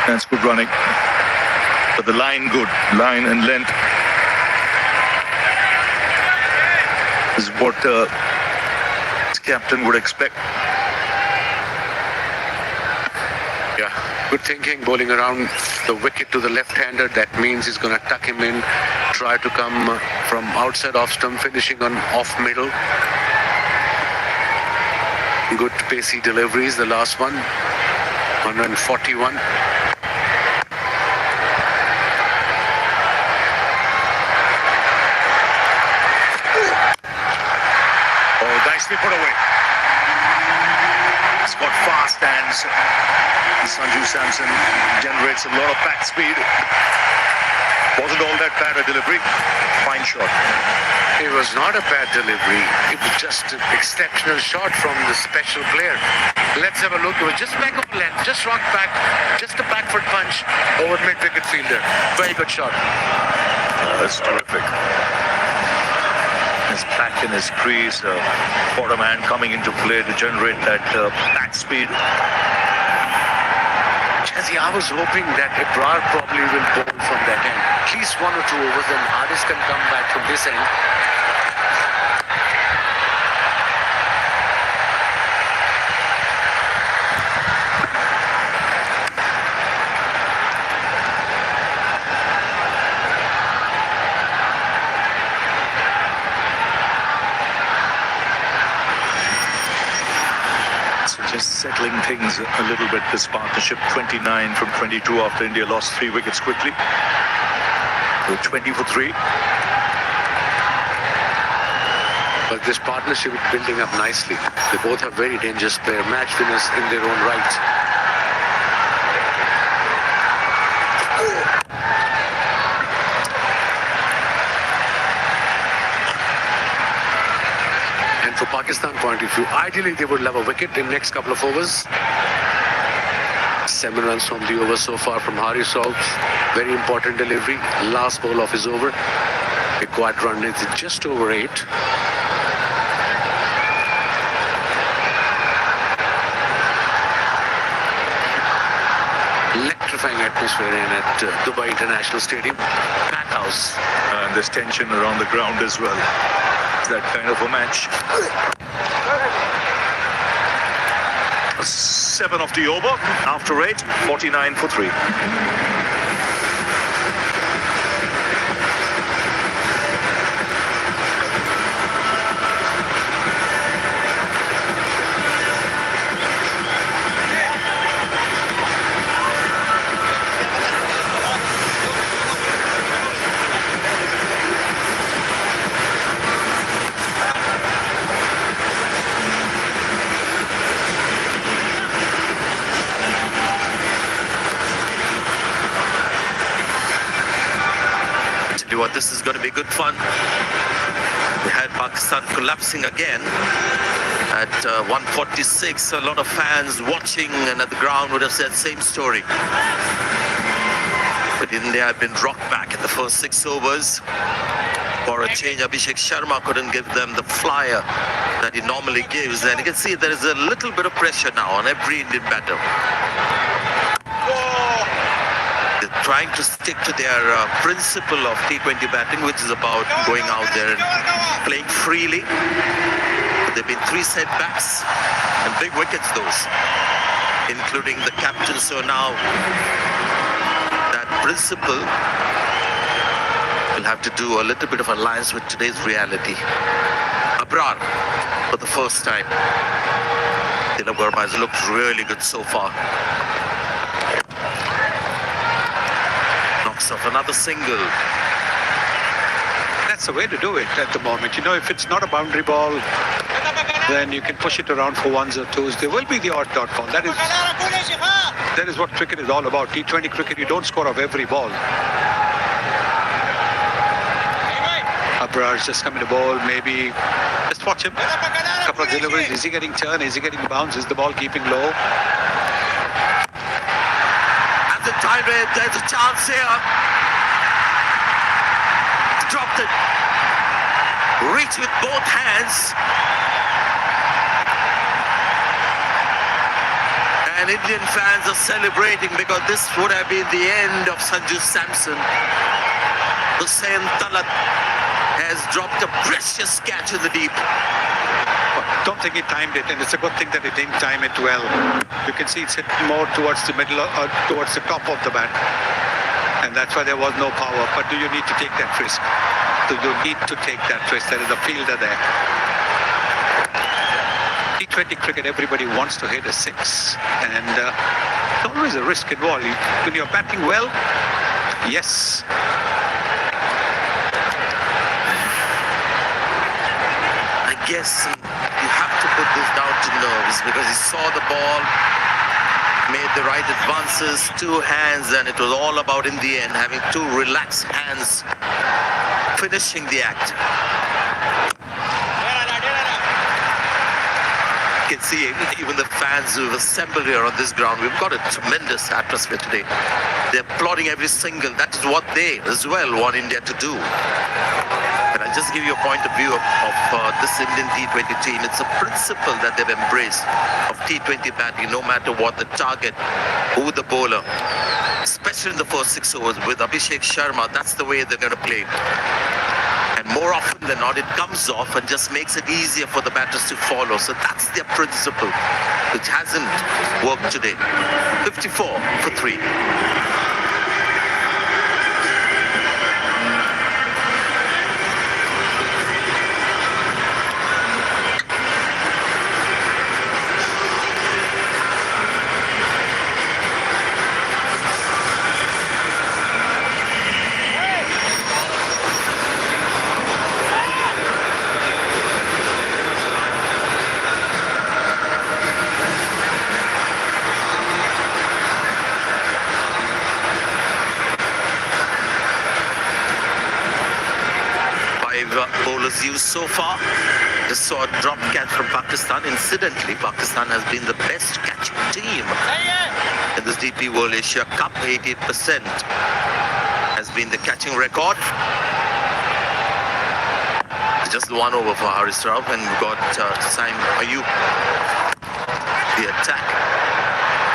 That's good running. But the line good. Line and length is what his captain would expect. Yeah, good thinking. Bowling around the wicket to the left-hander. That means he's going to tuck him in. Try to come from outside off stump, finishing on off middle. Good pacey deliveries. The last one, 141. Nicely put away. He's got fast hands. Sanju Samson generates a lot of back speed. Wasn't all that bad a delivery. Fine shot. It was not a bad delivery. It was just an exceptional shot from the special player. Let's have a look. It was just back of length, just rock back, just a back foot punch over mid-wicket fielder. Very good shot. That's terrific. His back in his crease, bottom hand coming into play to generate that back speed. Jazzy, I was hoping that Ibrar probably will bowl from that end. At least 1 or 2 overs, then Haris can come back from this end. Just settling things a little bit, this partnership. 29 from 22 after India lost 3 wickets quickly. So 20 for 3. But this partnership is building up nicely. They both have very dangerous player, match winners in their own right. And from Pakistan point of view, ideally they would have a wicket in next couple of overs. 7 runs from the over so far from Haris Rauf. Very important delivery. Last ball of his over. Required run is just over 8. Electrifying atmosphere in at Dubai International Stadium. Pack house. And there's tension around the ground as well. It's that kind of a match. 7 of the over after 8, 49 for 3. This is going to be good fun. We had Pakistan collapsing again at 146. A lot of fans watching and at the ground would have said same story. But India have been rocked back in the first 6 overs. For a change, Abhishek Sharma couldn't give them the flyer that he normally gives. And you can see there is a little bit of pressure now on every Indian batter. Trying to stick to their principle of T20 batting, which is about going out there and playing freely. But there have been 3 setbacks and big wickets those, including the captain. So now that principle will have to do a little bit of alliance with today's reality. Abrar for the first time. Tilak Verma has looked really good so far. Of another single. That's the way to do it at the moment. You know, if it's not a boundary ball, then you can push it around for 1s or 2s. There will be the odd dot ball. That is what cricket is all about. T20 cricket, you don't score off every ball. Abrar's just coming to bowl. Maybe just watch him. A couple of deliveries. Is he getting turn? Is he getting bounce? Is the ball keeping low? The time there's a chance here. Dropped it. Reach with both hands. And Indian fans are celebrating because this would have been the end of Sanju Samson. Hussain Talat has dropped a precious catch in the deep. Don't think he timed it, and it's a good thing that he didn't time it well. You can see it's hit more towards the middle or towards the top of the bat, and that's why there was no power. But do you need to take that risk? Do you need to take that risk? There is a fielder there. T20 cricket, everybody wants to hit a 6, and it's always a risk involved. When you're batting well, yes. I guess you have to put this down to nerves because he saw the ball, made the right advances, 2 hands, and it was all about in the end having 2 relaxed hands finishing the act. You can see even the fans who have assembled here on this ground. We've got a tremendous atmosphere today. They're applauding every single. That is what they as well want India to do. And I'll just give you a point of view of this Indian T20 team. It's a principle that they've embraced of T20 batting, no matter what the target, who the bowler, especially in the first 6 overs with Abhishek Sharma. That's the way they're going to play. And more often than not, it comes off and just makes it easier for the batters to follow. So that's their principle, which hasn't worked today. 54 for 3. he's used so far. Just saw a drop catch from Pakistan. Incidentally, Pakistan has been the best catching team in this DP World Asia Cup. 88% has been the catching record. Just one over for Haris Rauf, and we've got Saim Ayub. The attack.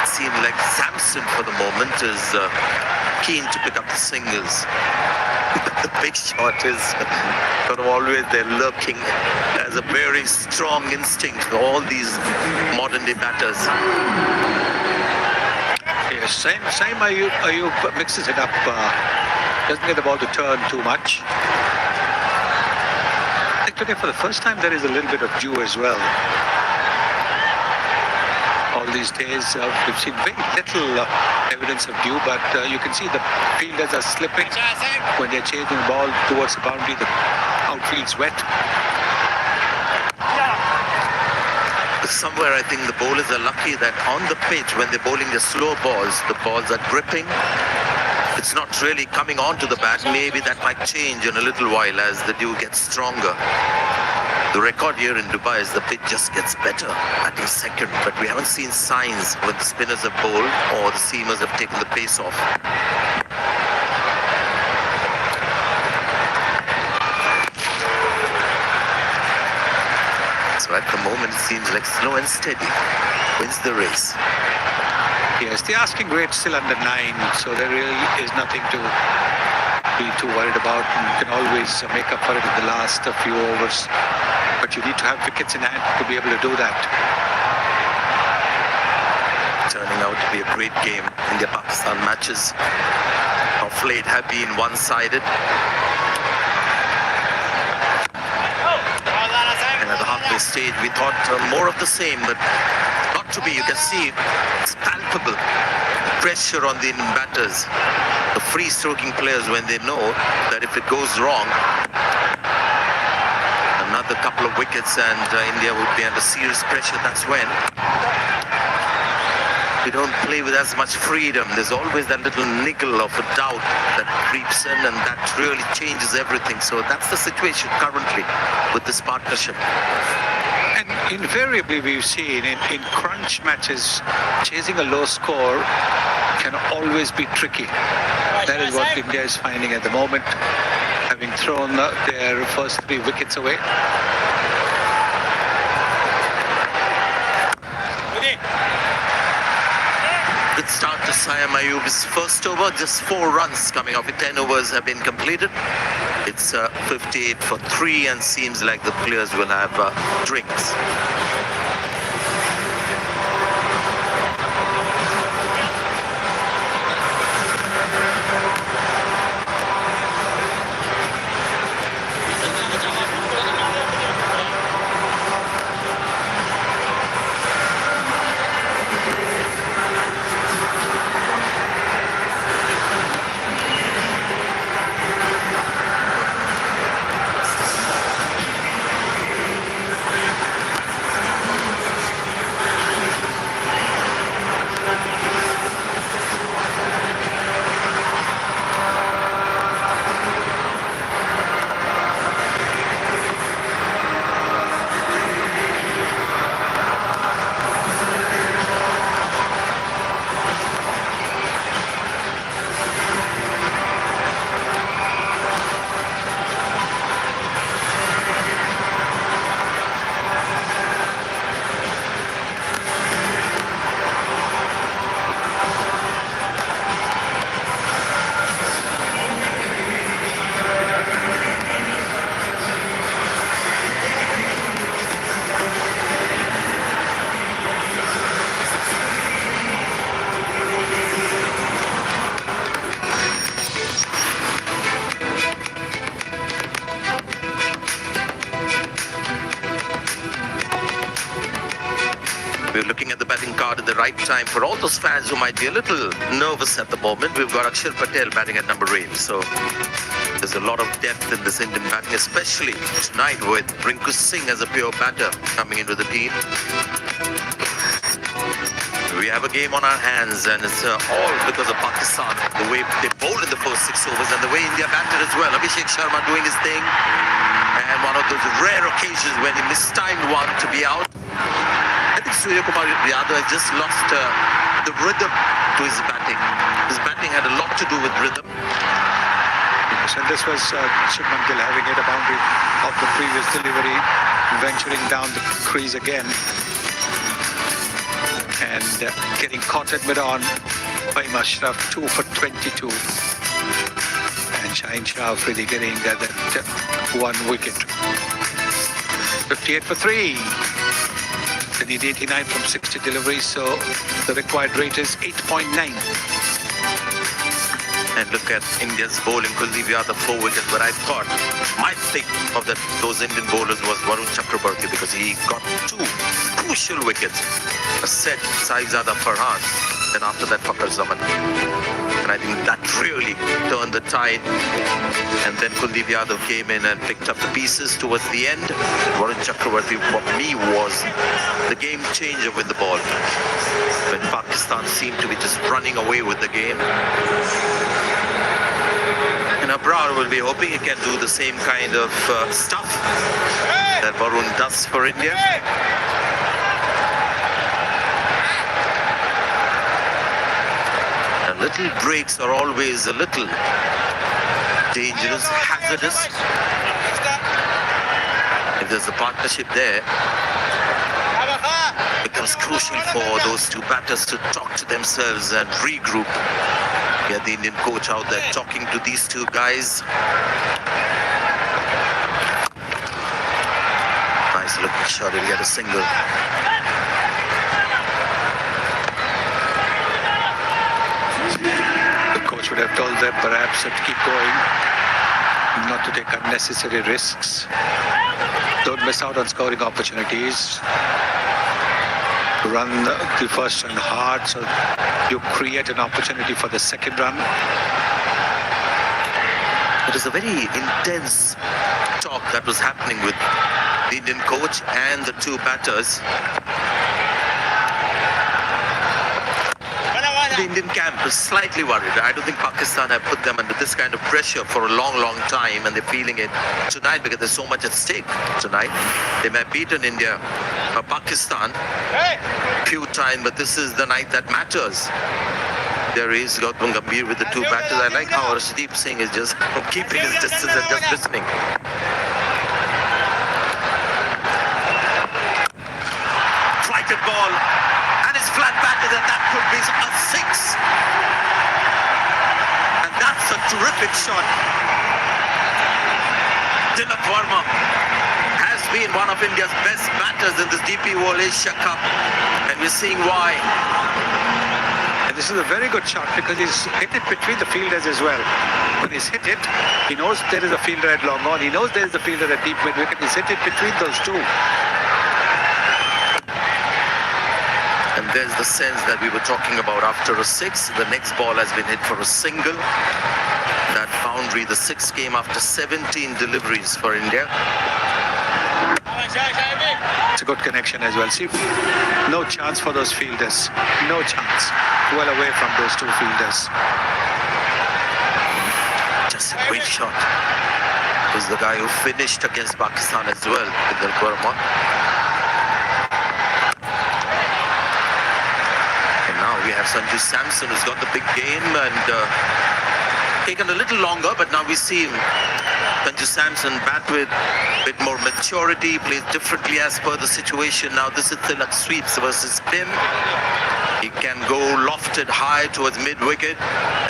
It seemed like Samson for the moment is keen to pick up the singles. The big shot is sort of always there lurking as a very strong instinct for all these modern day batters. Yes, same Ayub mixes it up, doesn't get the ball to turn too much. I think today for the first time there is a little bit of dew as well. All these days we've seen very little evidence of dew, but you can see the fielders are slipping when they're chasing the ball towards the boundary. The outfield's wet. Somewhere I think the bowlers are lucky that on the pitch when they're bowling the slow balls, the balls are gripping. It's not really coming onto the bat. Maybe that might change in a little while as the dew gets stronger. The record here in Dubai is the pitch just gets better at a second, but we haven't seen signs when the spinners have bowled or the seamers have taken the pace off. So at the moment it seems like slow and steady wins the race. Yes, the asking rate still under 9, so there really is nothing to be too worried about. You can always make up for it in the last few overs, but you need to have wickets in hand to be able to do that. Turning out to be a great game. India-Pakistan matches of late have been one-sided. And at the halfway stage, we thought more of the same, but not to be. You can see it's palpable. Pressure on the Indian batters, the free-stroking players, when they know that if it goes wrong, another couple of wickets and India would be under serious pressure. That's when we don't play with as much freedom. There's always that little niggle of a doubt that creeps in, and that really changes everything. So that's the situation currently with this partnership. And invariably we've seen in crunch matches, chasing a low score can always be tricky. That is what India is finding at the moment, having thrown their first 3 wickets away. Good start to Saim Ayub's first over, just 4 runs coming off it. 10 overs have been completed. It's 58 for 3, and seems like the players will have drinks. We're looking at the batting card at the right time for all those fans who might be a little nervous at the moment. We've got Akshar Patel batting at number 8. So there's a lot of depth in this Indian batting, especially tonight with Rinku Singh as a pure batter coming into the team. We have a game on our hands, and it's all because of Pakistan, the way they bowled in the first 6 overs and the way India batted as well. Abhishek Sharma doing his thing, And one of those rare occasions when he mistimed one to be out. I think Surya Kumar Yadav has just lost the rhythm to his batting. His batting had a lot to do with rhythm. And this was Shubman Gill having hit a boundary of the previous delivery, venturing down the crease again. And getting caught at mid-on by Ashraf, 2 for 22. And Shaheen Shah Afridi getting that 1 wicket. 58 for 3. They need 89 from 60 deliveries, so the required rate is 8.9. And look at India's bowling. Kuldeep Yadav 4 wickets, but I thought my pick of those Indian bowlers was Varun Chakrabarti because he got 2 crucial wickets. A set, Saizada Farhan, then after that Fakhar Zaman. And I think that really turned the tide. And then Kuldeep Yadav came in and picked up the pieces towards the end. Varun Chakrabarti for me was the game changer with the ball. When Pakistan seemed to be just running away with the game. And Abrar will be hoping he can do the same kind of stuff that Varun does for India. And little breaks are always a little dangerous, hazardous. If there's a partnership there, it becomes crucial for those two batters to talk to themselves and regroup. We have the Indian coach out there talking to these two guys. Nice looking shot, he'll get a single. The coach would have told them perhaps to keep going, not to take unnecessary risks. Don't miss out on scoring opportunities. Run the first run hard so you create an opportunity for the second run. It is a very intense talk that was happening with the Indian coach and the two batters. The Indian camp is slightly worried. I don't think Pakistan have put them under this kind of pressure for a long, long time, and they're feeling it tonight because there's so much at stake tonight. They may have beaten India or Pakistan few times, but this is the night that matters. There is Gautam Gambhir with the two batters. I like how Arshdeep Singh is just keeping his distance and just listening. Flighted ball. Flat batted, and that could be a 6. And that's a terrific shot. Tilak Verma has been one of India's best batters in this DP World Asia Cup, and we're seeing why. And this is a very good shot because he's hit it between the fielders as well. When he's hit it, he knows there is a fielder at long on. He knows there is a fielder at deep mid wicket. He's hit it between those two. And there's the sense that we were talking about after a 6. The next ball has been hit for a single. That boundary, the 6 came after 17 deliveries for India. It's a good connection as well. See, no chance for those fielders. No chance. Well away from those two fielders. Just a great shot. Who's the guy who finished against Pakistan as well, Tilak Verma. We have Sanju Samson who's got the big game and taken a little longer, but now we see Sanju Samson bat with a bit more maturity, plays differently as per the situation. Now this is Tilak sweeps versus spin. He can go lofted high towards mid-wicket,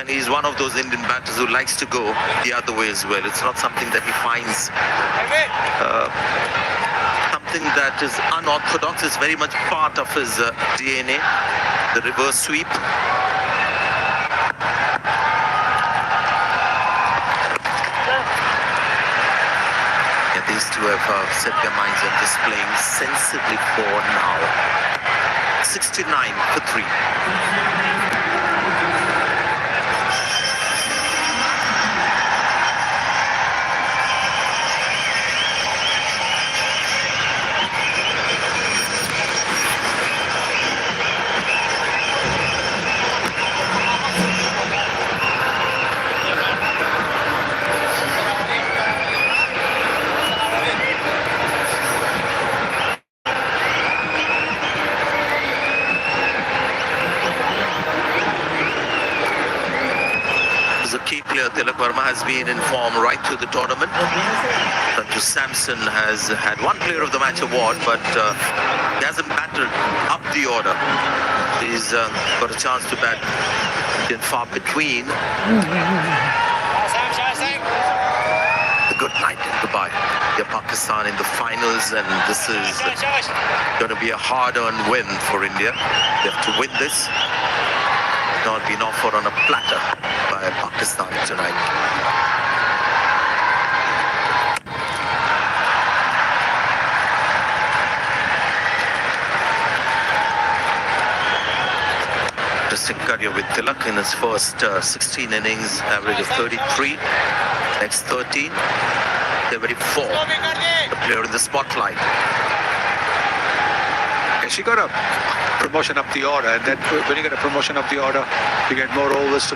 and he's one of those Indian batters who likes to go the other way as well. It's not something that he finds something that is unorthodox. It's very much part of his DNA. The reverse sweep. Yeah, these two have set their minds on just playing sensibly for now. 69 for 3. player Tilak Verma has been in form right through the tournament. Sanju Samson has had one Player of the Match award, but he hasn't battled up the order. He's got a chance to bat in far between. Good night in Dubai. They're Pakistan in the finals, and this is going to be a hard-earned win for India. They have to win this. Not been offered on a platter by Pakistan tonight. Interesting career with Tilak in his first 16 innings, average of 33. Next 13, they're very full. The player in the spotlight. Yeah, she got a promotion up the order, and then when you get a promotion up the order, you get more overs to